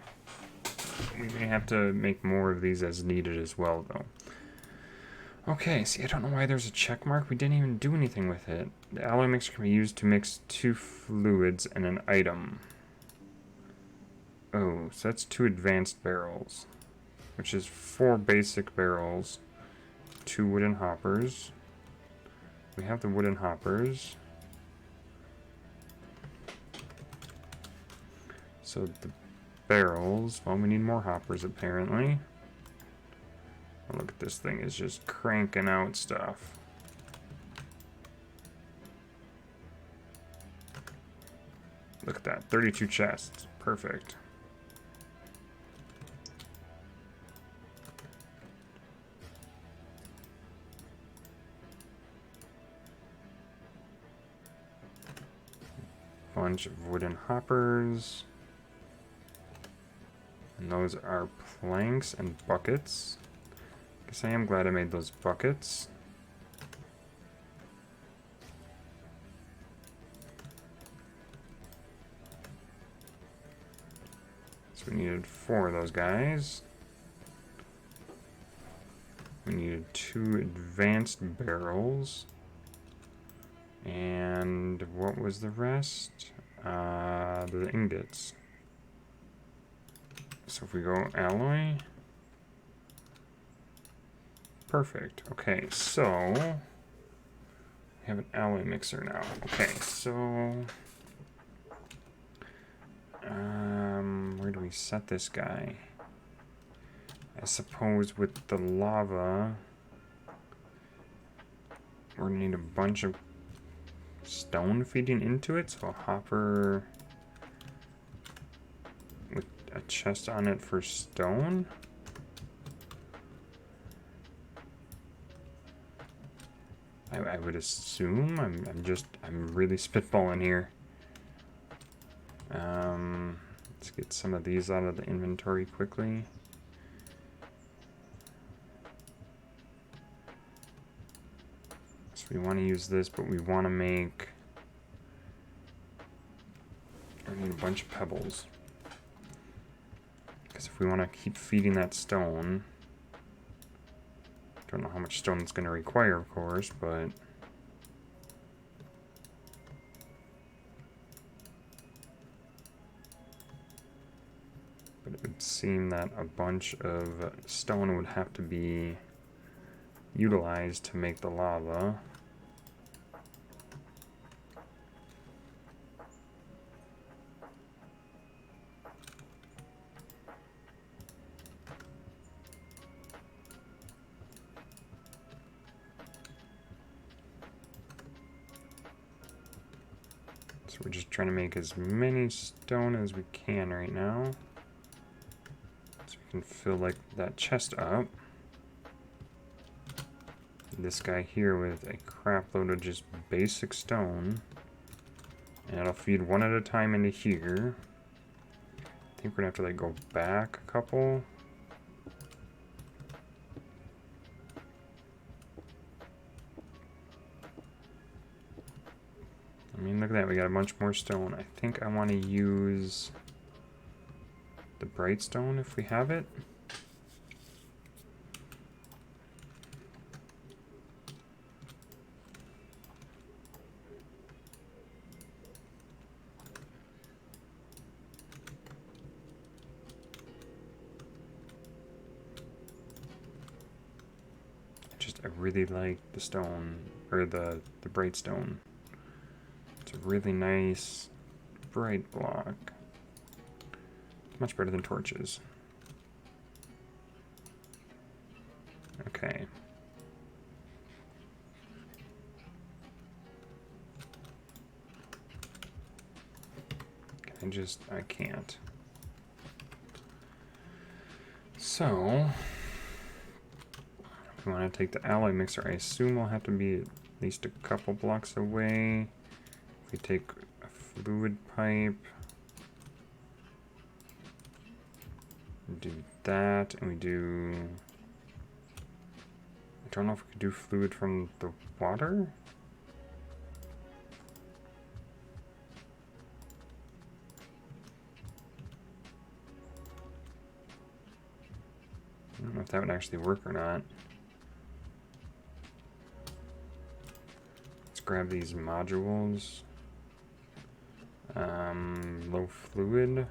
We may have to make more of these as needed as well, though. Okay, see, I don't know why there's a check mark. We didn't even do anything with it. The alloy mixer can be used to mix 2 fluids and an item. Oh, so that's 2 advanced barrels, which is 4 basic barrels, 2 wooden hoppers. We have the wooden hoppers. So the barrels, well, we need more hoppers apparently. Oh, look at this thing, is just cranking out stuff. Look at that, 32 chests, perfect. Bunch of wooden hoppers. And those are planks and buckets. Guess I am glad I made those buckets. So we needed 4 of those guys. We needed 2 advanced barrels. And what was the rest? The ingots. So if we go alloy. Perfect. Okay, so we have an alloy mixer now. Okay, so where do we set this guy? I suppose with the lava, we're gonna need a bunch of stone feeding into it, so a hopper with a chest on it for stone. I would assume. I'm really spitballing here. Let's get some of these out of the inventory quickly. So we want to use this, but we want to make. I need a bunch of pebbles. Because if we want to keep feeding that stone. Don't know how much stone it's going to require, of course, but it would seem that a bunch of stone would have to be utilized to make the lava. So we're just trying to make as many stone as we can right now. So we can fill like that chest up. This guy here with a crap load of just basic stone. And it'll feed one at a time into here. I think we're gonna have to like go back a couple. I mean, look at that, we got a bunch more stone. I think I want to use the bright stone if we have it. I really like the stone, or the bright stone. It's a really nice, bright block. Much better than torches. Okay. I can't. So, if we want to take the alloy mixer, I assume we'll have to be at least a couple blocks away. If we take a fluid pipe, do that, and we do... I don't know if we could do fluid from the water? I don't know if that would actually work or not. Let's grab these modules. Low fluid.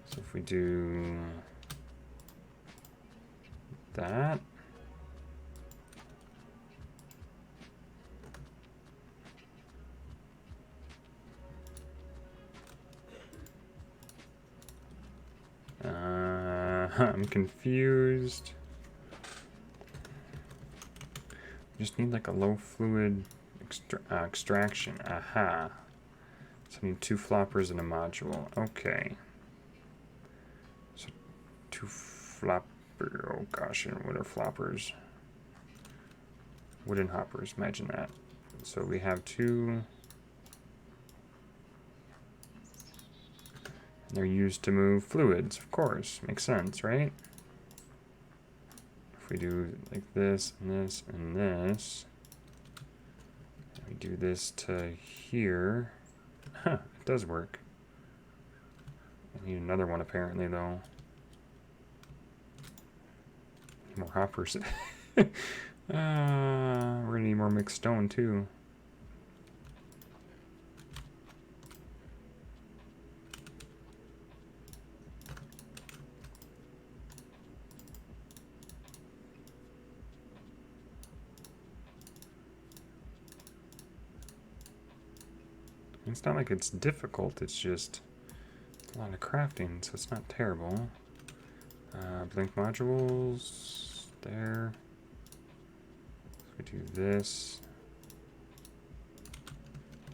So if we do that. I'm confused. Just need like a low fluid extraction. Aha. So I need 2 floppers and a module. Okay. So 2 flopper. Oh gosh, and what are floppers? Wooden hoppers. Imagine that. So we have 2. They're used to move fluids, of course. Makes sense, right? If we do like this, and this, and this, and we do this to here, huh, it does work. I need another one apparently, though. More hoppers. We're gonna need more mixed stone, too. It's not like it's difficult, it's just a lot of crafting, so it's not terrible. Blink modules, there. So we do this.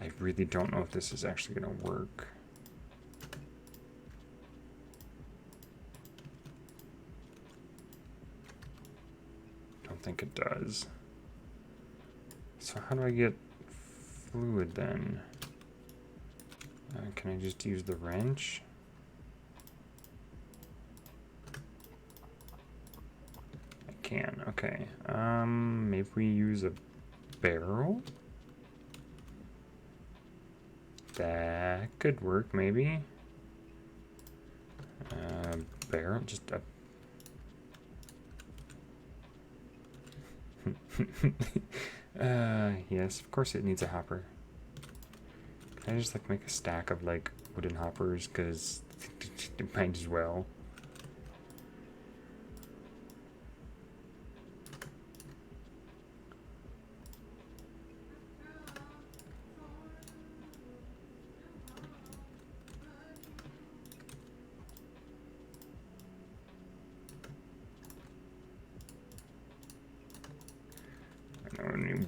I really don't know if this is actually going to work. Don't think it does. So how do I get fluid then? Can I just use the wrench? I can, okay. Maybe we use a barrel? That could work, maybe. Barrel, just a... yes, of course it needs a hopper. Can I just like make a stack of like wooden hoppers, because it might as well.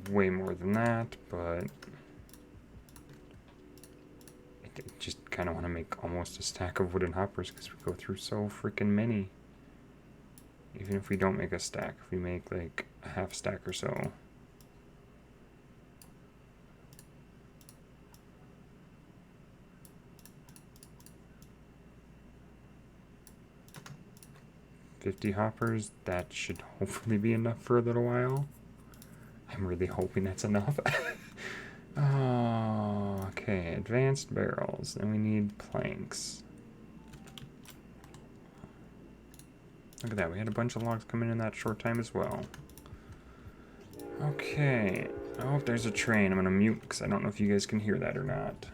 way more than that, but I just kind of want to make almost a stack of wooden hoppers because we go through so freaking many. Even if we don't make a stack, if we make like a half stack or so. $50 hoppers, that should hopefully be enough for a little while. I'm really hoping that's enough. Oh, okay, advanced barrels. Then we need planks. Look at that, we had a bunch of logs coming in that short time as well. Okay, oh, if there's a train, I'm gonna mute because I don't know if you guys can hear that or not.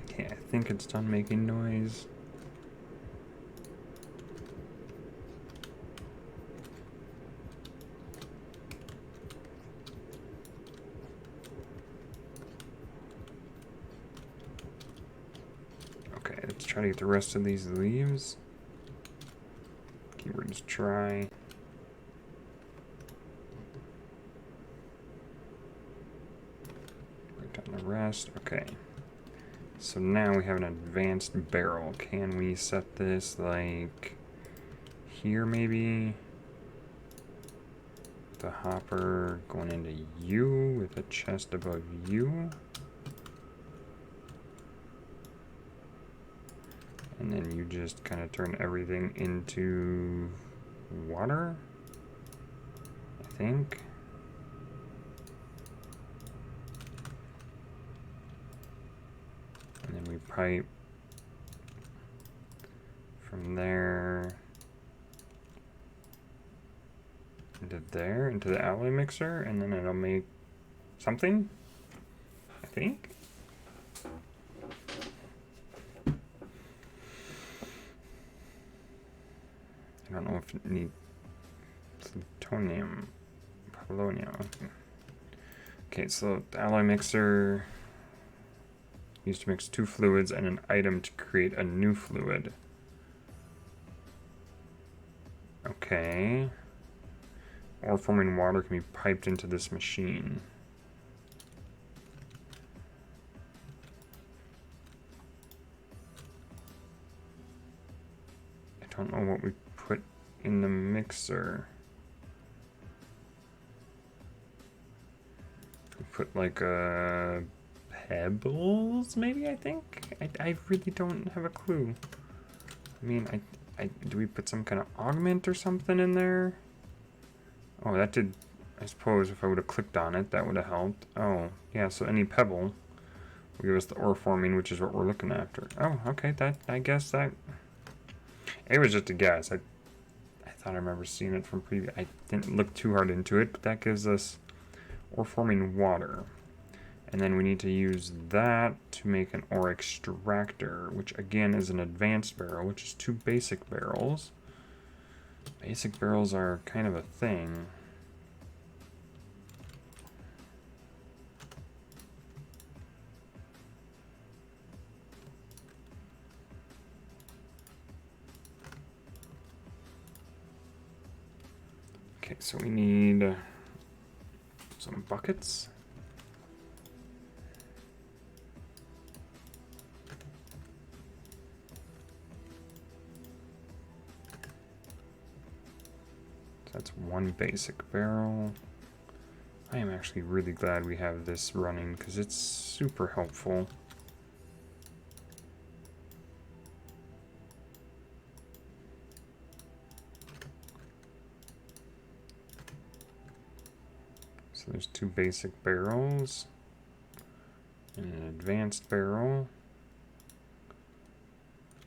Okay, I think it's done making noise. Okay, let's try to get the rest of these leaves. Keyword is try. Break down the rest. Okay. So now we have an advanced barrel. Can we set this like here maybe? The hopper going into U with a chest above U. And then you just kind of turn everything into water, I think. And then we pipe from there into there, into the alloy mixer, and then it'll make something, I think. I don't know if it needs plutonium, polonium. Okay, so the alloy mixer used to mix 2 fluids and an item to create a new fluid. Okay. Ore forming water can be piped into this machine. I don't know what we put in the mixer. We put like pebbles, maybe, I think? I really don't have a clue. I mean, do we put some kind of augment or something in there? Oh, that did, I suppose if I would have clicked on it, that would have helped. Oh, yeah, so any pebble will give us the ore forming, which is what we're looking after. Oh, okay, I guess that, it was just a guess. I thought I remember seeing it from previous, I didn't look too hard into it, but that gives us ore forming water. And then we need to use that to make an ore extractor, which again is an advanced barrel, which is 2 basic barrels. Basic barrels are kind of a thing. Okay, so we need some buckets. That's 1 basic barrel. I am actually really glad we have this running because it's super helpful. So there's 2 basic barrels and an advanced barrel.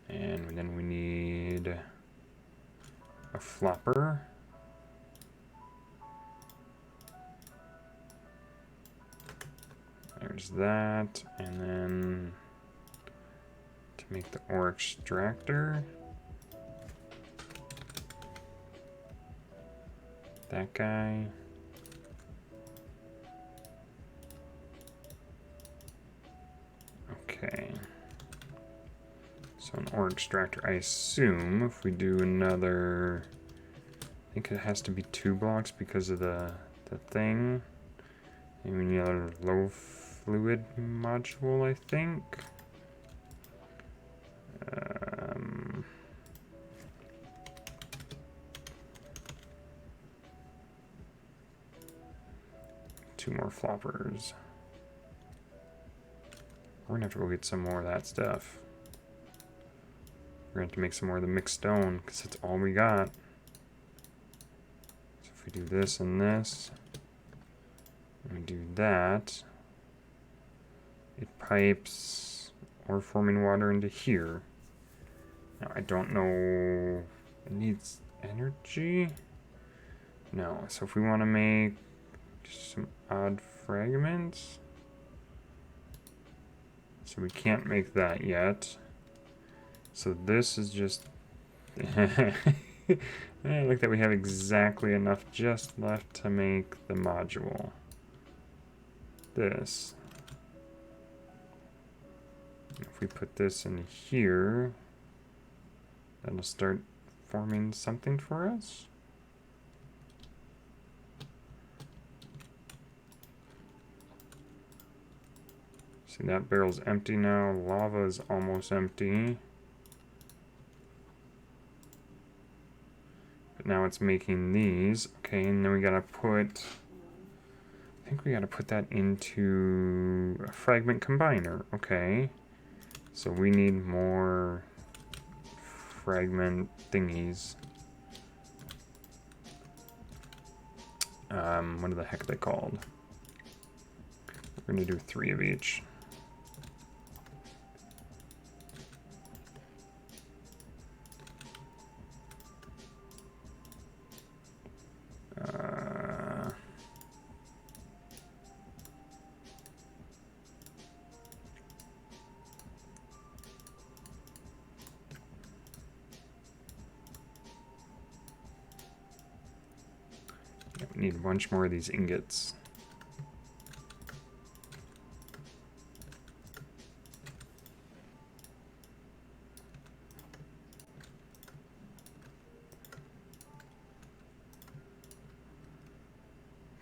And then we need a flopper. There's that, and then to make the ore extractor, that guy. Okay. So an ore extractor, I assume if we do another, I think it has to be 2 blocks because of the thing. And we need another low fluid module, I think. Two more floppers. We're gonna have to go get some more of that stuff. We're gonna have to make some more of the mixed stone because it's all we got. So if we do this and this, and we do that, it pipes ore forming water into here. Now I don't know, it needs energy? No, so if we want to make some odd fragments, so we can't make that yet. So this is just, I like that we have exactly enough just left to make the module. This. If we put this in here, that'll start forming something for us. See, that barrel's empty now. Lava is almost empty. But now it's making these. Okay, and then we gotta put, I think we gotta put that into a fragment combiner. Okay. So we need more fragment thingies. What the heck are they called? We're gonna do 3 of each. We need a bunch more of these ingots.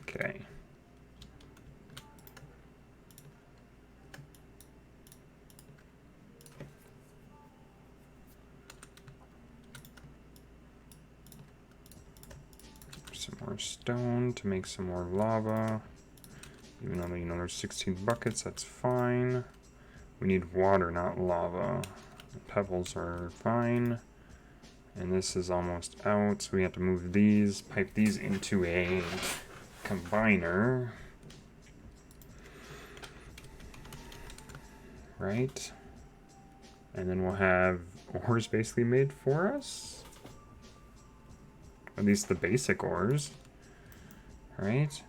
Okay. Some more stone to make some more lava. Even though, you know, there's 16 buckets, that's fine. We need water, not lava. The pebbles are fine. And this is almost out, so we have to move these, pipe these into a combiner. Right? And then we'll have ores basically made for us. At least the basic ores. Right?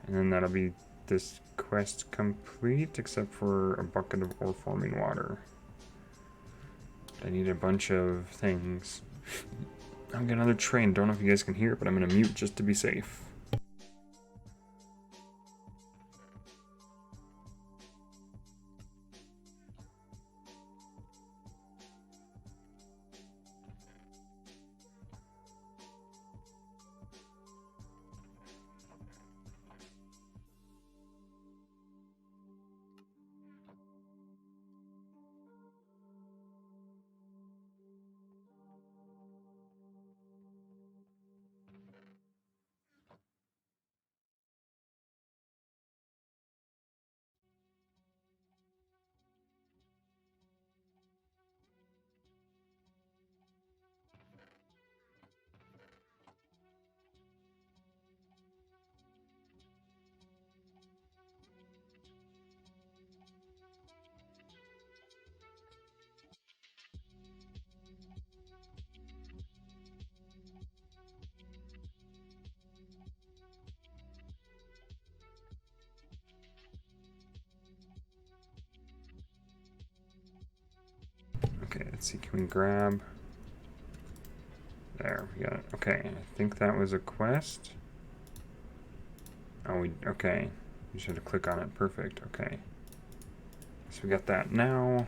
And then that'll be this quest complete, except for a bucket of ore forming water. I need a bunch of things. I'm getting another train. Don't know if you guys can hear it, but I'm gonna mute just to be safe. let's see, can we grab? There, we got it. Okay, I think that was a quest. Oh, okay. You should have clicked on it. Perfect, okay. So we got that now.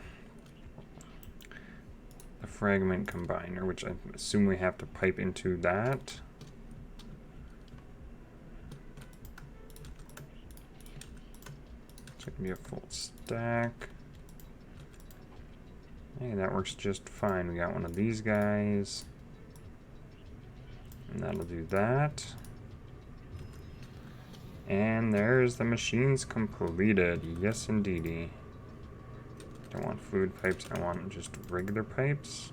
The fragment combiner, which I assume we have to pipe into that. So it can be a full stack. Hey, that works just fine. We got one of these guys. And that'll do that. And there's the machines completed. Yes, indeedy. Don't want fluid pipes, I want just regular pipes.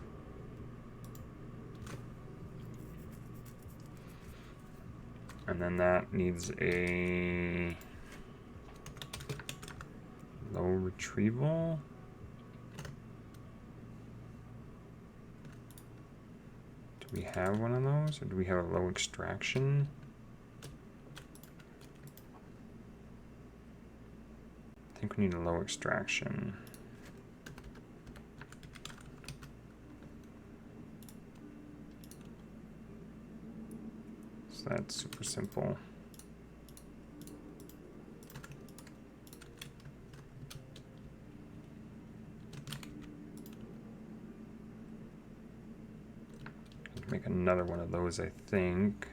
And then that needs a low retrieval. Do we have one of those, or do we have a low extraction? I think we need a low extraction. So that's super simple. Make another one of those, I think.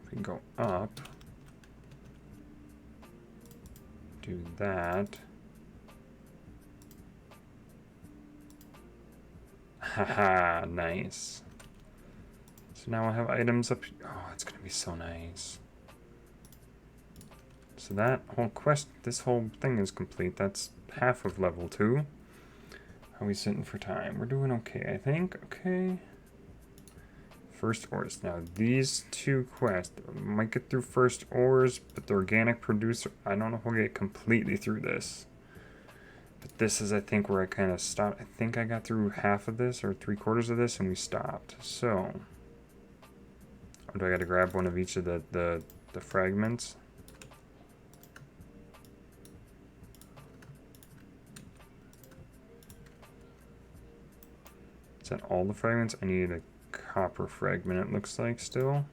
If we go up, do that. Haha, nice. So now I'll have items up. Oh, it's gonna be so nice. So that whole quest, this whole thing is complete. That's half of level 2. How are we sitting for time? We're doing okay, I think. Okay. First ores. Now these two quests, might get through first ores, but the organic producer, I don't know if we'll get completely through this. But this is, I think, where I kind of stopped. I think I got through half of this, or 3/4 of this, and we stopped. So, do I got to grab one of each of the fragments? Is that all the fragments? I need a copper fragment, it looks like, still.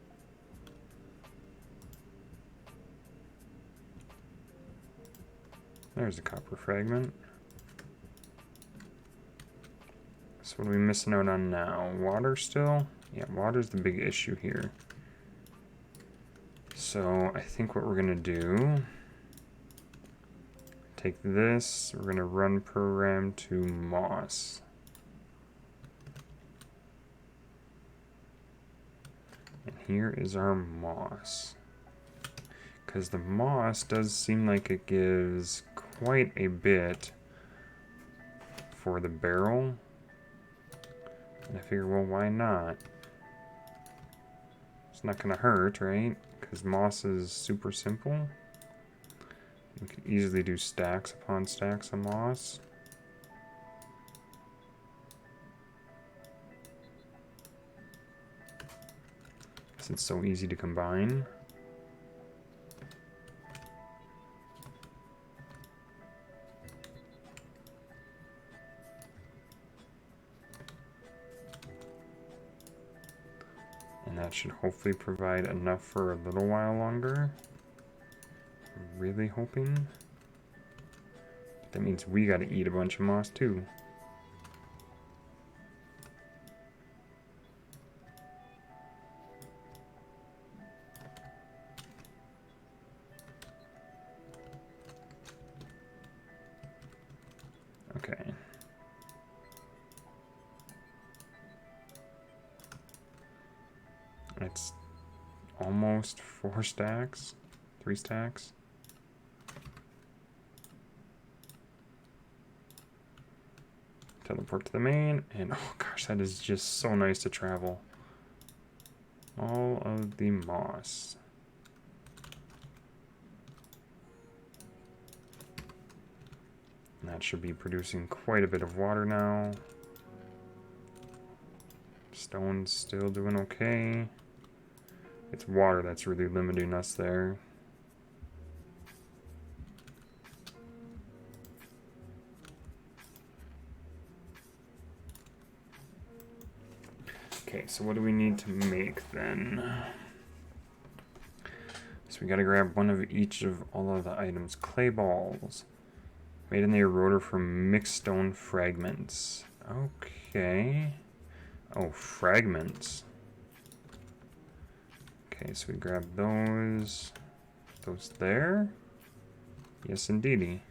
There's a copper fragment. So what are we missing out on now? Water still? Yeah, water's the big issue here. So I think what we're gonna do, take this, we're gonna run program to moss. And here is our moss. Because the moss does seem like it gives quite a bit for the barrel. And I figure, well, why not? It's not gonna hurt, right? Because moss is super simple. We can easily do stacks upon stacks of moss. Because it's so easy to combine. And that should hopefully provide enough for a little while longer. I'm really hoping. That means we gotta eat a bunch of moss too. Okay. It's almost 4 stacks, 3 stacks. Teleport to the main, and oh gosh, that is just so nice to travel. All of the moss. And that should be producing quite a bit of water now. Stone's still doing okay. It's water that's really limiting us there. Okay, so what do we need to make then? So we gotta grab one of each of all of the items. Clay balls. Made in the eroder from mixed stone fragments. Okay. Oh, fragments. Okay, so we grab those. Those there? Yes, indeedy.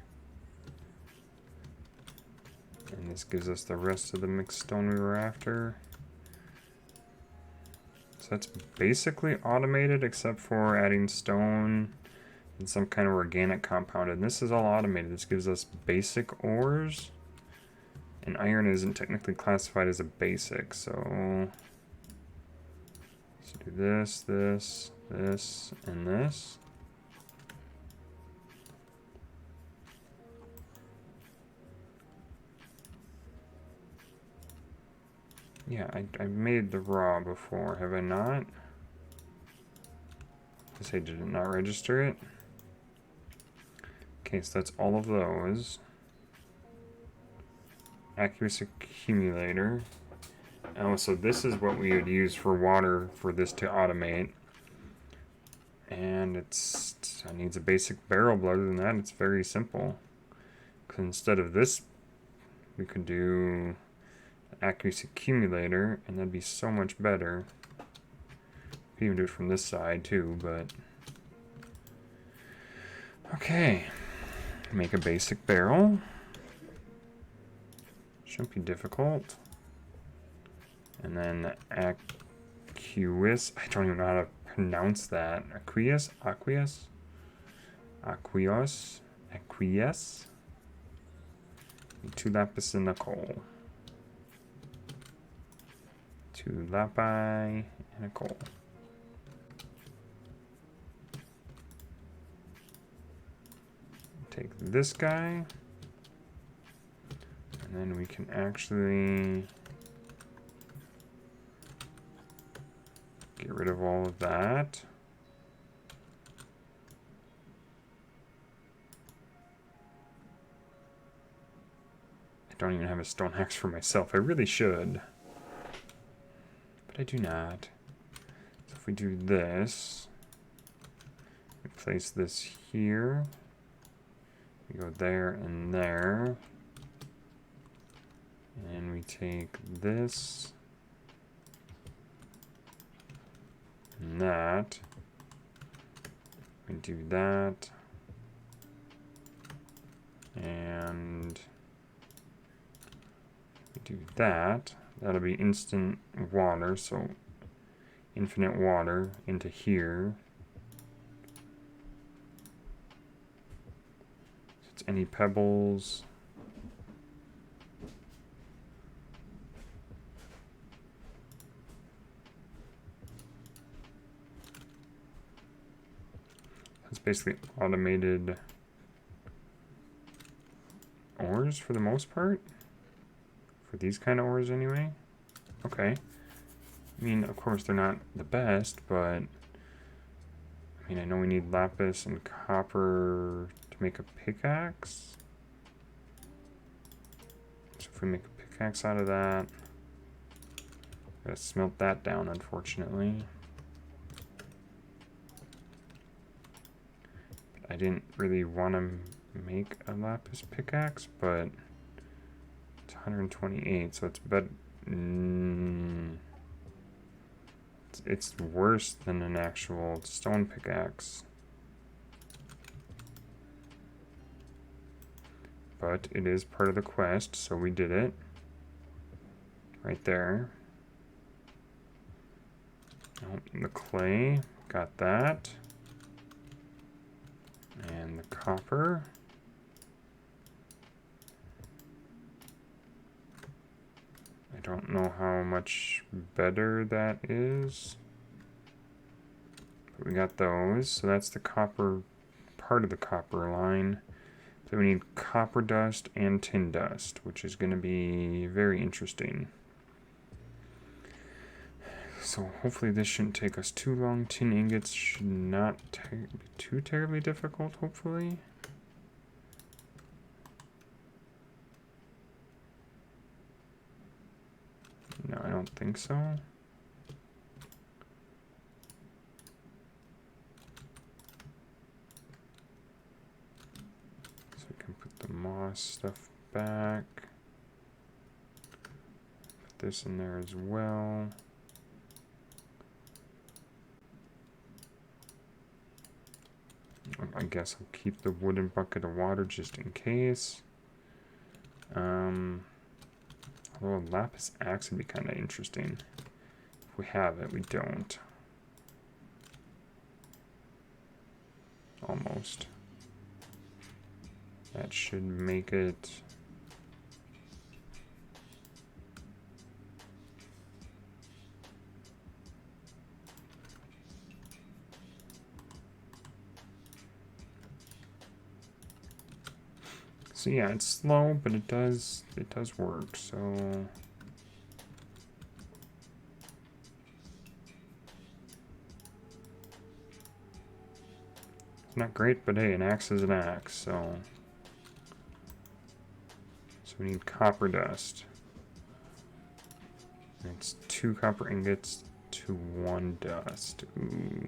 And this gives us the rest of the mixed stone we were after. So that's basically automated except for adding stone and some kind of organic compound. And this is all automated. This gives us basic ores. And iron isn't technically classified as a basic, so let's do this, this, this, and this. Yeah, I made the raw before, have I not? I say, did it not register it? Okay, so that's all of those. Aqueous accumulator. Oh, so this is what we would use for water for this to automate. And it needs a basic barrel, but other than that, it's very simple. Because instead of this, we could do aqueous accumulator, and that'd be so much better. We could even do it from this side too, but okay. Make a basic barrel. Shouldn't be difficult. And then aqueous. I don't even know how to pronounce that. Aqueous? Aqueous? Aqueous? Aqueous? 2 lapis in the coal. 2 lapis and a coal. Take this guy. And then we can actually get rid of all of that. I don't even have a stone axe for myself. I really should. But I do not. So if we do this, we place this here. We go there and there. And we take this and that. We do that. And we do that. That'll be instant water, so infinite water into here. So it's any pebbles. It's basically automated ores for the most part. For these kind of ores anyway. Okay. I mean, of course they're not the best, but I mean, I know we need lapis and copper to make a pickaxe. So if we make a pickaxe out of that, gotta smelt that down, unfortunately. I didn't really want to make a lapis pickaxe, but it's 128, so it's it's worse than an actual stone pickaxe. But it is part of the quest, so we did it. Right there. Oh, the clay, got that. And the copper. I don't know how much better that is. But we got those. So that's the copper, part of the copper line. So we need copper dust and tin dust, which is going to be very interesting. So hopefully this shouldn't take us too long. Tin ingots should not be too terribly difficult, hopefully. No, I don't think so. So we can put the moss stuff back. Put this in there as well. I guess I'll keep the wooden bucket of water just in case. Although a lapis axe would be kind of interesting. If we have it, we don't. Almost. That should make it. So yeah, it's slow, but it does work. So it's not great, but hey, an axe is an axe. So we need copper dust. And it's 2 copper ingots to 1 dust. Ooh.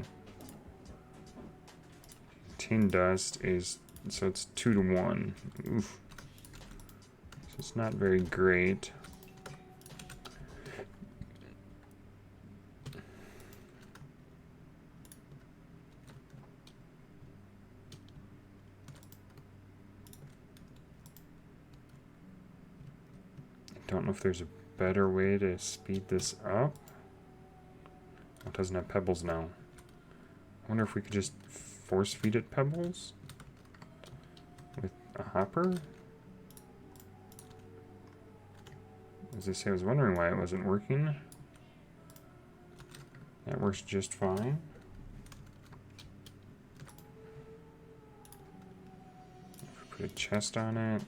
Tin dust is, so it's 2 to 1. Oof. So it's not very great. I don't know if there's a better way to speed this up. Oh, it doesn't have pebbles now. I wonder if we could just force feed it pebbles with a hopper. As I say, I was wondering why it wasn't working. That works just fine. Put a chest on it.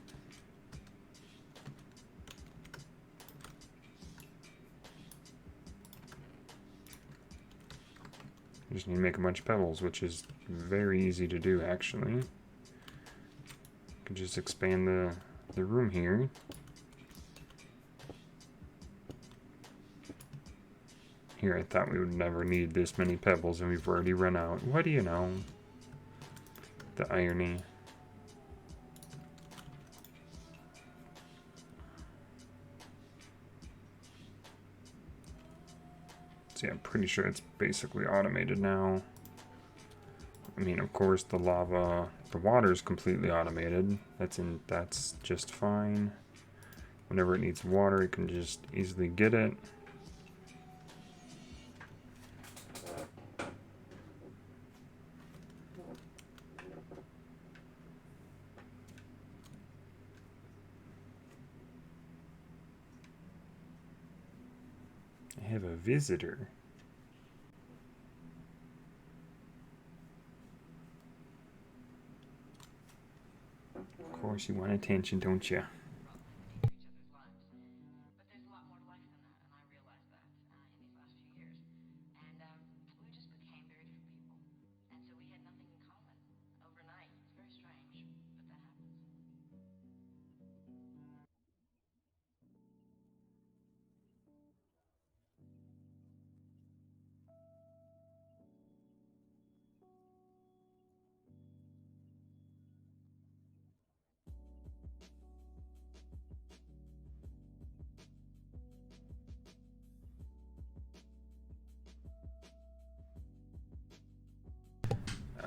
You just need to make a bunch of pebbles, which is very easy to do, actually. You can just expand the room here. Here, I thought we would never need this many pebbles, and we've already run out. What do you know? The irony. So yeah, I'm pretty sure it's basically automated now. I mean, of course, the water is completely automated. That's just fine. Whenever it needs water, it can just easily get it. I have a visitor. Of course, you want attention, don't you?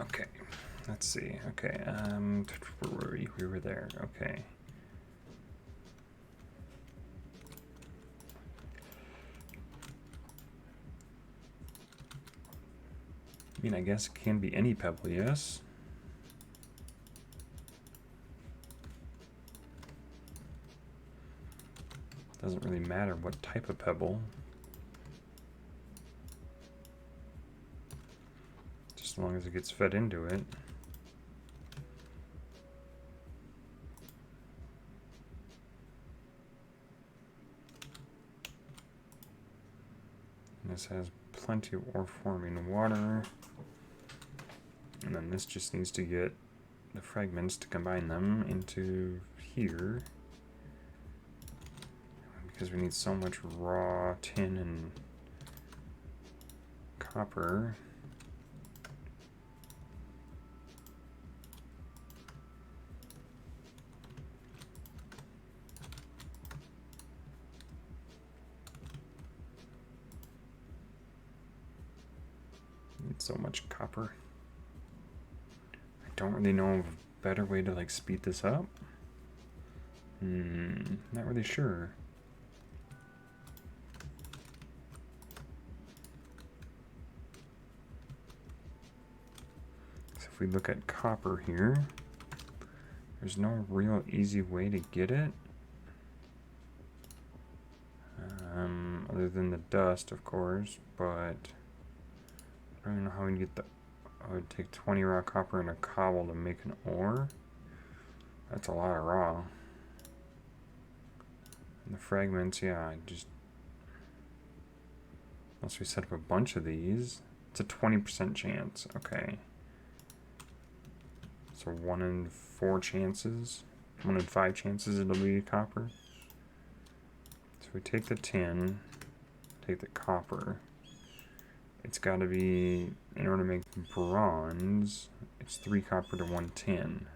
Okay, let's see. Okay, where were we? We were there. Okay. I mean, I guess it can be any pebble, yes? Doesn't really matter what type of pebble. Just as long as it gets fed into it. this has plenty of ore forming water. And then this just needs to get the fragments to combine them into here. Because we need so much raw tin and copper. Need so much copper. I don't really know of a better way to like speed this up. Not really sure. So if we look at copper here, there's no real easy way to get it. Other than the dust, of course, but I don't even know how we get the... I would take 20 raw copper and a cobble to make an ore. That's a lot of raw. And the fragments, yeah, I just... Unless we set up a bunch of these. It's a 20% chance, okay. So 1 in 4 chances. 1 in 5 chances it'll be copper. So we take the tin, take the copper. It's got to be, in order to make bronze, it's 3 copper to 1 tin.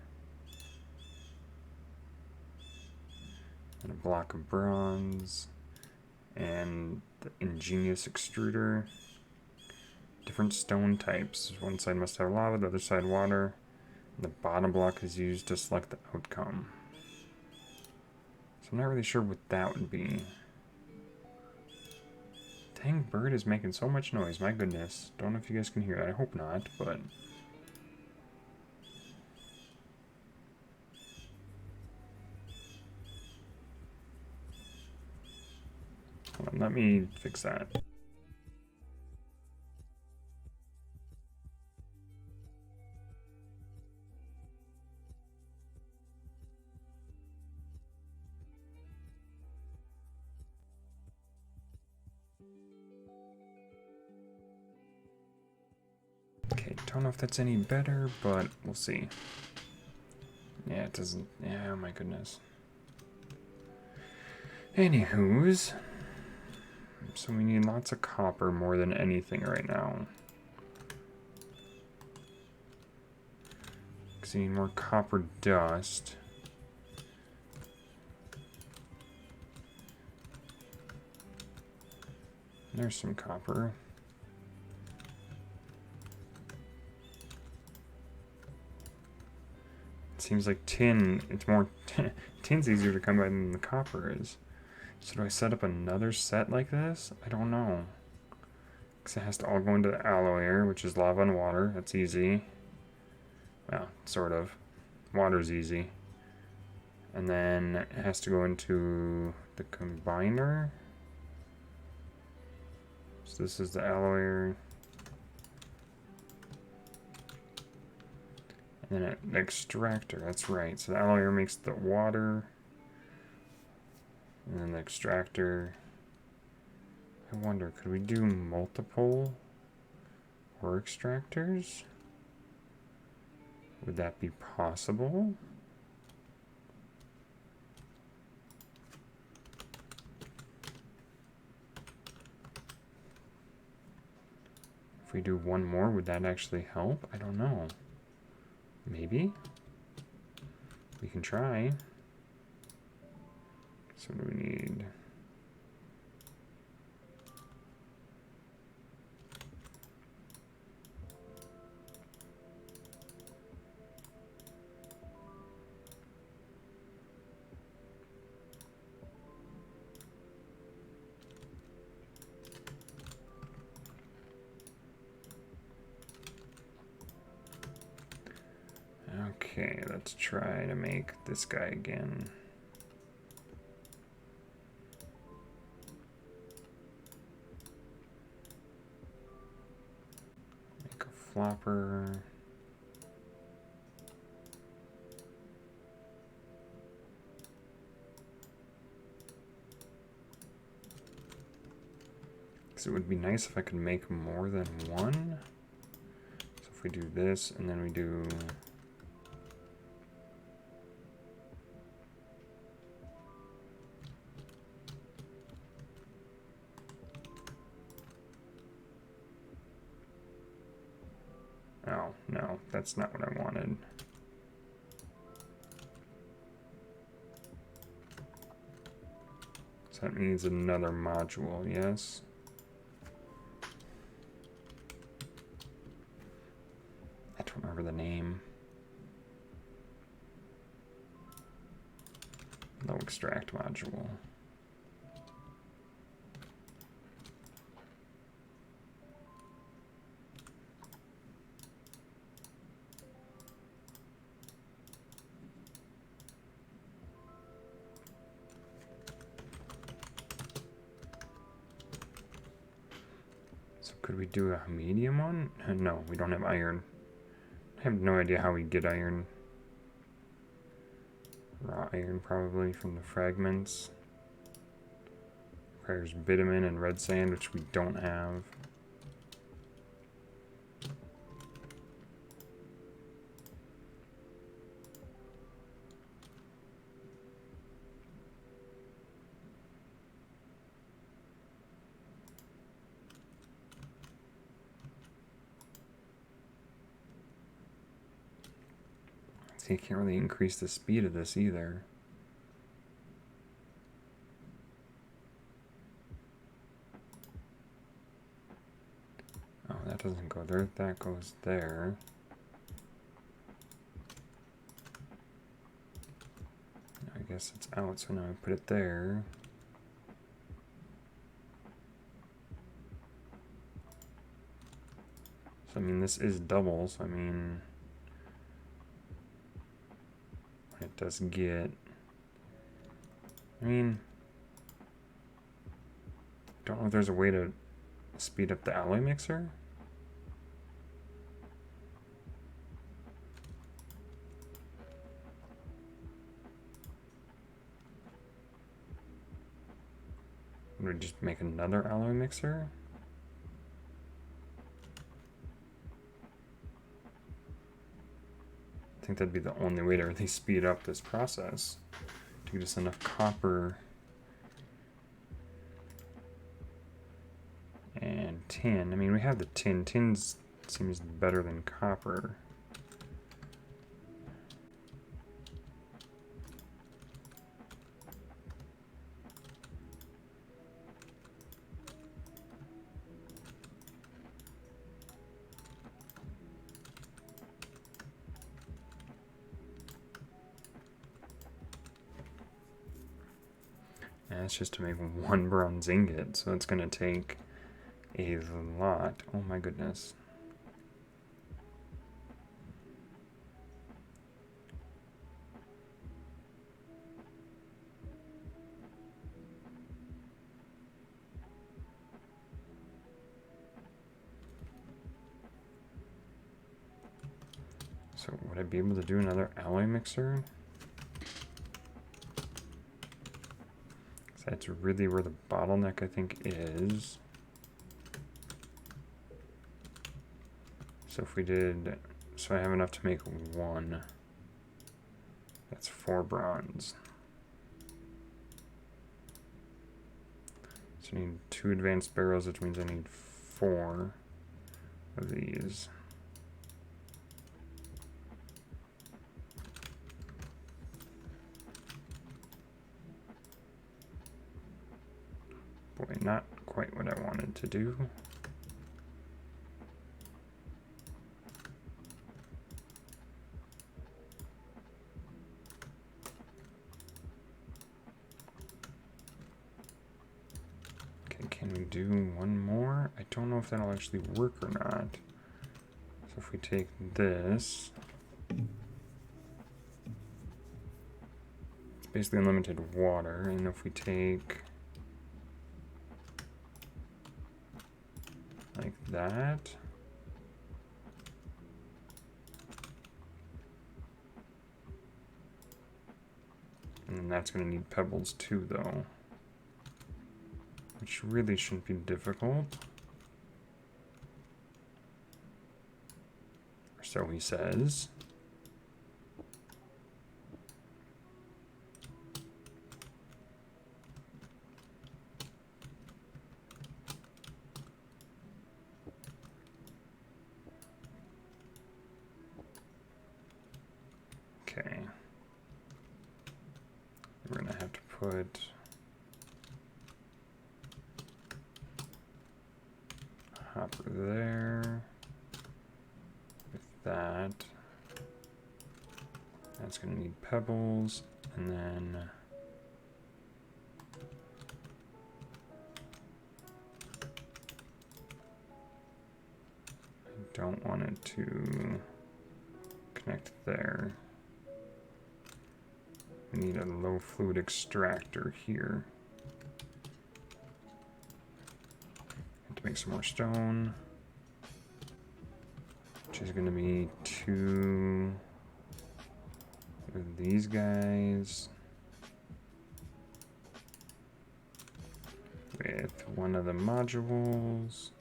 And a block of bronze. And the ingenious extruder. Different stone types. One side must have lava, the other side water. The bottom block is used to select the outcome. So I'm not really sure what that would be. Dang, bird is making so much noise, my goodness. Don't know if you guys can hear it. I hope not, but... Hold on, let me fix that. Okay, don't know if that's any better, but we'll see. Yeah, it doesn't... Yeah, oh my goodness. Anywho's... So we need lots of copper more than anything right now. Because we need more copper dust. There's some copper. It seems like tin, it's more... Tin's easier to come by than the copper is. So do I set up another set like this? I don't know. Because it has to all go into the alloy air, which is lava and water. That's easy. Well, sort of. Water's easy. And then it has to go into the combiner. So this is the alloy air. And then the extractor, that's right. So the alloy air makes the water. And then the extractor. I wonder, could we do multiple ore extractors? Would that be possible? If we do one more, would that actually help? I don't know. Maybe? We can try. So what do we need? Okay, let's try to make this guy again. Make a flopper. Because it would be nice if I could make more than one. So if we do this, and then we do... Oh, no, that's not what I wanted. So that means another module, yes? I don't remember the name. No extract module. Could we do a medium one? No, we don't have iron. I have no idea how we get iron. Raw iron, probably, from the fragments. Requires bitumen and red sand, which we don't have. See, I can't really increase the speed of this either. Oh, that doesn't go there. That goes there. I guess it's out, so now I put it there. So, I mean, this is double, so I mean... It does get... I mean... Don't know if there's a way to speed up the alloy mixer. Would we just make another alloy mixer? I think that'd be the only way to really speed up this process. To get us enough copper and tin. I mean, we have the tin. Tin seems better than copper. And it's just to make one bronze ingot, so it's going to take a lot. Oh my goodness. So would I be able to do another alloy mixer? That's really where the bottleneck, I think, is. So if we did, so I have enough to make one. That's 4 bronze. So I need 2 advanced barrels, which means I need 4 of these. Boy, not quite what I wanted to do. Okay, can we do one more? I don't know if that'll actually work or not. So if we take this, it's basically unlimited water, and if we take like that, and then that's going to need pebbles too, though, which really shouldn't be difficult. Or so he says. Okay. We're gonna have to put a hopper there with that. That's gonna need pebbles, and then I don't want it to connect there. We need a low fluid extractor here. Have to make some more stone, which is going to be 2 of these guys with 1 of the modules.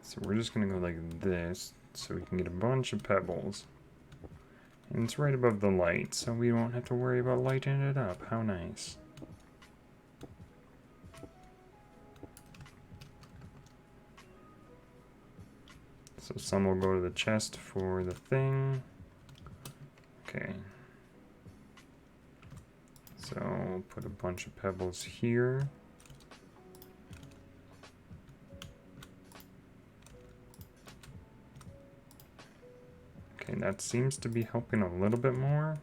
So we're just going to go like this so we can get a bunch of pebbles. And it's right above the light, so we won't have to worry about lighting it up. How nice. So some will go to the chest for the thing. Okay. So put a bunch of pebbles here. Okay, that seems to be helping a little bit more.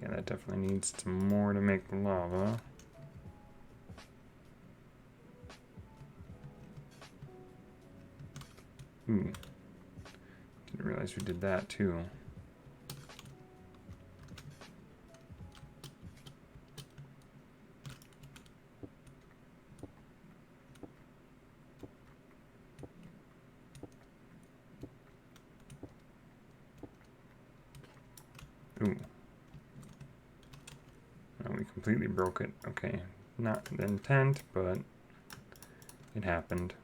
Yeah, that definitely needs some more to make the lava. Ooh. Didn't realize we did that too. Ooh. No, we completely broke it. Okay. Not the intent, but it happened.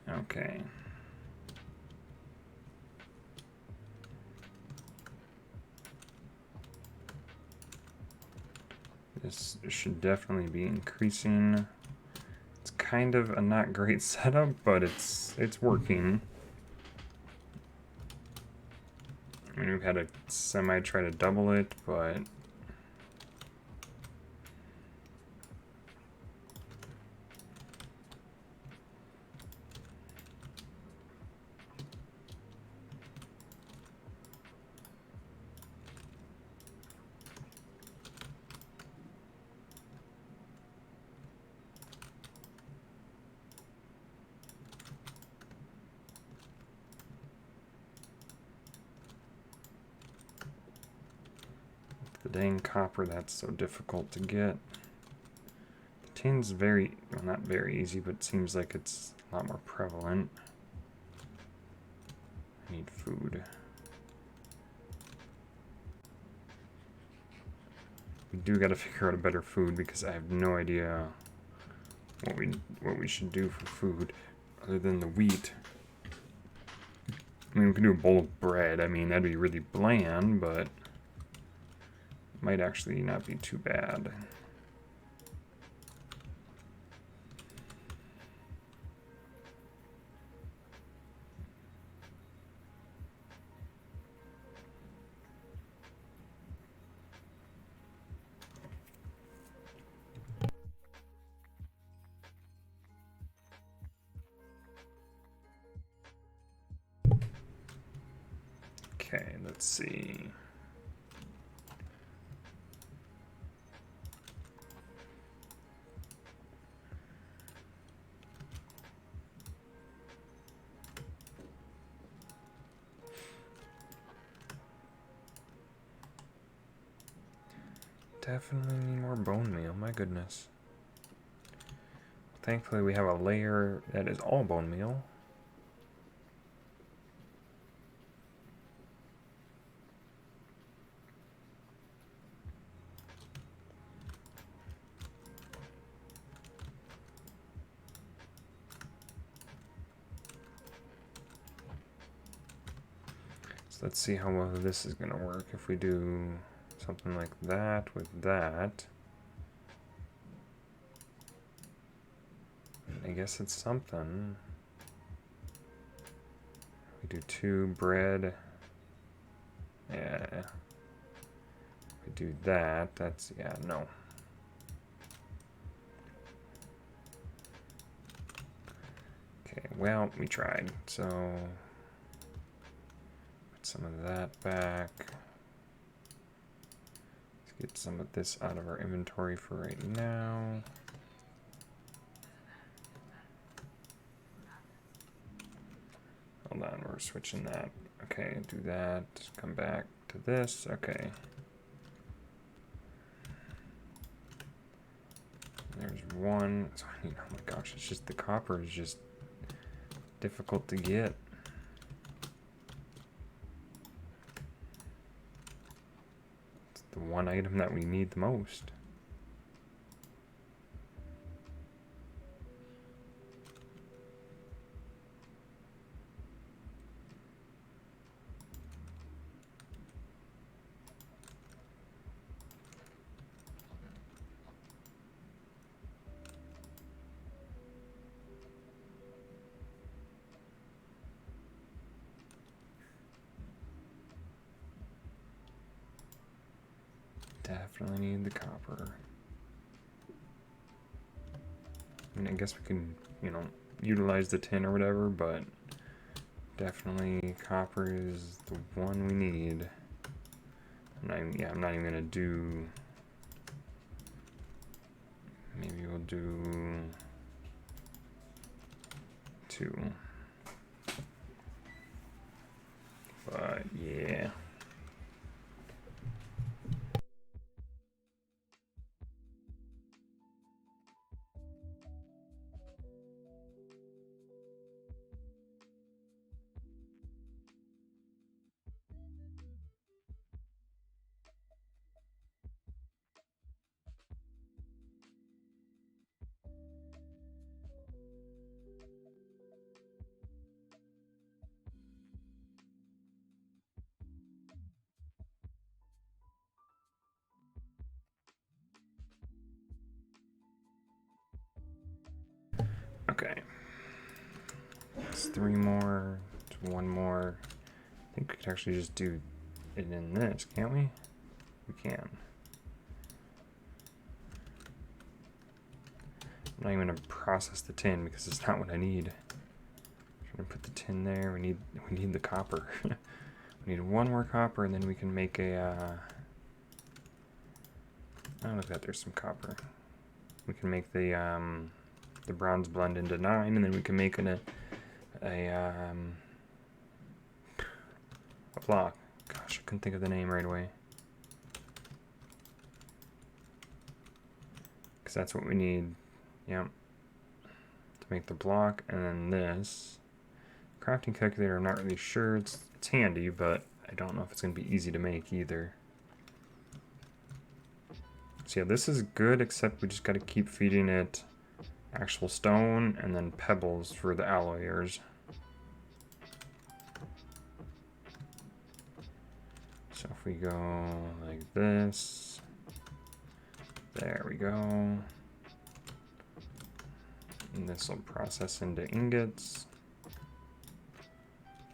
Okay. This should definitely be increasing. It's kind of a not great setup, but it's working. I mean, we've had a semi try to double it, but the dang copper, that's so difficult to get. The tin's very, well, not very easy, but seems like it's a lot more prevalent. I need food. We do got to figure out a better food because I have no idea what we should do for food other than the wheat. I mean, we can do a bowl of bread. I mean, that'd be really bland, but might actually not be too bad. Okay, let's see. Definitely need more bone meal, my goodness. Thankfully we have a layer that is all bone meal. So let's see how well this is gonna work if we do something like that with that. I guess it's something. We do 2 bread. Yeah. We do that. That's, yeah, no. Okay, well, we tried. So, put some of that back. Let's get some of this out of our inventory for right now. Hold on, we're switching that. Okay, do that. Come back to this. Okay. There's one. So, oh my gosh, it's just the copper is just difficult to get. It's the one item that we need the most. Definitely need the copper. I mean, I guess we can, you know, utilize the tin or whatever, but definitely copper is the one we need. I'm not even gonna do. Maybe we'll do 2. But yeah. Okay. It's 3 more. It's 1 more. I think we could actually just do it in this, can't we? We can. I'm not even gonna process the tin because it's not what I need. I'm gonna put the tin there. We need the copper. We need 1 more copper, and then we can make a. Oh, look at that. There's some copper. We can make the bronze blend into 9, and then we can make a block. Gosh, I couldn't think of the name right away. Because that's what we need. Yep. To make the block, and then this crafting calculator. I'm not really sure. It's handy, but I don't know if it's gonna be easy to make either. So yeah, this is good, except we just got to keep feeding it actual stone and then pebbles for the alloyers. So if we go like this, there we go. And this will process into ingots.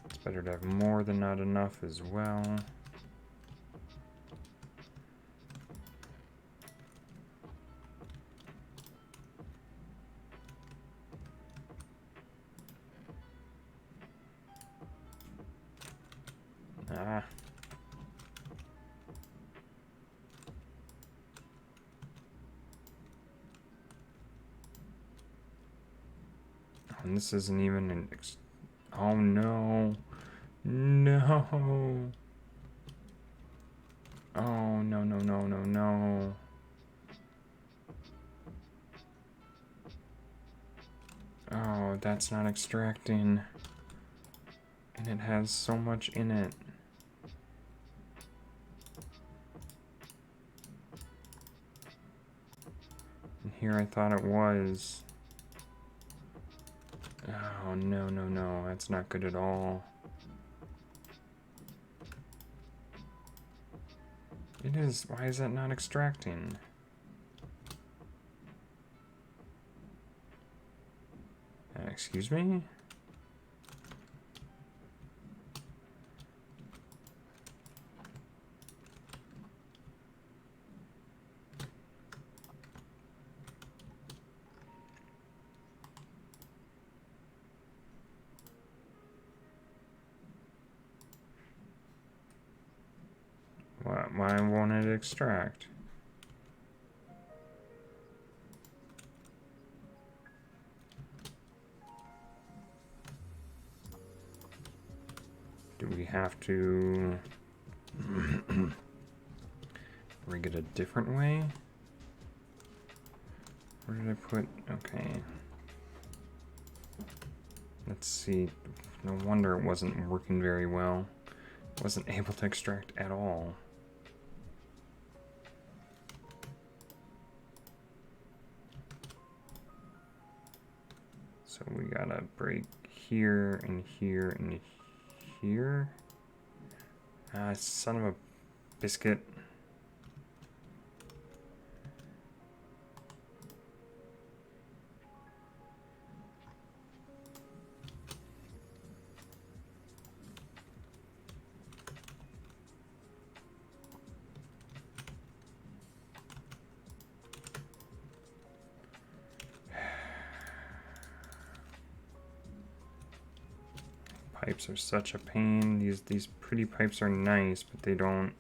It's better to have more than not enough as well. Ah, And this isn't even an oh no. No. Oh, no, no, no, no, no. Oh, that's not extracting. And it has so much in it. And here I thought it was. Oh, no, no, no. That's not good at all. It is. Why is that not extracting? Excuse me? Why won't it extract? Do we have to rig it a different way? Where did I put? Okay. Let's see. No wonder it wasn't working very well. Wasn't able to extract at all. So we gotta break here and here and here. Ah, son of a biscuit. Pipes are such a pain. These pretty pipes are nice, but they don't.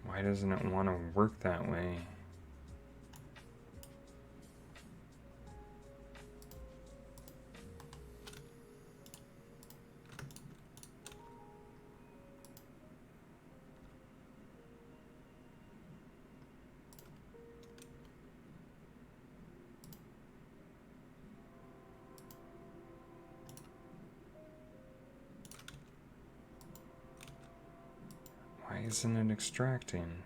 Why doesn't it want to work that way? Why isn't it extracting?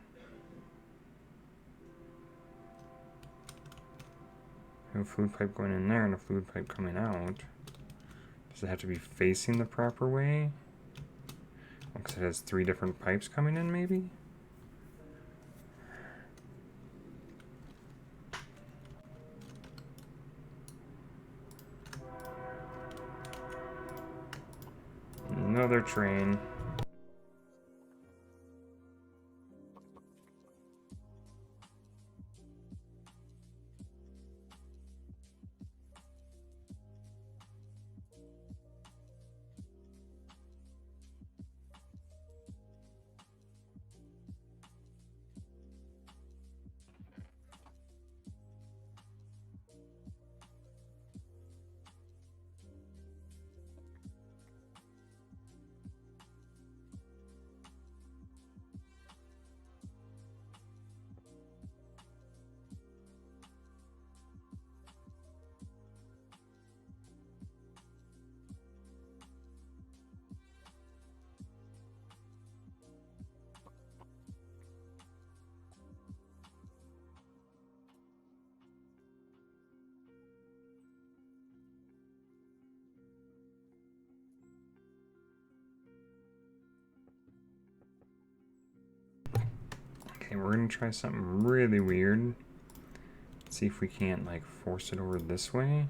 A fluid pipe going in there and a fluid pipe coming out. Does it have to be facing the proper way? Because it has 3 different pipes coming in, maybe? Another train. Okay, we're gonna try something really weird. See if we can't like force it over this way.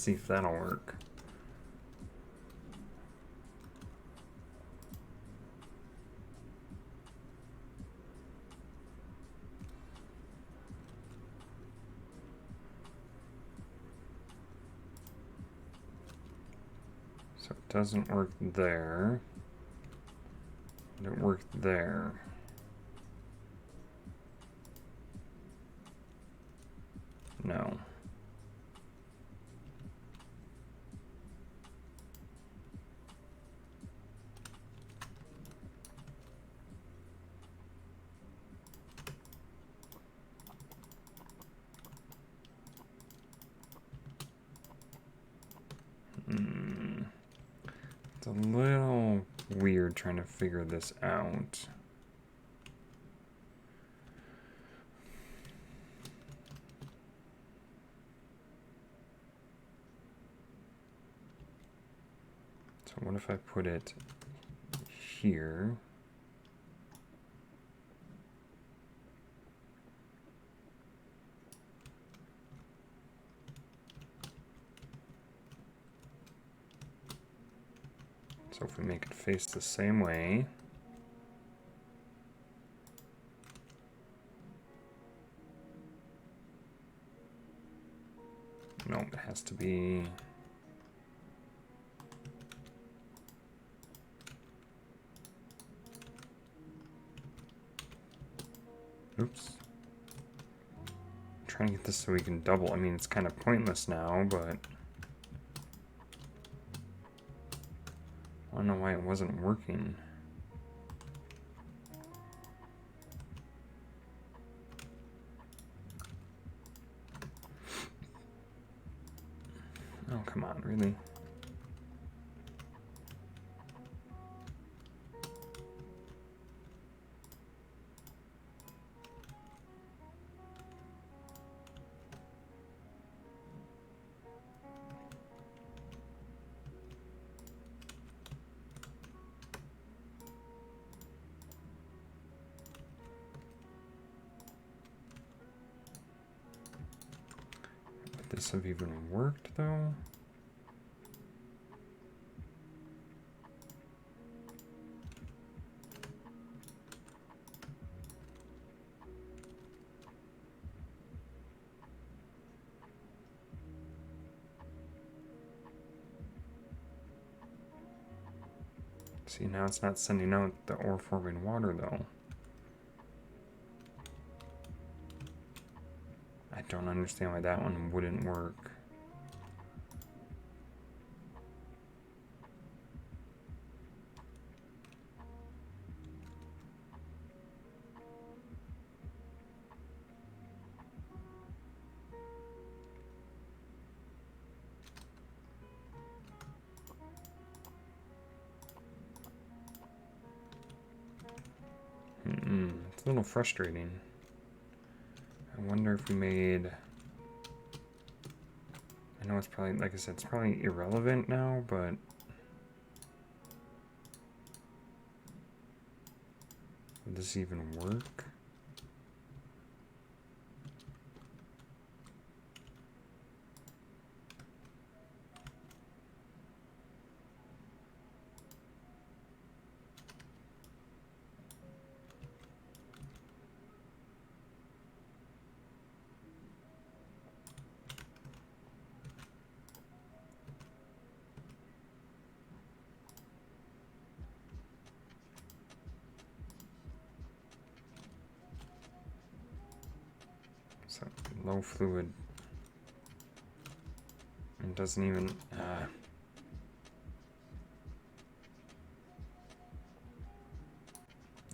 see if that'll work. So it doesn't work there. It worked there. No. It's a little weird trying to figure this out. So what if I put it here? So if we make it face the same way, no, it has to be, oops. I'm trying to get this so we can double. I mean, it's kind of pointless now, but I don't know why it wasn't working. Oh, come on, really? Would this have even worked, though? See, now it's not sending out the ore forming water, though. I don't understand why that one wouldn't work. It's a little frustrating. I wonder if we made... I know it's probably, like I said, it's probably irrelevant now, but... Would this even work? So low fluid. It doesn't even.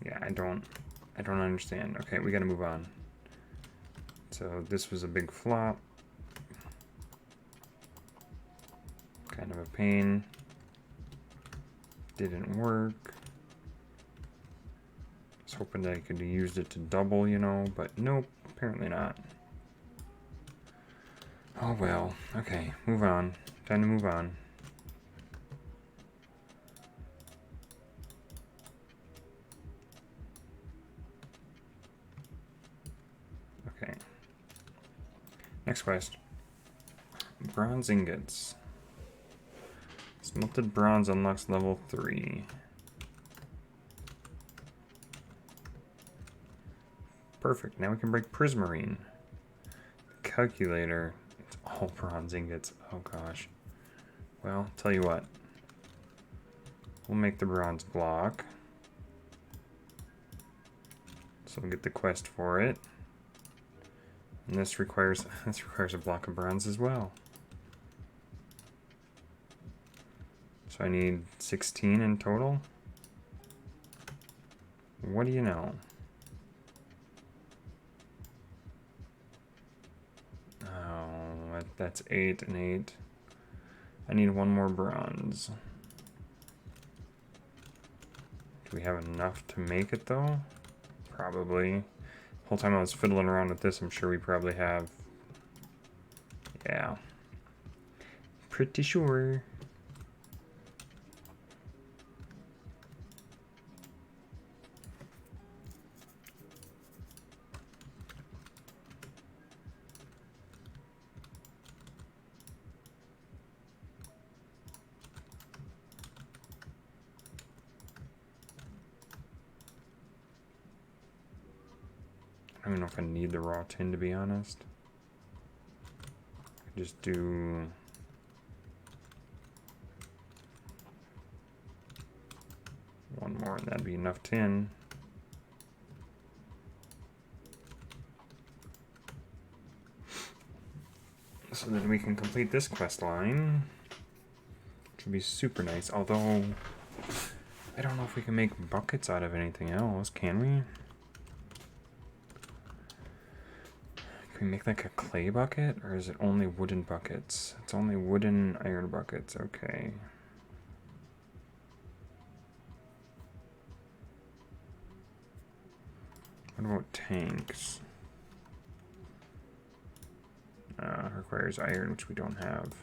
Yeah, I don't understand. Okay, we gotta move on. So this was a big flop. Kind of a pain. Didn't work. I was hoping that I could have used it to double, you know, but nope, apparently not. Oh well, okay, move on. Time to move on. Okay. Next quest. bronze ingots. Smelted bronze unlocks level 3. Perfect. Now we can break prismarine. Calculator. It's all bronze ingots. Oh gosh. Well, tell you what. We'll make the bronze block. So we'll get the quest for it. And this requires a block of bronze as well. So I need 16 in total. What do you know? Oh, that's 8 and 8. I need one more bronze. Do we have enough to make it though? Probably. The whole time I was fiddling around with this, I'm sure we probably have. Yeah. Pretty sure. I don't even know if I need the raw tin, to be honest. Just do one more and that'd be enough tin. So then we can complete this quest line, which would be super nice. Although, I don't know if we can make buckets out of anything else, can we? Can we make like a clay bucket, or is it only wooden buckets? It's only wooden iron buckets, okay. What about tanks? Requires iron, which we don't have.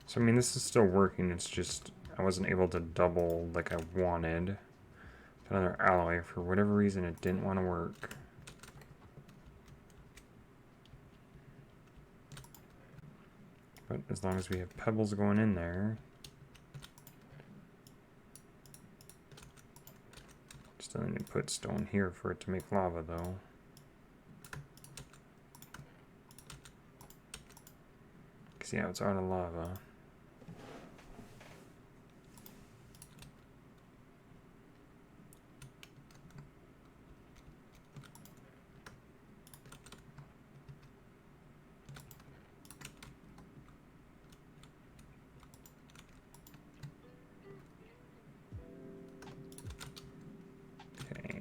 So, I mean, this is still working, it's just I wasn't able to double like I wanted. Another alloy, for whatever reason, it didn't want to work. But as long as we have pebbles going in there. Still need to put stone here for it to make lava, though. Because, yeah, it's out of lava.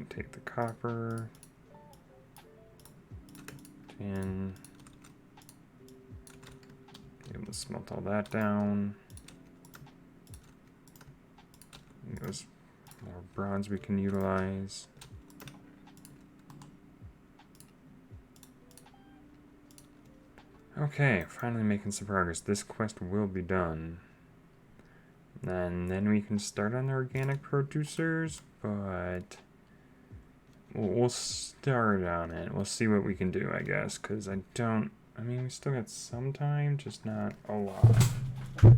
Take the copper, tin, be able to smelt all that down. There's more bronze we can utilize. Okay, finally making some progress. This quest will be done. And then we can start on the organic producers, but we'll start on it. We'll see what we can do, I guess, because I mean, we still got some time, just not a lot. We'll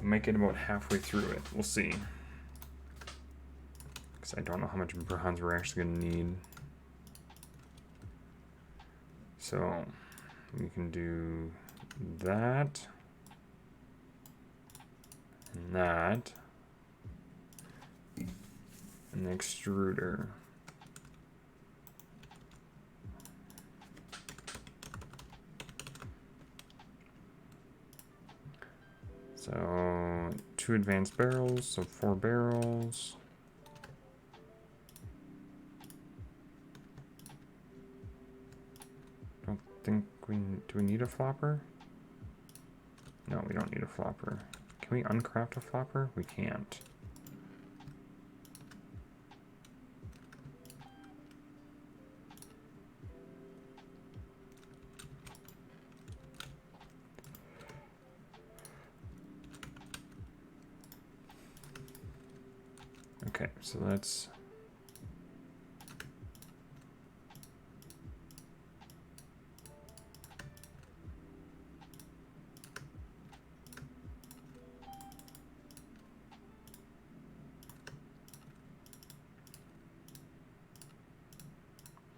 make it about halfway through it. We'll see. Because I don't know how much bronze we're actually going to need. So, we can do that. And that. An extruder. So 2 advanced barrels, so 4 barrels. Don't think do we need a flopper? No, we don't need a flopper. Can we uncraft a flopper? We can't. Okay, so let's...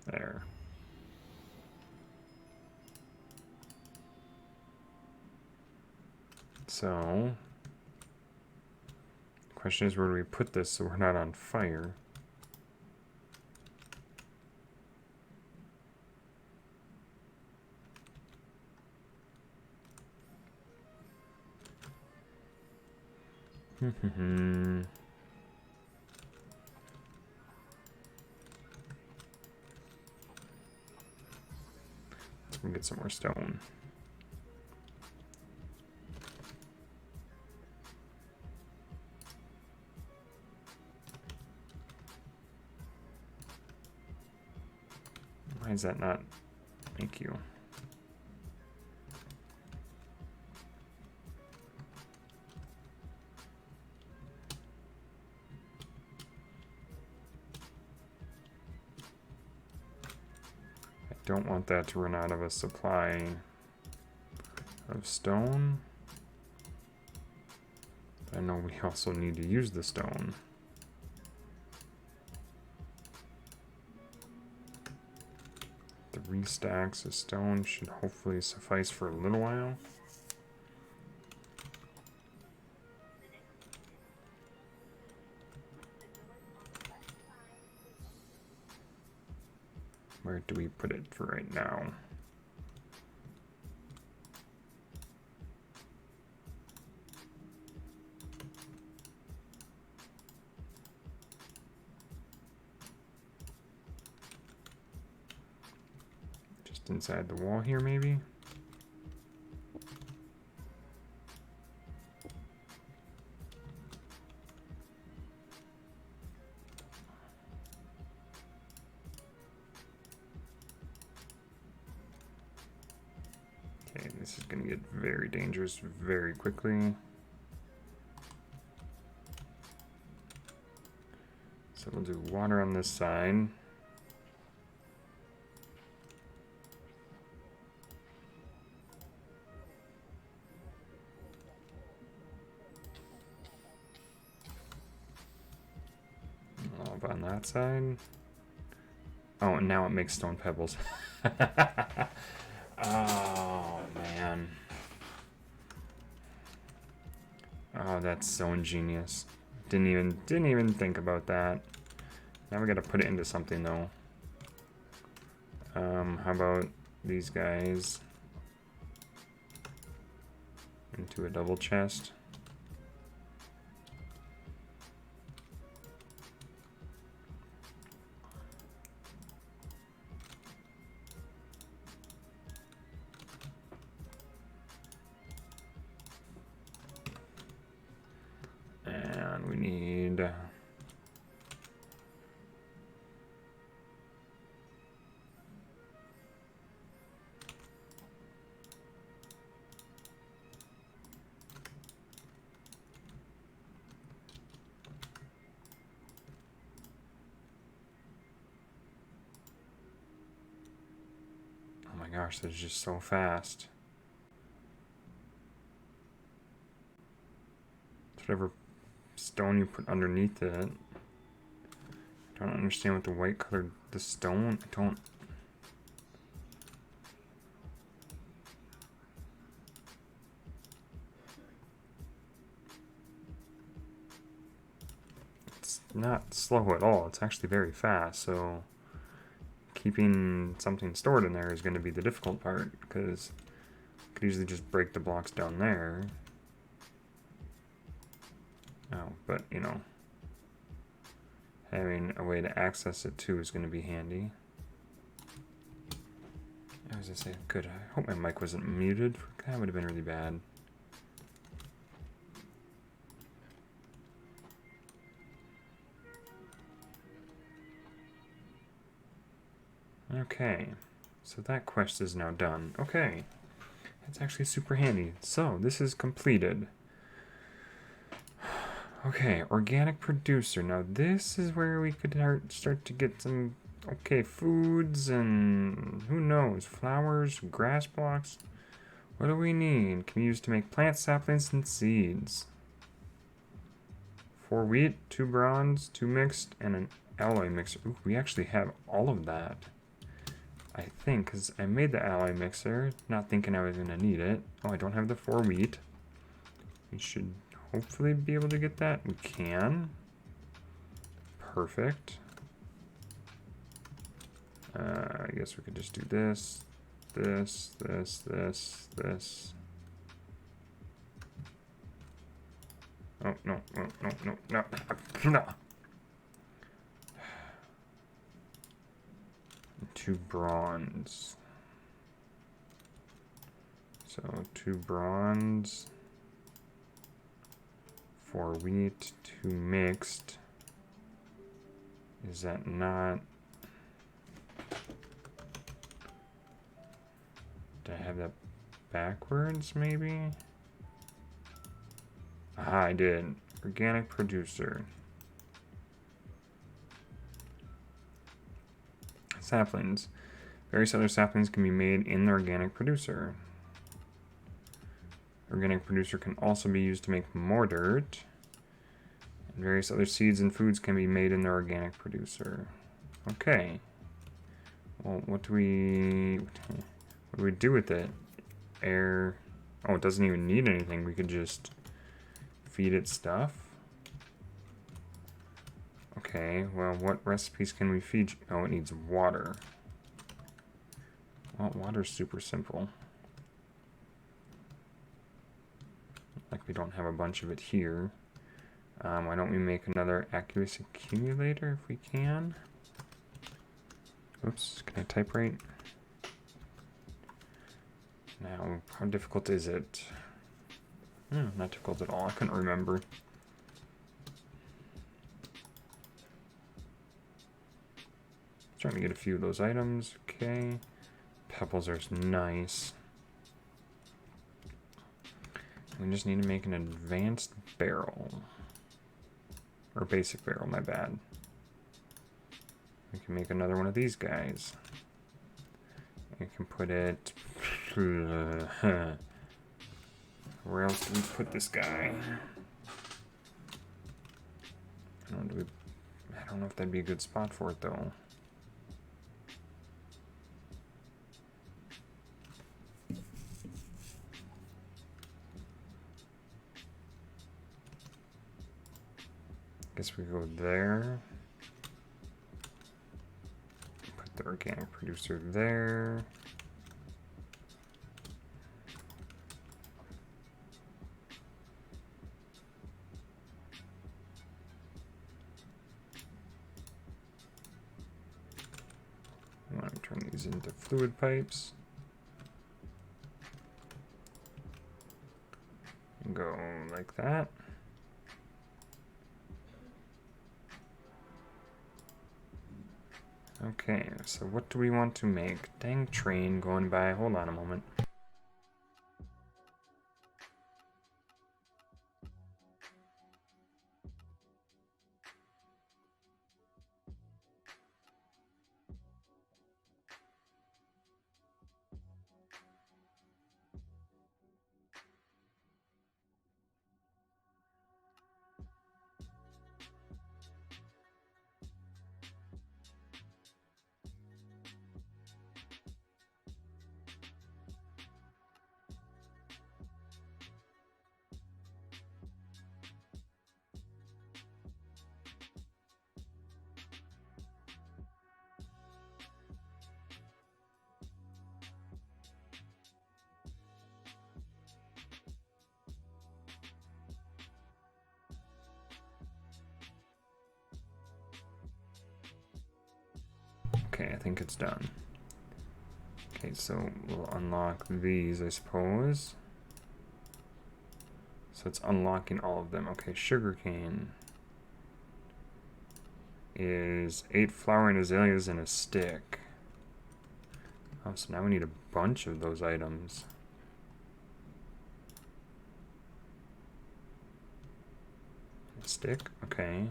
There. So, the question is, where do we put this so we're not on fire? Let's get some more stone. Why is that not? Thank you. I don't want that to run out of a supply of stone. I know we also need to use the stone. 3 stacks of stone should hopefully suffice for a little while. Where do we put it for right now? Just inside the wall here, maybe? Okay, this is going to get very dangerous very quickly. So we'll do water on this side. Lava on that side. Oh, and now it makes stone pebbles. Oh, man. Oh, that's so ingenious. Didn't even think about that. Now we gotta put it into something though. How about these guys into a double chest? And we need oh my gosh, that's just so fast. Whatever stone you put underneath it. I don't understand what the white colored the stone. I don't. It's not slow at all. It's actually very fast. So keeping something stored in there is going to be the difficult part because I could easily just break the blocks down there. Oh, but you know, having a way to access it too is going to be handy. I was going to say, good, I hope my mic wasn't muted. That would have been really bad. Okay, so that quest is now done. Okay, that's actually super handy. So, this is completed. Okay, organic producer. Now this is where we could start to get some, okay, foods and who knows, flowers, grass blocks. What do we need? Can we use to make plant saplings and seeds? 4 wheat, 2 bronze, 2 mixed, and an alloy mixer. Ooh, we actually have all of that. I think, because I made the alloy mixer, not thinking I was going to need it. Oh, I don't have the 4 wheat. We should hopefully be able to get that. We can. Perfect. I guess we could just do this, this, this, this, this. Oh, no, no, no, no, no, no. 2 bronze. So 2 bronze, 4 wheat, 2 mixed. Is that not? Did I have that backwards, maybe? Ah, I did. Organic producer. Saplings. Various other saplings can be made in the organic producer. Organic producer can also be used to make more dirt. And various other seeds and foods can be made in the organic producer. Okay. Well, what do we do with it? Air. Oh, it doesn't even need anything. We could just feed it stuff. Okay, well, what recipes can we feed? Oh, it needs water. Well, water's super simple. Like we don't have a bunch of it here. Why don't we make another aqueous accumulator if we can? Oops, can I type right? Now, how difficult is it? Not difficult at all. I couldn't remember. Starting to get a few of those items. Okay. Pebbles are nice. We just need to make an advanced barrel. Or basic barrel, my bad. We can make another one of these guys. We can put it... Where else do we put this guy? I don't know if that'd be a good spot for it, though. Guess we go there. Put the organic producer there. I want to turn these into fluid pipes. And go like that. Okay, so what do we want to make? Dang train going by. Hold on a moment. Okay, I think it's done. Okay, so we'll unlock these, I suppose. So it's unlocking all of them. Okay, sugarcane is 8 flowering azaleas and a stick. Oh, so now we need a bunch of those items. Stick, okay.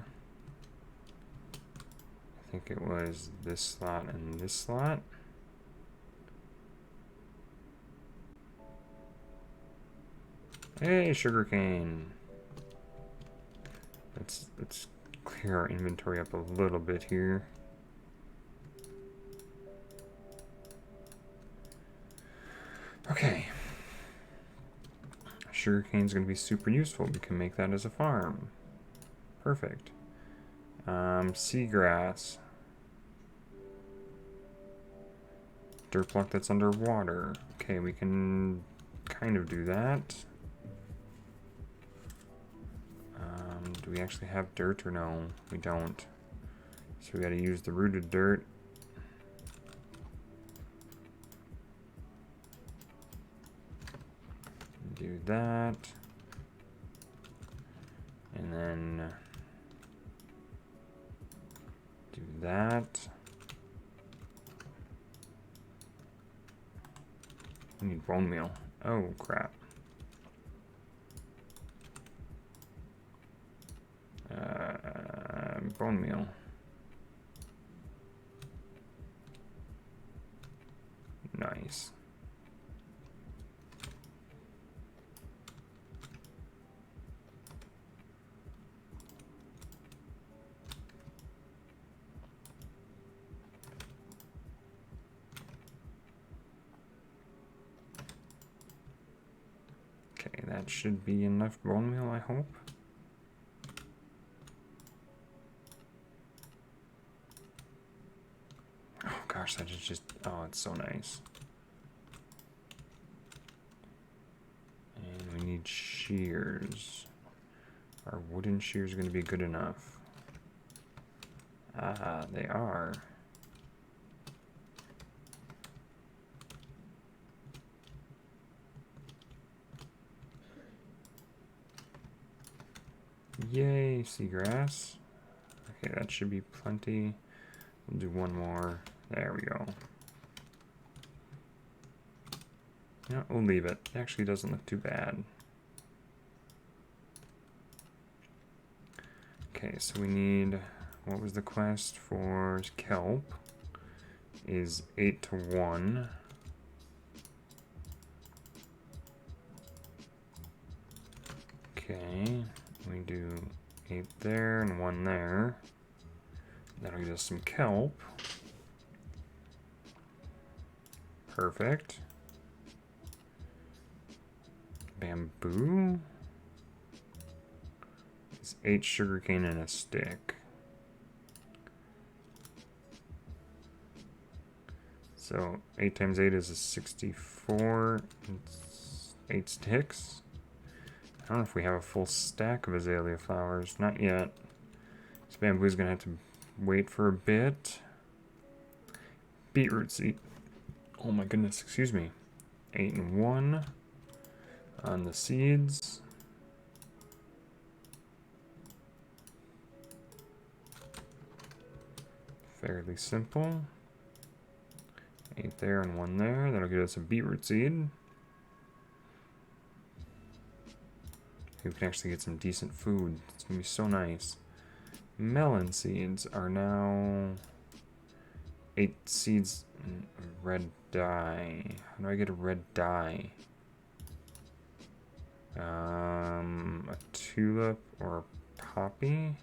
I think it was this slot and this slot. Hey, sugarcane. Let's clear our inventory up a little bit here. Okay. Sugarcane's going to be super useful. We can make that as a farm. Perfect. Seagrass. Dirt block that's underwater. Okay, we can kind of do that. Do we actually have dirt or no? We don't. So we got to use the rooted dirt. Do that. And then do that. We need bone meal. Oh, crap. Bone meal. Nice. Okay, that should be enough bone meal, I hope. Oh gosh, that is just, oh, it's so nice. And we need shears. Are wooden shears going to be good enough? Ah, they are. Yay, seagrass. Okay, that should be plenty. We'll do one more. There we go. Yeah, we'll leave it. It actually doesn't look too bad. Okay, so we need, what was the quest for kelp? Is 8 to 1. Okay, we do 8 there and 1 there. That'll get us some kelp. Perfect. Bamboo. It's 8 sugarcane and a stick. So 8 times 8 is a 64. It's 8 sticks. I don't know if we have a full stack of azalea flowers. Not yet. This bamboo's gonna have to wait for a bit. Beetroot seed. Oh my goodness, excuse me. 8 and 1 on the seeds. Fairly simple. 8 there and 1 there. That'll give us a beetroot seed. We can actually get some decent food. It's gonna be so nice. Melon seeds are now 8 seeds. Red dye. How do I get a red dye? A tulip or a poppy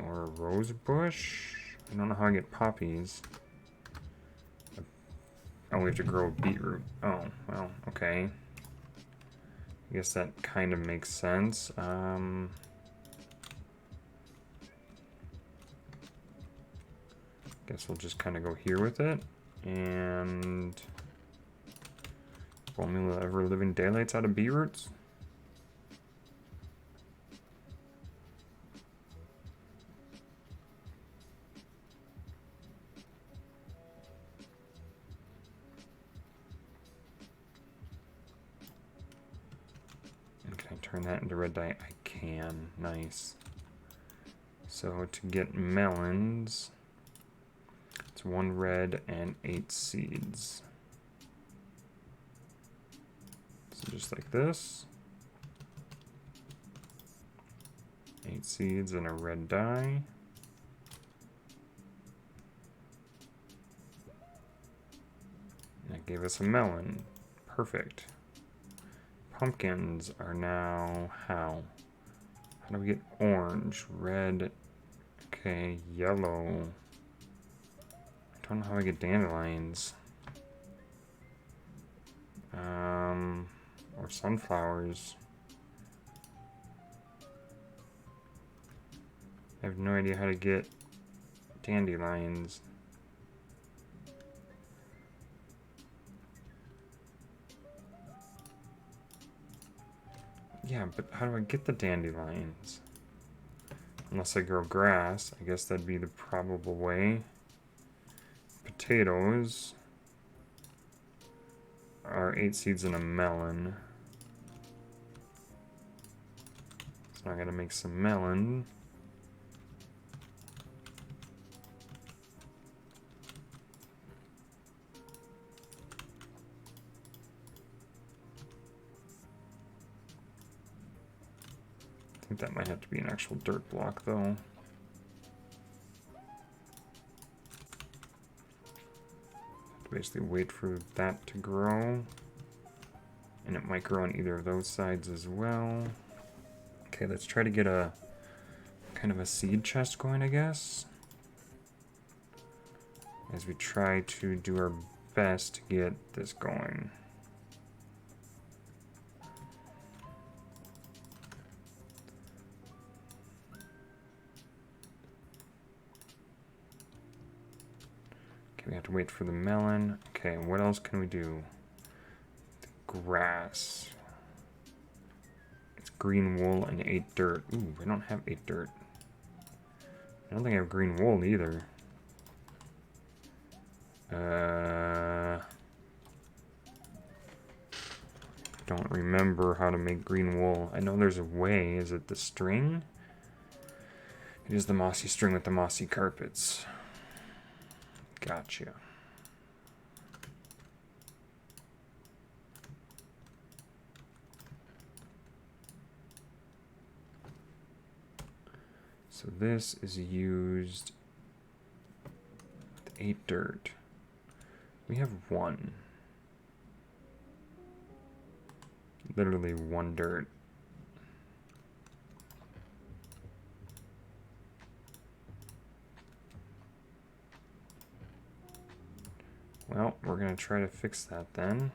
or a rose bush. I don't know how I get poppies. Oh, we have to grow a beetroot. Oh, well, okay. I guess that kind of makes sense. Guess we'll just kind of go here with it. And bone meal ever living daylights out of beetroots. And can I turn that into red dye? I can. Nice. So to get melons, it's 1 red and 8 seeds. So just like this. 8 seeds and a red dye. That gave us a melon. Perfect. Pumpkins are now how? How do we get orange, red, okay, yellow. I don't know how I get dandelions. Or sunflowers. I have no idea how to get dandelions. Yeah, but how do I get the dandelions? Unless I grow grass, I guess that'd be the probable way. Potatoes are 8 seeds in a melon. So I gotta make some melon. I think that might have to be an actual dirt block though. Basically wait for that to grow. And it might grow on either of those sides as well. Okay, let's try to get a kind of a seed chest going, I guess. As we try to do our best to get this going. Okay, we have to wait for the melon. Okay, what else can we do? The grass. It's green wool and 8 dirt. Ooh, I don't have 8 dirt. I don't think I have green wool either. Don't remember how to make green wool. I know there's a way. Is it the string? It is the mossy string with the mossy carpets. Gotcha. So this is used with 8 dirt. We have 1. Literally 1 dirt. Well, we're going to try to fix that then.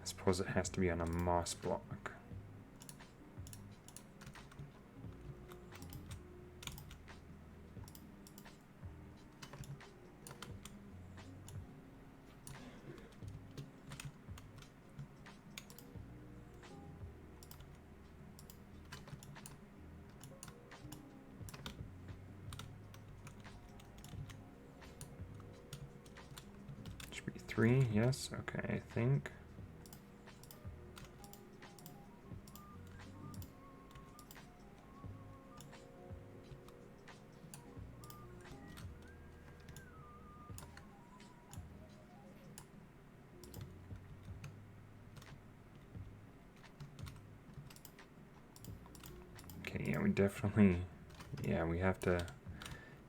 I suppose it has to be on a moss block. Should be 3, yes, okay, I think. Okay, yeah, we definitely, yeah, we have to,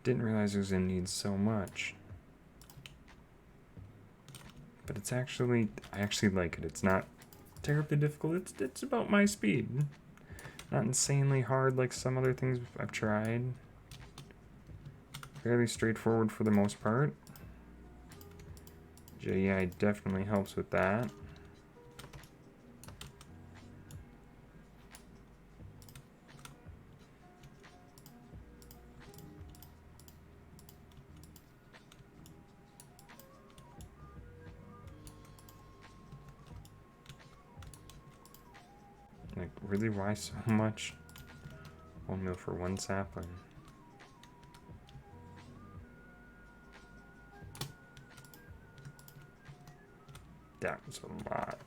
didn't realize it was going to need so much. But it's actually, I actually like it. It's not terribly difficult. It's about my speed. Not insanely hard like some other things I've tried. Fairly straightforward for the most part. JEI definitely helps with that. Like, really, why so much? 1 mil for 1 sapling. That was a lot.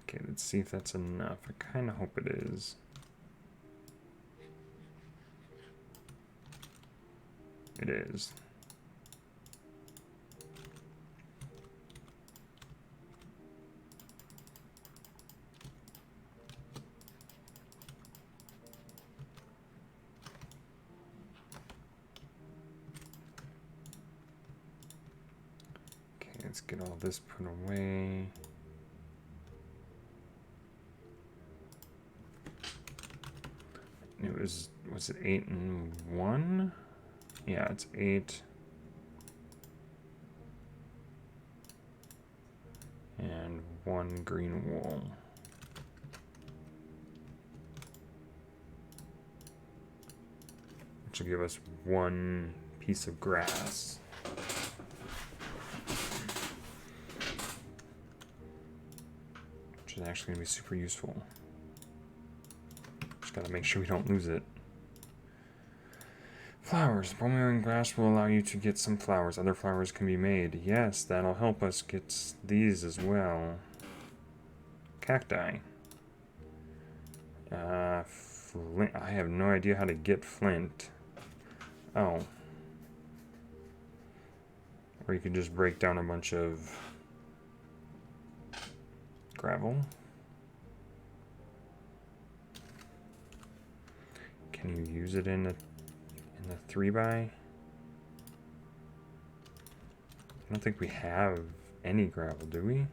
Okay, let's see if that's enough. I kind of hope it is. it is. Okay, let's get all this put away. It was it 8 and 1? Yeah, it's 8 and 1 green wool. Which will give us 1 piece of grass. Which is actually going to be super useful. Just got to make sure we don't lose it. Flowers. Bone marrow grass will allow you to get some flowers. Other flowers can be made. Yes, that'll help us get these as well. Cacti. Flint. I have no idea how to get flint. Oh. Or you could just break down a bunch of gravel. Can you use it in the 3x? I don't think we have any gravel, do we?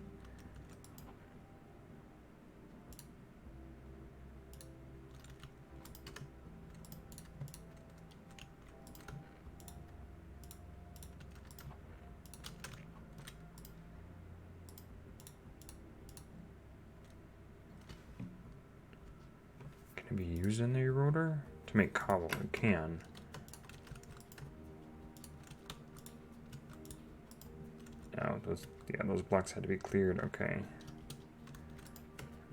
Can it be used in the eroder? To make cobble, it can. Oh, those blocks had to be cleared. Okay.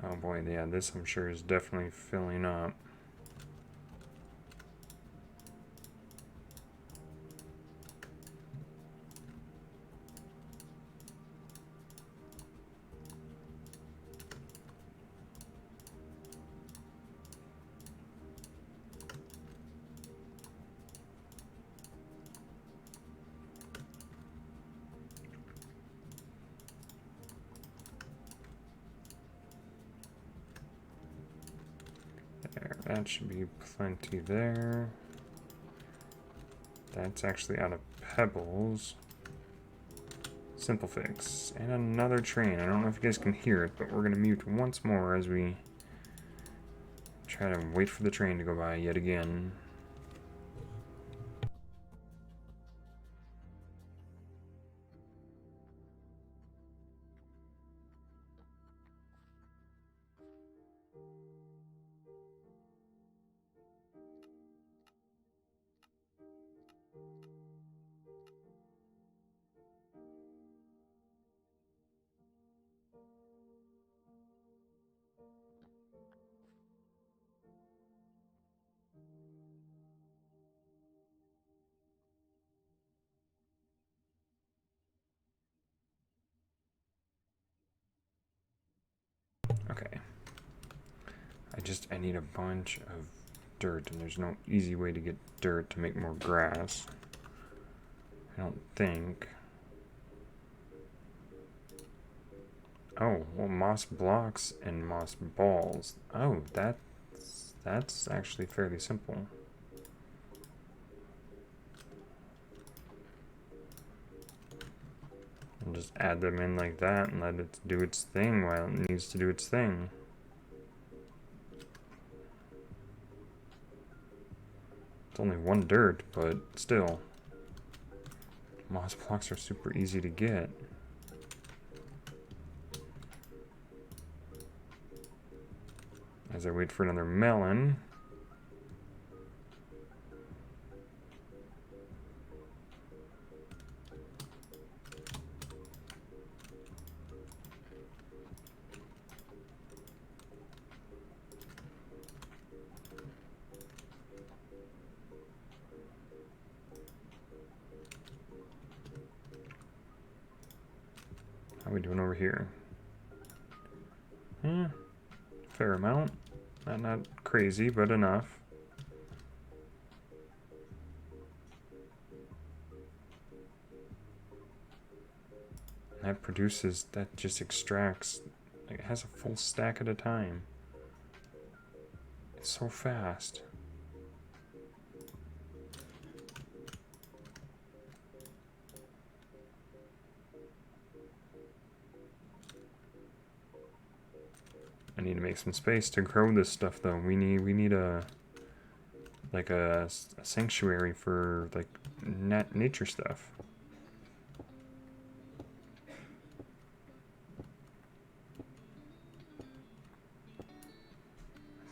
Oh boy, yeah, this I'm sure is definitely filling up. There, that should be plenty there. That's actually out of pebbles. Simple fix. And another train. I don't know if you guys can hear it, but we're going to mute once more as we try to wait for the train to go by yet again. Okay. I need a bunch of dirt, and there's no easy way to get dirt to make more grass. I don't think. Oh, well, moss blocks and moss balls. Oh, that's actually fairly simple. And just add them in like that and let it do its thing while it needs to do its thing. It's only 1 dirt, but still. Moss blocks are super easy to get. As I wait for another melon. How are we doing over here? Fair amount. Not crazy, but enough. That produces, that just extracts, like it has a full stack at a time. It's so fast. I need to make some space to grow this stuff though. We need a like a sanctuary for like nature stuff.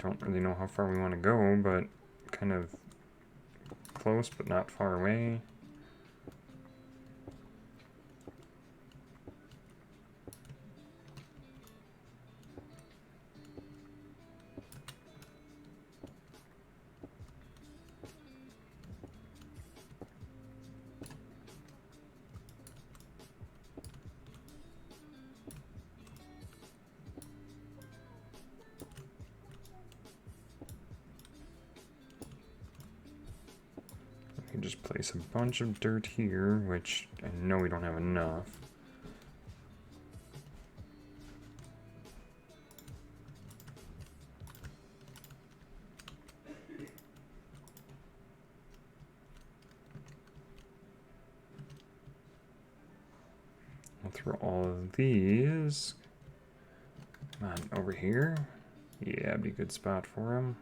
Don't really know how far we want to go, but kind of close but not far away. Just place a bunch of dirt here, which I know we don't have enough. I'll throw all of these. Come on, over here. Yeah, it'd be a good spot for them.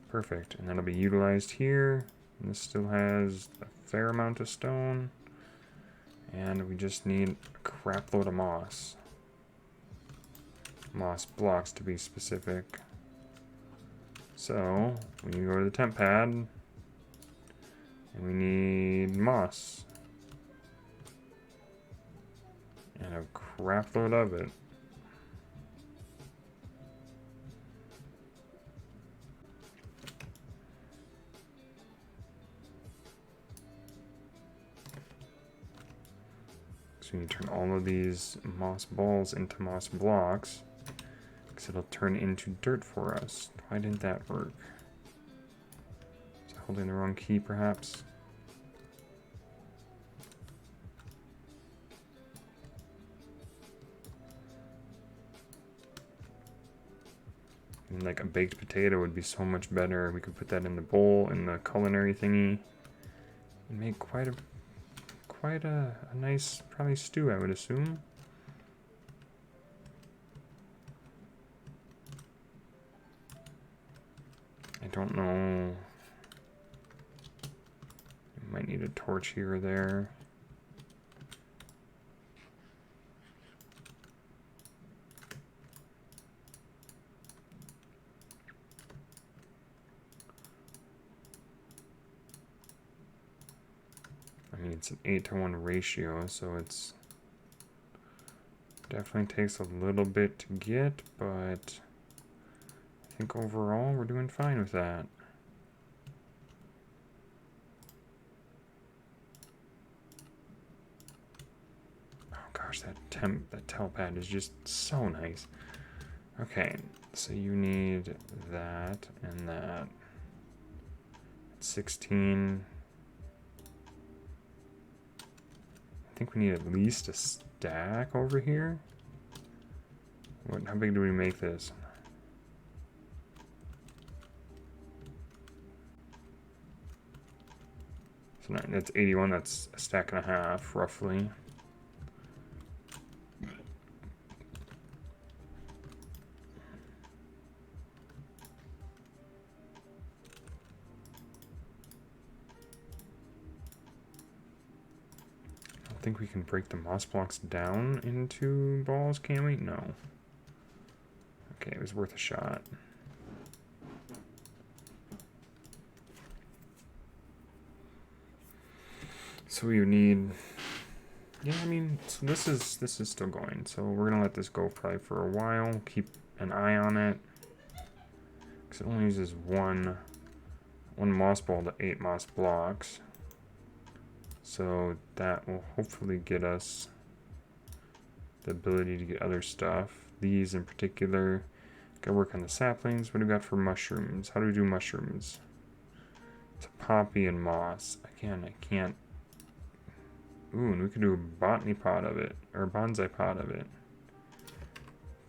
Perfect, and that'll be utilized here. And this still has a fair amount of stone. And we just need a crap load of moss. Moss blocks to be specific. So, we need to go to the temp pad. And we need moss. And a crap load of it. So we need to turn all of these moss balls into moss blocks, because it'll turn into dirt for us. Why didn't that work? Was I holding the wrong key, perhaps? I mean, like a baked potato would be so much better. We could put that in the bowl, in the culinary thingy, and make quite a nice, probably stew, I would assume. I don't know. You might need a torch here or there. I mean, it's an 8-to-1 ratio, so it's definitely takes a little bit to get, but I think overall we're doing fine with that. Oh gosh, that tell pad is just so nice. Okay, so you need that and that. 16. I think we need at least a stack over here. How big do we make this? So that's 81, that's a stack and a half, roughly. I think we can break the moss blocks down into balls, can we? No. Okay, it was worth a shot. So we need, yeah, I mean, so this is still going. So we're gonna let this go probably for a while. Keep an eye on it, because it only uses one moss ball to 8 moss blocks. So that will hopefully get us the ability to get other stuff. These in particular. Gotta work on the saplings. What do we got for mushrooms? How do we do mushrooms? It's a poppy and moss. Again, I can't. Ooh, and we could do a botany pot of it, or a bonsai pot of it.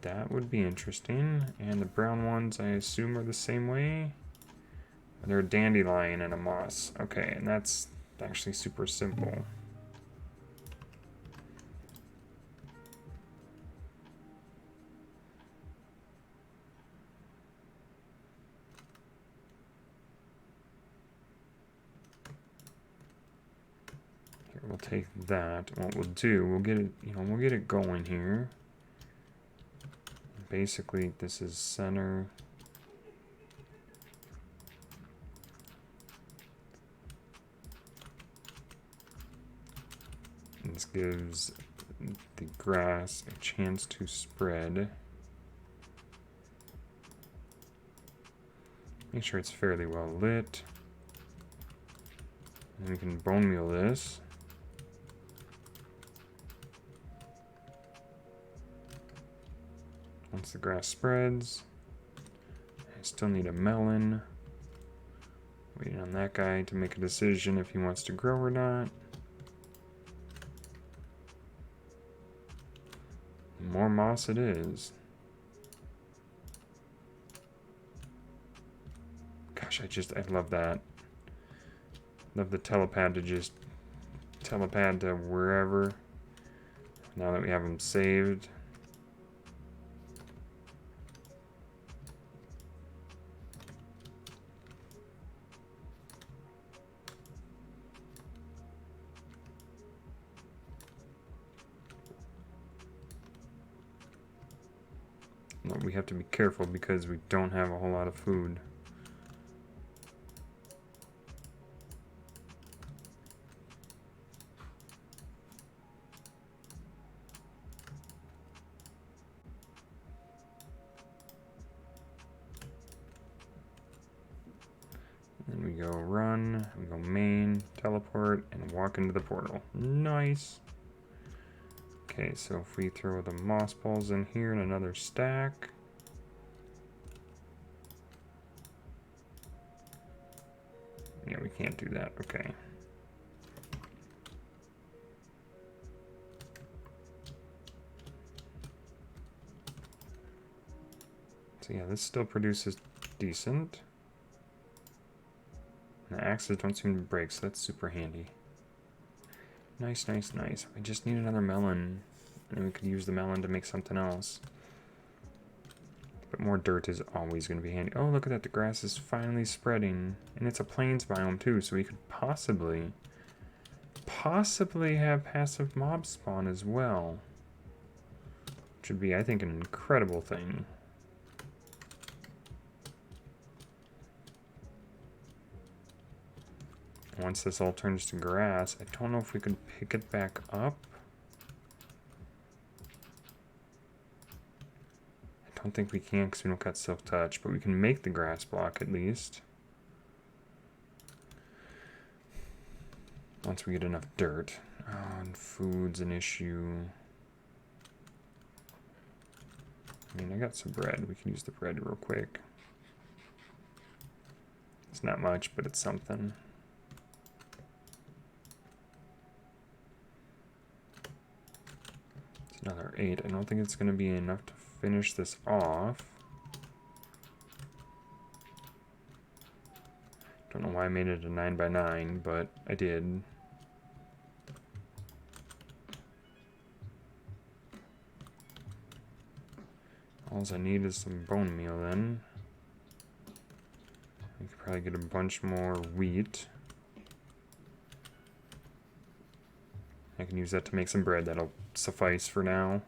That would be interesting. And the brown ones, I assume, are the same way. They're a dandelion and a moss. Okay, and that's actually super simple. Here, we'll take that. What we'll do, we'll get it, we'll get it going here. Basically, this is center. And this gives the grass a chance to spread. Make sure it's fairly well lit. And we can bone meal this. Once the grass spreads, I still need a melon. Waiting on that guy to make a decision if he wants to grow or not. More moss it is. Gosh, I love that. Love the telepad to just telepad to wherever. Now that we have them saved. But we have to be careful because we don't have a whole lot of food. Then we go run, we go main, teleport, and walk into the portal. Nice. Okay, so if we throw the moss balls in here in another stack. Yeah, we can't do that. Okay. So yeah, this still produces decent. And the axes don't seem to break, so that's super handy. Nice, nice, nice. I just need another melon. And we could use the melon to make something else. But more dirt is always going to be handy. Oh, look at that. The grass is finally spreading. And it's a plains biome, too. So we could possibly have passive mob spawn as well. Which would be, I think, an incredible thing. Once this all turns to grass, I don't know if we could pick it back up. I don't think we can because we don't got Silk Touch, but we can make the grass block at least. Once we get enough dirt. Oh, and food's an issue. I mean, I got some bread. We can use the bread real quick. It's not much, but it's something. It's another 8. I don't think it's going to be enough to finish this off. Don't know why I made it a 9x9, but I did. All I need is some bone meal then. We could probably get a bunch more wheat. I can use that to make some bread. That'll suffice for now.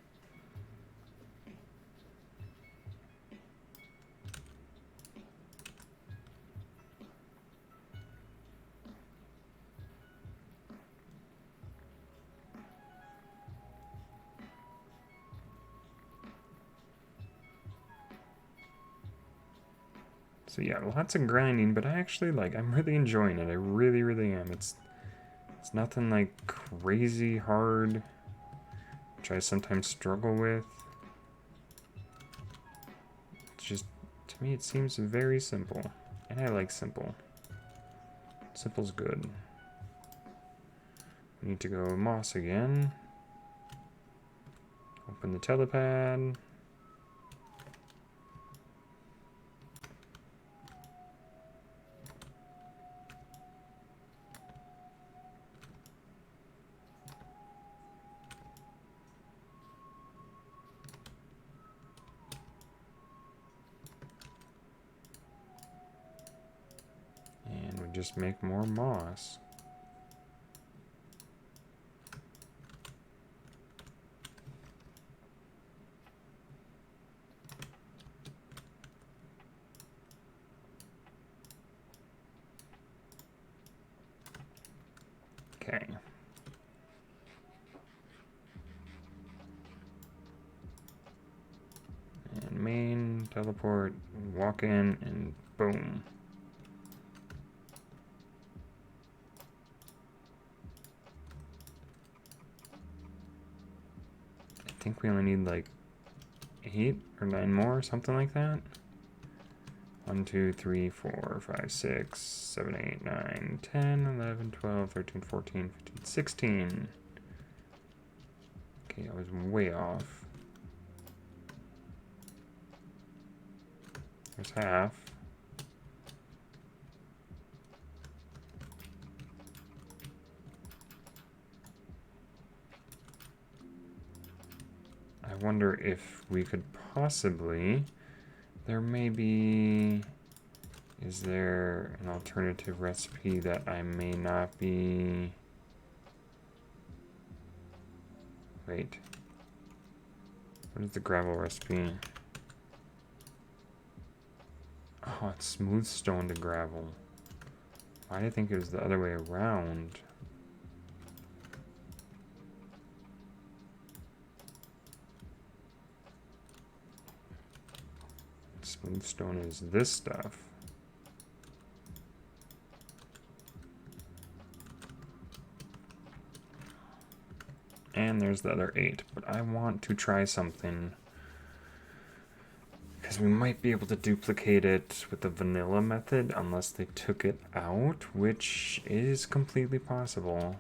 So yeah, lots of grinding, but I'm really enjoying it. I really, really am. It's nothing like crazy hard, which I sometimes struggle with. It's just, to me, it seems very simple. And I like simple. Simple's good. Need to go moss again. Open the telepad. And we just make more moss. Okay. And main, teleport, walk in, and boom. I think we only need like 8 or 9 more, something like that. 1, 2, 3, 4, 5, 6, 7, 8, 9, 10, 11, 12, 13, 14, 15, 16. Okay, I was way off. There's half. I wonder if we could possibly... There may be... Is there an alternative recipe that I may not be... Wait. What is the gravel recipe? Oh, it's smooth stone to gravel. Why did I think it was the other way around? Smooth stone is this stuff. And there's the other 8. But I want to try something, because we might be able to duplicate it with the vanilla method unless they took it out, which is completely possible.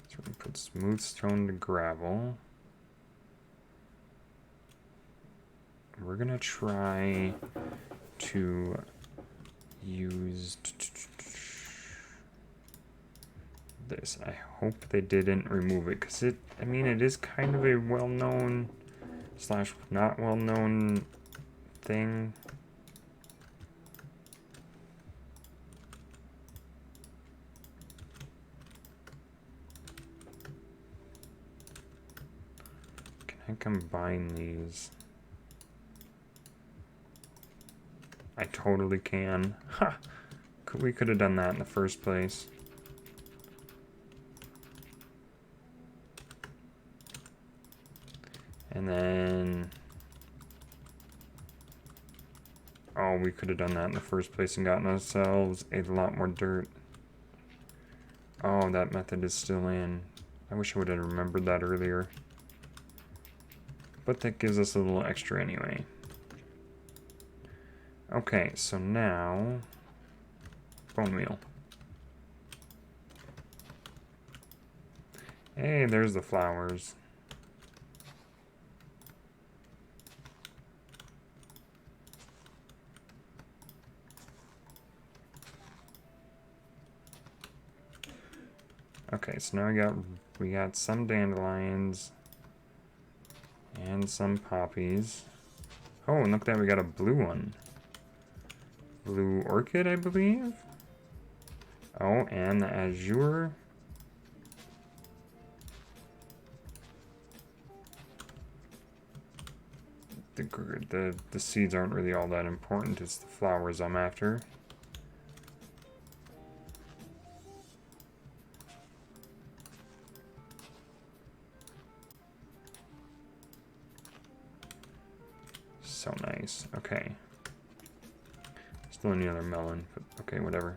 So we put smooth stone to gravel. We're gonna try to use this. I hope they didn't remove it, because I mean, it is kind of a well-known slash not well-known thing. Can I combine these? I totally can. Ha! We could have done that in the first place. And then... Oh, we could have done that in the first place and gotten ourselves a lot more dirt. Oh, that method is still in. I wish I would have remembered that earlier. But that gives us a little extra anyway. Okay, so now... Bone meal. Hey, there's the flowers. Okay, so now we got some dandelions and some poppies. Oh, and look at that, we got a blue one. Blue orchid, I believe. Oh, and the azure. The seeds aren't really all that important. It's the flowers I'm after. So nice. Okay. Still need another melon, but okay, whatever.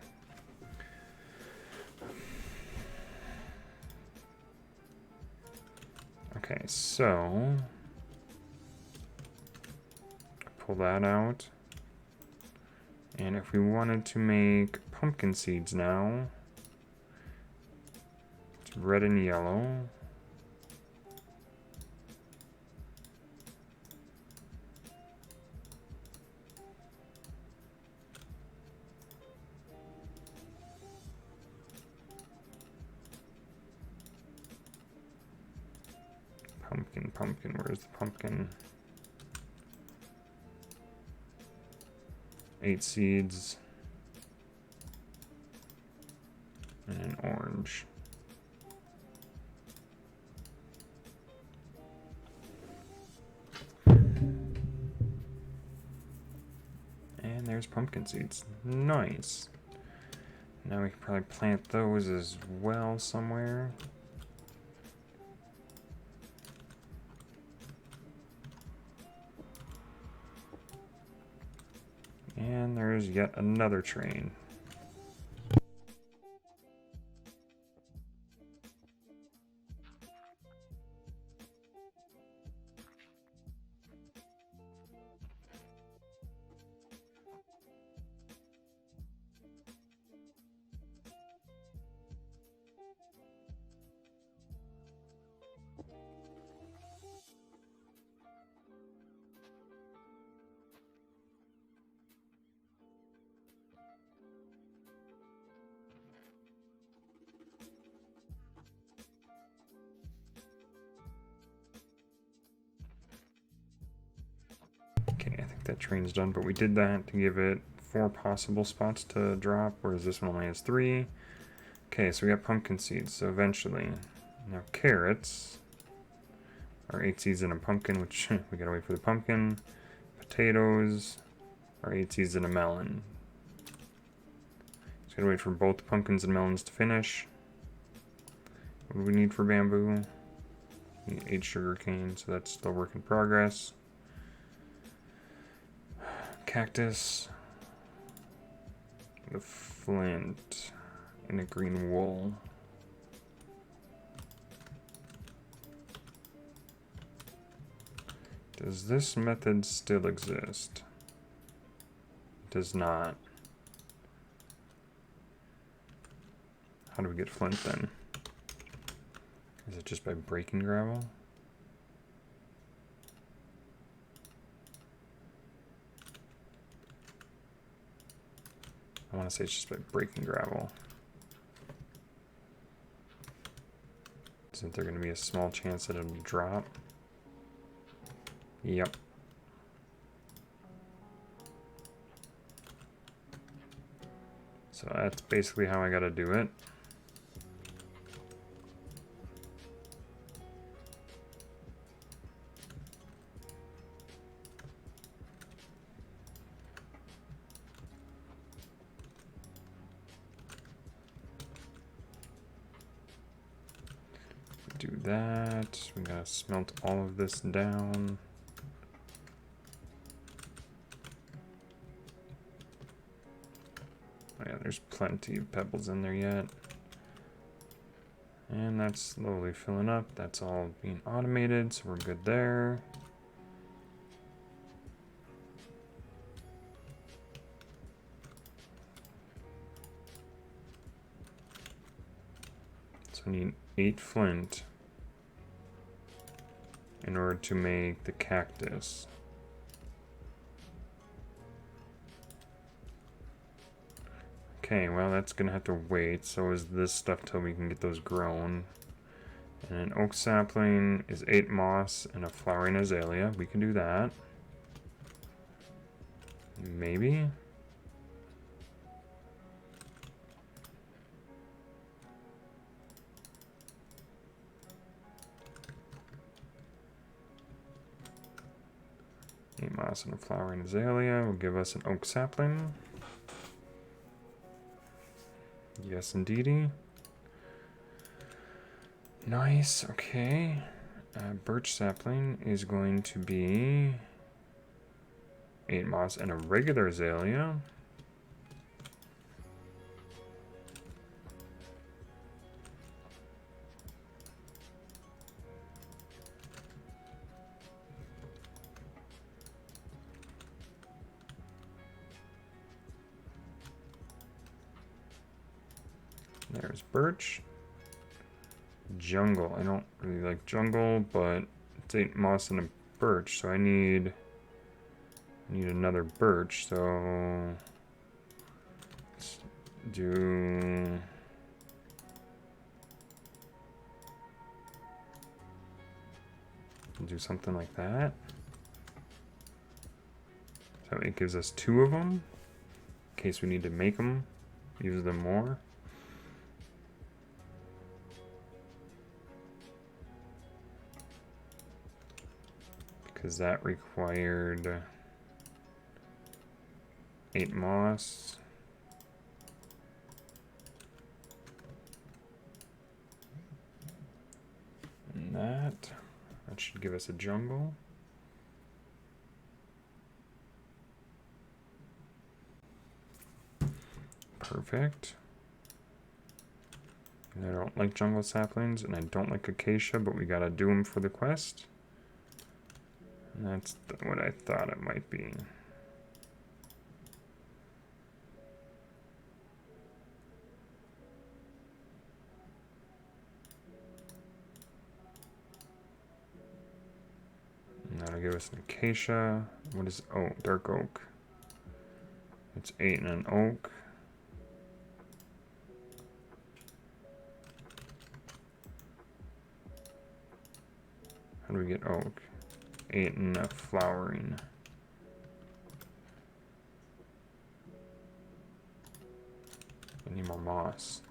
Okay, so pull that out. And if we wanted to make pumpkin seeds now, it's red and yellow. Pumpkin, where's the pumpkin? 8 seeds. And an orange. And there's pumpkin seeds. Nice. Now we can probably plant those as well somewhere. And there's yet another train. Okay, I think that train's done, but we did that to give it 4 possible spots to drop, whereas this one only has 3. Okay, so we got pumpkin seeds, so eventually. Now carrots are 8 seeds in a pumpkin, which we gotta wait for the pumpkin. Potatoes are 8 seeds in a melon. Just gotta wait for both the pumpkins and melons to finish. What do we need for bamboo? We need 8 sugar cane, so that's still work in progress. Cactus, the flint, and a green wool. Does this method still exist? It does not. How do we get flint then? Is it just by breaking gravel? I want to say it's just by breaking gravel. Isn't there going to be a small chance that it'll drop? Yep. So that's basically how I gotta do it. Do that. We gotta smelt all of this down. Oh yeah, there's plenty of pebbles in there yet. And that's slowly filling up. That's all being automated, so we're good there. So we need 8 flint in order to make the cactus. Okay, well that's gonna have to wait. So is this stuff till we can get those grown. And an oak sapling is 8 moss and a flowering azalea. We can do that. Maybe. Moss and a flowering azalea will give us an oak sapling. Yes, indeedy. Nice, okay. Birch sapling is going to be 8 moss and a regular azalea. There's birch. Jungle. I don't really like jungle, but it's 8 moss and a birch, so I need another birch, so let's do something like that. So it gives us 2 of them in case we need to make them, use them more. Because that required 8 moss. And that should give us a jungle. Perfect. And I don't like jungle saplings, and I don't like acacia, but we gotta do them for the quest. And that's what I thought it might be. And that'll give us an acacia. What is oak? Dark oak. It's 8 and an oak. How do we get oak? 8 and a flowering. I need more moss.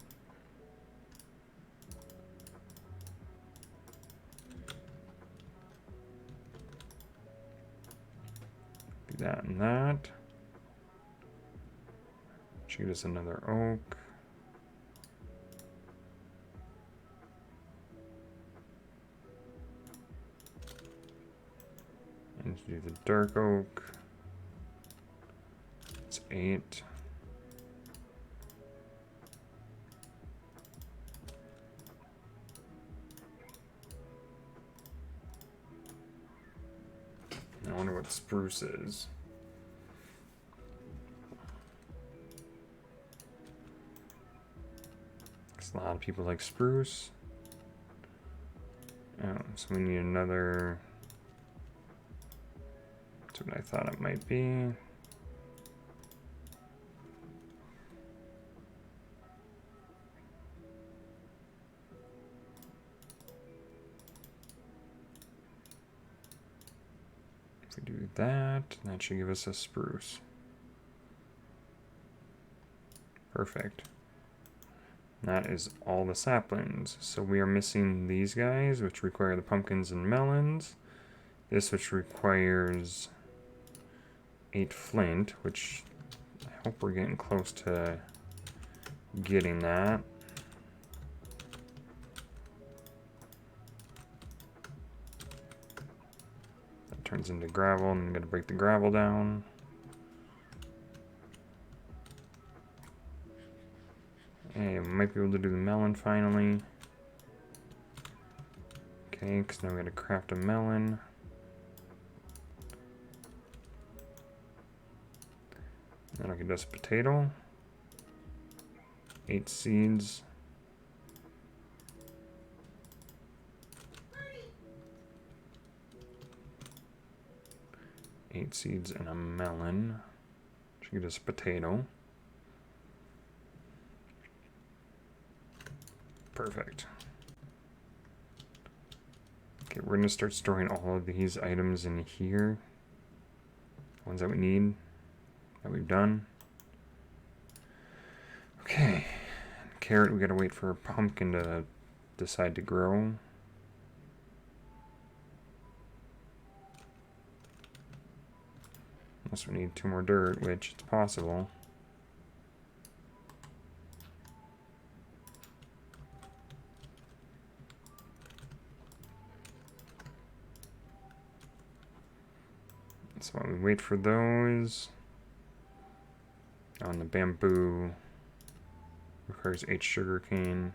Do that and that. Shoot us another oak. And do the dark oak. It's 8. I wonder what spruce is. Because a lot of people like spruce. Oh, so we need another. That's what I thought it might be. If we do that, that should give us a spruce. Perfect. That is all the saplings. So we are missing these guys, which require the pumpkins and melons. This, which requires 8 flint, which I hope we're getting close to getting that. That turns into gravel, and I'm going to break the gravel down. And we might be able to do the melon finally. Okay, because now we got to craft a melon. That'll give us a potato. 8 seeds. Eight seeds and a melon. Should give us a potato. Perfect. Okay, we're gonna start storing all of these items in here. Ones that we need, that we've done. Okay, carrot, we gotta wait for a pumpkin to decide to grow. Unless we need 2 more dirt, which it's possible. So while we wait for those, on the bamboo requires 8 sugarcane,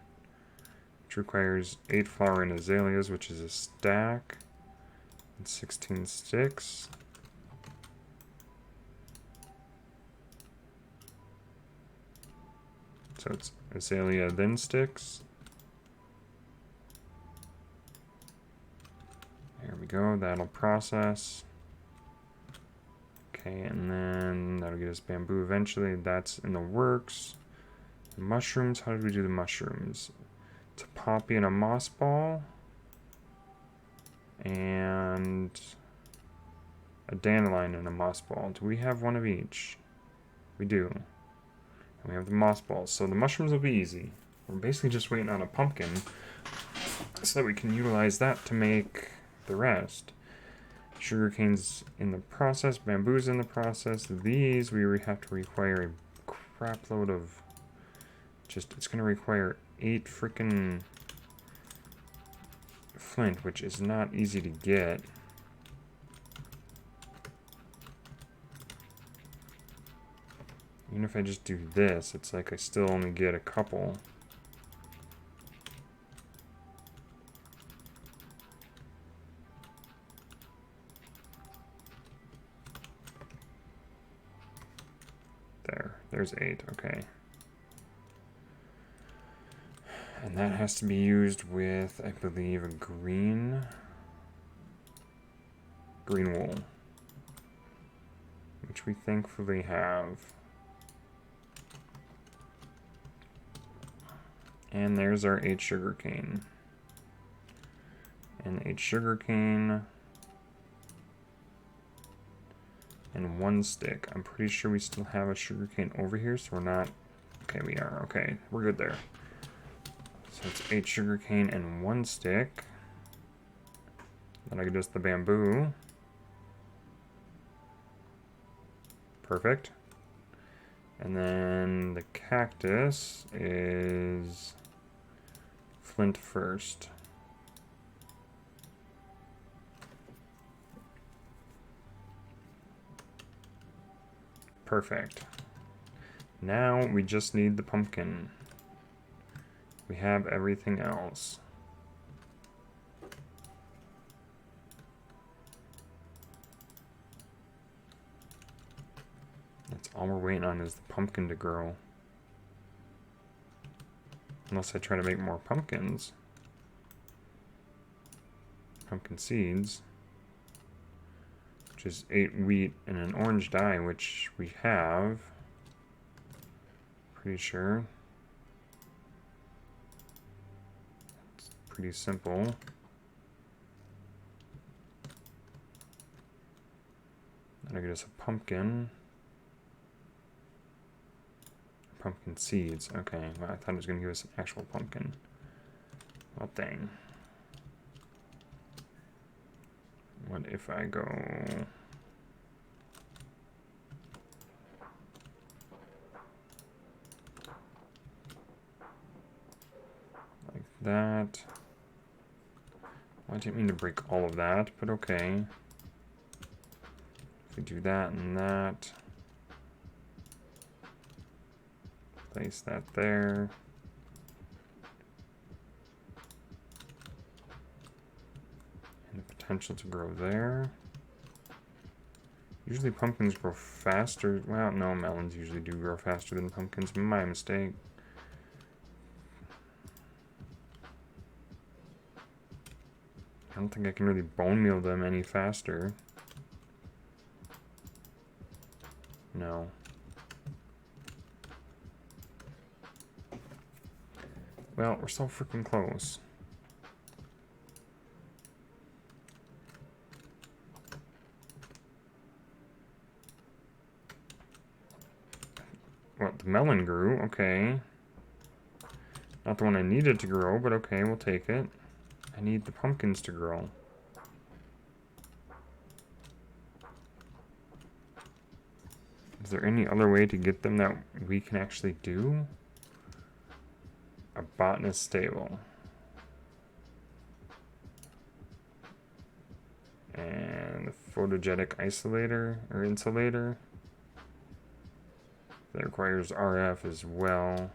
which requires 8 flowering azaleas, which is a stack, and 16 sticks. So it's azalea, then sticks. There we go, that'll process. Okay, and then that'll get us bamboo eventually. That's in the works. Mushrooms, how did we do the mushrooms? It's a poppy and a moss ball. And a dandelion and a moss ball. Do we have one of each? We do. And we have the moss balls. So the mushrooms will be easy. We're basically just waiting on a pumpkin so that we can utilize that to make the rest. Sugarcane's in the process, bamboo's in the process. These we have to require a crap load of it's gonna require 8 freaking flint, which is not easy to get. Even if I just do this, it's like I still only get a couple. There's 8, okay. And that has to be used with, I believe, a green wool, which we thankfully have. And there's our 8 sugarcane. And 8 sugarcane. And 1 stick. I'm pretty sure we still have a sugarcane over here, so we're not... Okay, we are. Okay, we're good there. So it's 8 sugarcane and 1 stick. Then I can just the bamboo. Perfect. And then the cactus is flint first. Perfect. Now we just need the pumpkin. We have everything else. That's all we're waiting on is the pumpkin to grow. Unless I try to make more pumpkins. Pumpkin seeds. Which is 8 wheat and an orange dye, which we have. Pretty sure. It's pretty simple. Then I get us a pumpkin. Pumpkin seeds. Okay, well, I thought it was going to give us an actual pumpkin. Well, dang. What if I go... like that. Well, I didn't mean to break all of that, but okay. If we do that and that. Place that there. And the potential to grow there. Usually pumpkins grow faster. Well, no, melons usually do grow faster than pumpkins. My mistake. I don't think I can really bone meal them any faster. No. Well, we're so freaking close. Well, the melon grew, okay. Not the one I needed to grow, but okay, we'll take it. I need the pumpkins to grow. Is there any other way to get them that we can actually do? A botanist stable. And a photogenic isolator or insulator. That requires RF as well.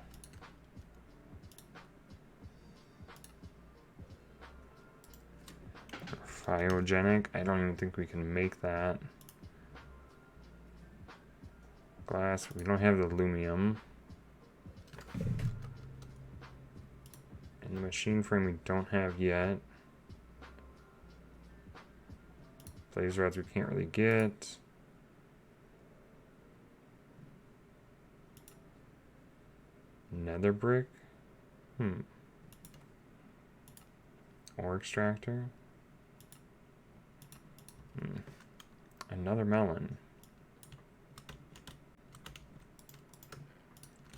Phyogenic. I don't even think we can make that. Glass. We don't have the aluminum. machine frame we don't have yet. Blaze rods we can't really get. Nether brick? Ore extractor? Another melon.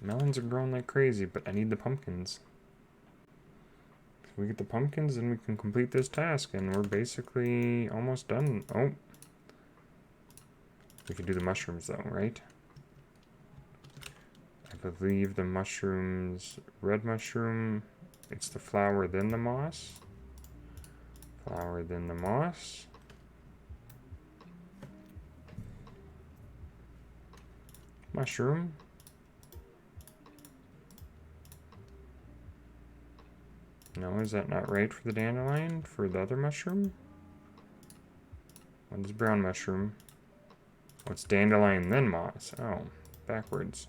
Melons are growing like crazy, but I need the pumpkins. If we get the pumpkins, then we can complete this task, and we're basically almost done. Oh. We can do the mushrooms, though, right? I believe the mushrooms... Red mushroom, it's the flower, then the moss. Flower, then the moss. Mushroom. No, is that not right for the dandelion? For the other mushroom? What is brown mushroom? What's dandelion, then moss? Oh, backwards.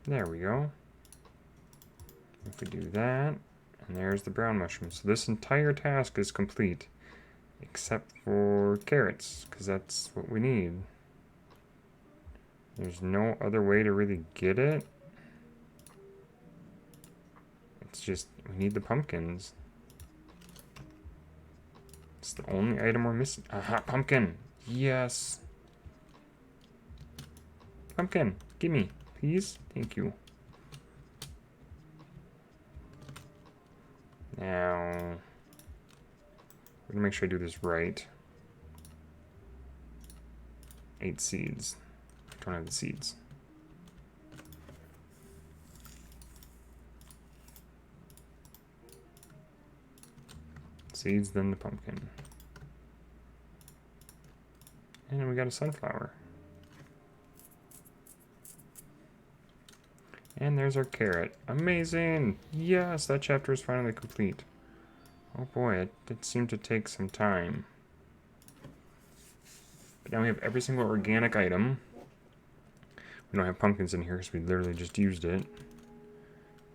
There we go. If we do that, and there's the brown mushroom. So this entire task is complete, except for carrots, because that's what we need. There's no other way to really get it. It's just, we need the pumpkins. It's the only item we're missing. Aha, pumpkin! Yes! Pumpkin, gimme, please. Thank you. Now, we're gonna make sure I do this right. 8 seeds. I don't have the seeds. Seeds, then the pumpkin. And we got a sunflower. And there's our carrot. Amazing! Yes, that chapter is finally complete. Oh boy, it did seem to take some time. But now we have every single organic item. We don't have pumpkins in here because we literally just used it.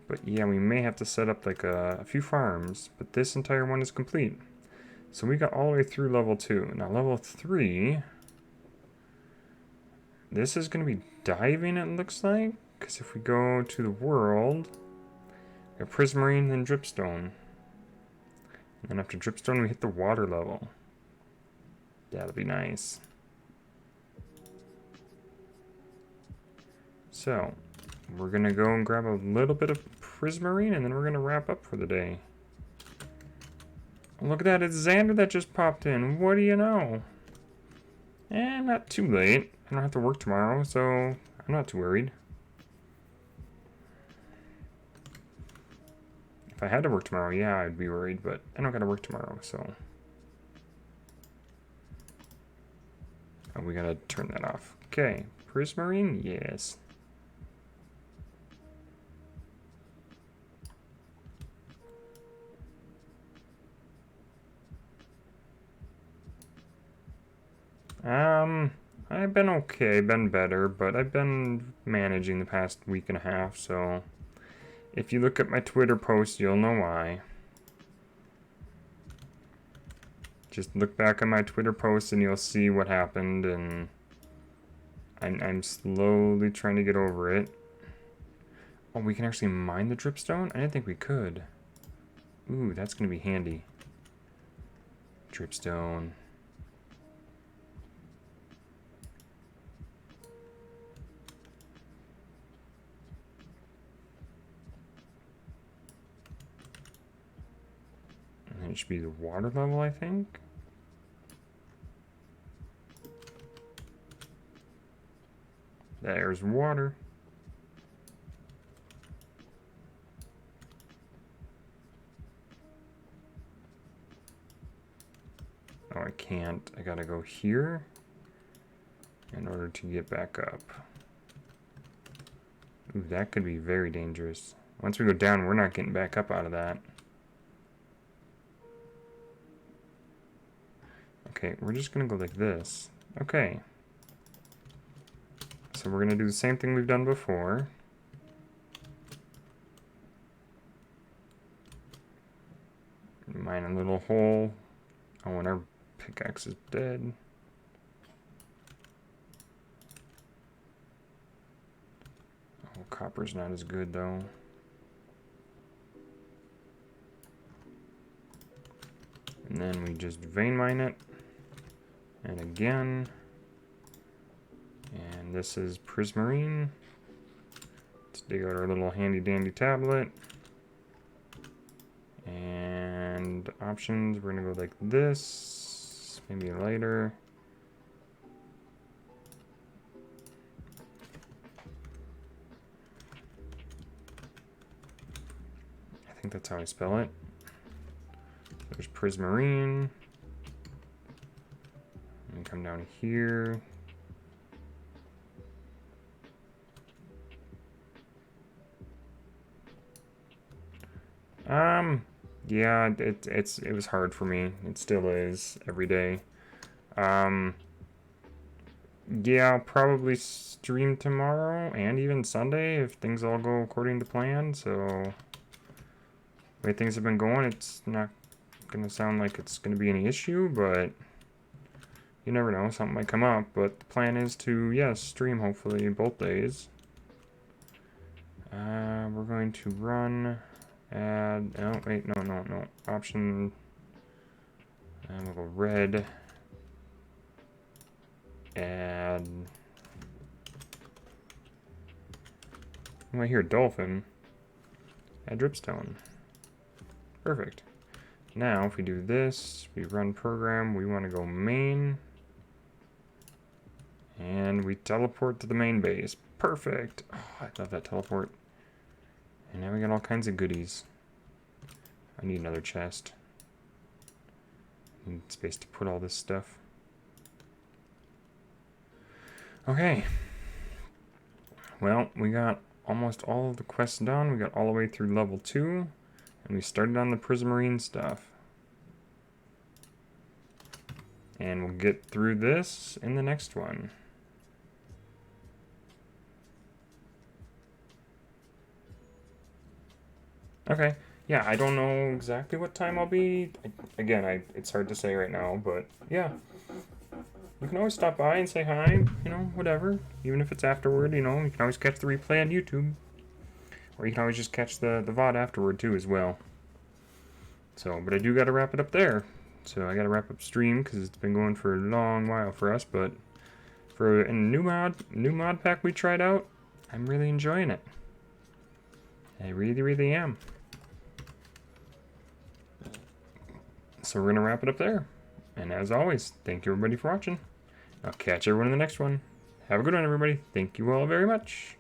But yeah, we may have to set up like a few farms. But this entire one is complete. So we got all the way through level 2. Now level 3... This is going to be diving, it looks like. Because if we go to the world, we have prismarine, then dripstone. And then after dripstone, we hit the water level. That'll be nice. So, we're going to go and grab a little bit of prismarine, and then we're going to wrap up for the day. Oh, look at that, it's Xander that just popped in. What do you know? Not too late. I don't have to work tomorrow, so I'm not too worried. If I had to work tomorrow, yeah, I'd be worried, but I don't gotta work tomorrow, so. Oh, we gotta turn that off. Okay, prismarine, yes. I've been okay, been better, but I've been managing the past week and a half, so if you look at my Twitter post, you'll know why. Just look back at my Twitter post and you'll see what happened, and I'm slowly trying to get over it. Oh, we can actually mine the dripstone? I didn't think we could. Ooh, that's gonna be handy. Dripstone. It should be the water level, I think. There's water. Oh, I can't. I gotta go here in order to get back up. Ooh, that could be very dangerous. Once we go down, we're not getting back up out of that. Okay, we're just gonna go like this. Okay. so we're gonna do the same thing we've done before. Mine a little hole. Oh, and our pickaxe is dead. Oh, copper's not as good though. And then we just vein mine it. And again. And this is prismarine. Let's dig out our little handy dandy tablet. And options, we're gonna go like this. Maybe later. I think that's how I spell it. There's prismarine. And come down here. Yeah, it was hard for me. It still is every day. Yeah, I'll probably stream tomorrow and even Sunday if things all go according to plan. So the way things have been going, it's not gonna sound like it's gonna be any issue, but you never know, something might come up. But the plan is to, yes, stream hopefully both days. We're going to run add, oh wait, no, option, and we'll go red, add, oh, I hear dolphin, add dripstone. Perfect. Now if we do this, we run program, we want to go main, and we teleport to the main base. Perfect. Oh, I love that teleport. And now we got all kinds of goodies. I need another chest. Need space to put all this stuff. Okay. Well, we got almost all of the quests done. We got all the way through level 2. And we started on the prismarine stuff. And we'll get through this in the next one. Okay, yeah, I don't know exactly what time I'll be. Again, it's hard to say right now, but yeah. You can always stop by and say hi, you know, whatever. Even if it's afterward, you know, you can always catch the replay on YouTube. Or you can always just catch the VOD afterward too as well. So, but I do gotta wrap it up there. So I gotta wrap up stream because it's been going for a long while for us, but for a new mod pack we tried out, I'm really enjoying it. I really, really am. So we're going to wrap it up there. And as always, thank you everybody for watching. I'll catch everyone in the next one. Have a good one, everybody. Thank you all very much.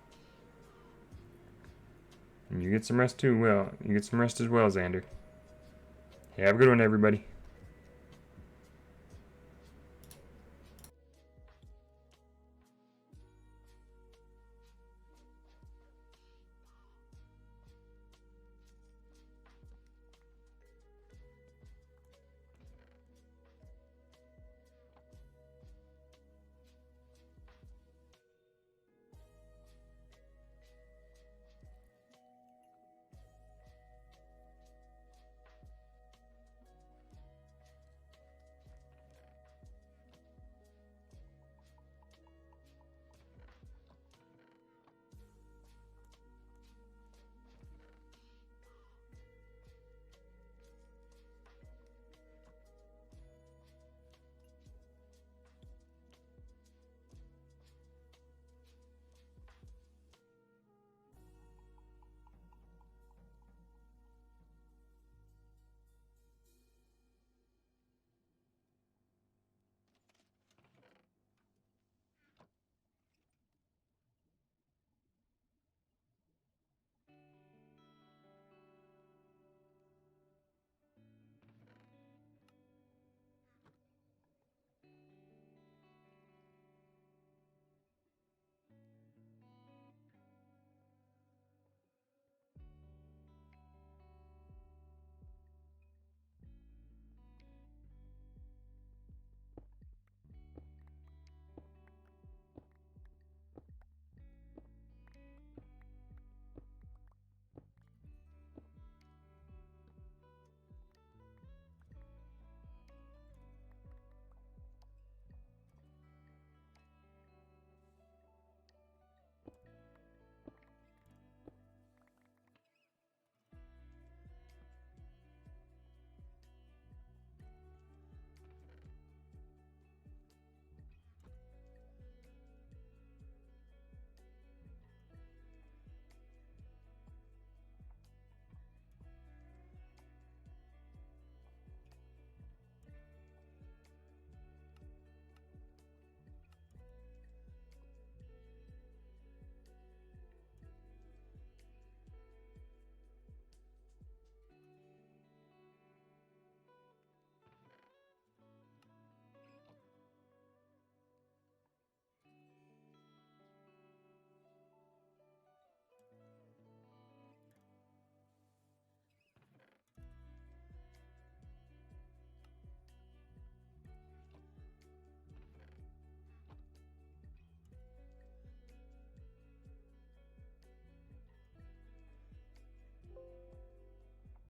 And you get some rest too. Well, you get some rest as well, Xander. Have a good one, everybody.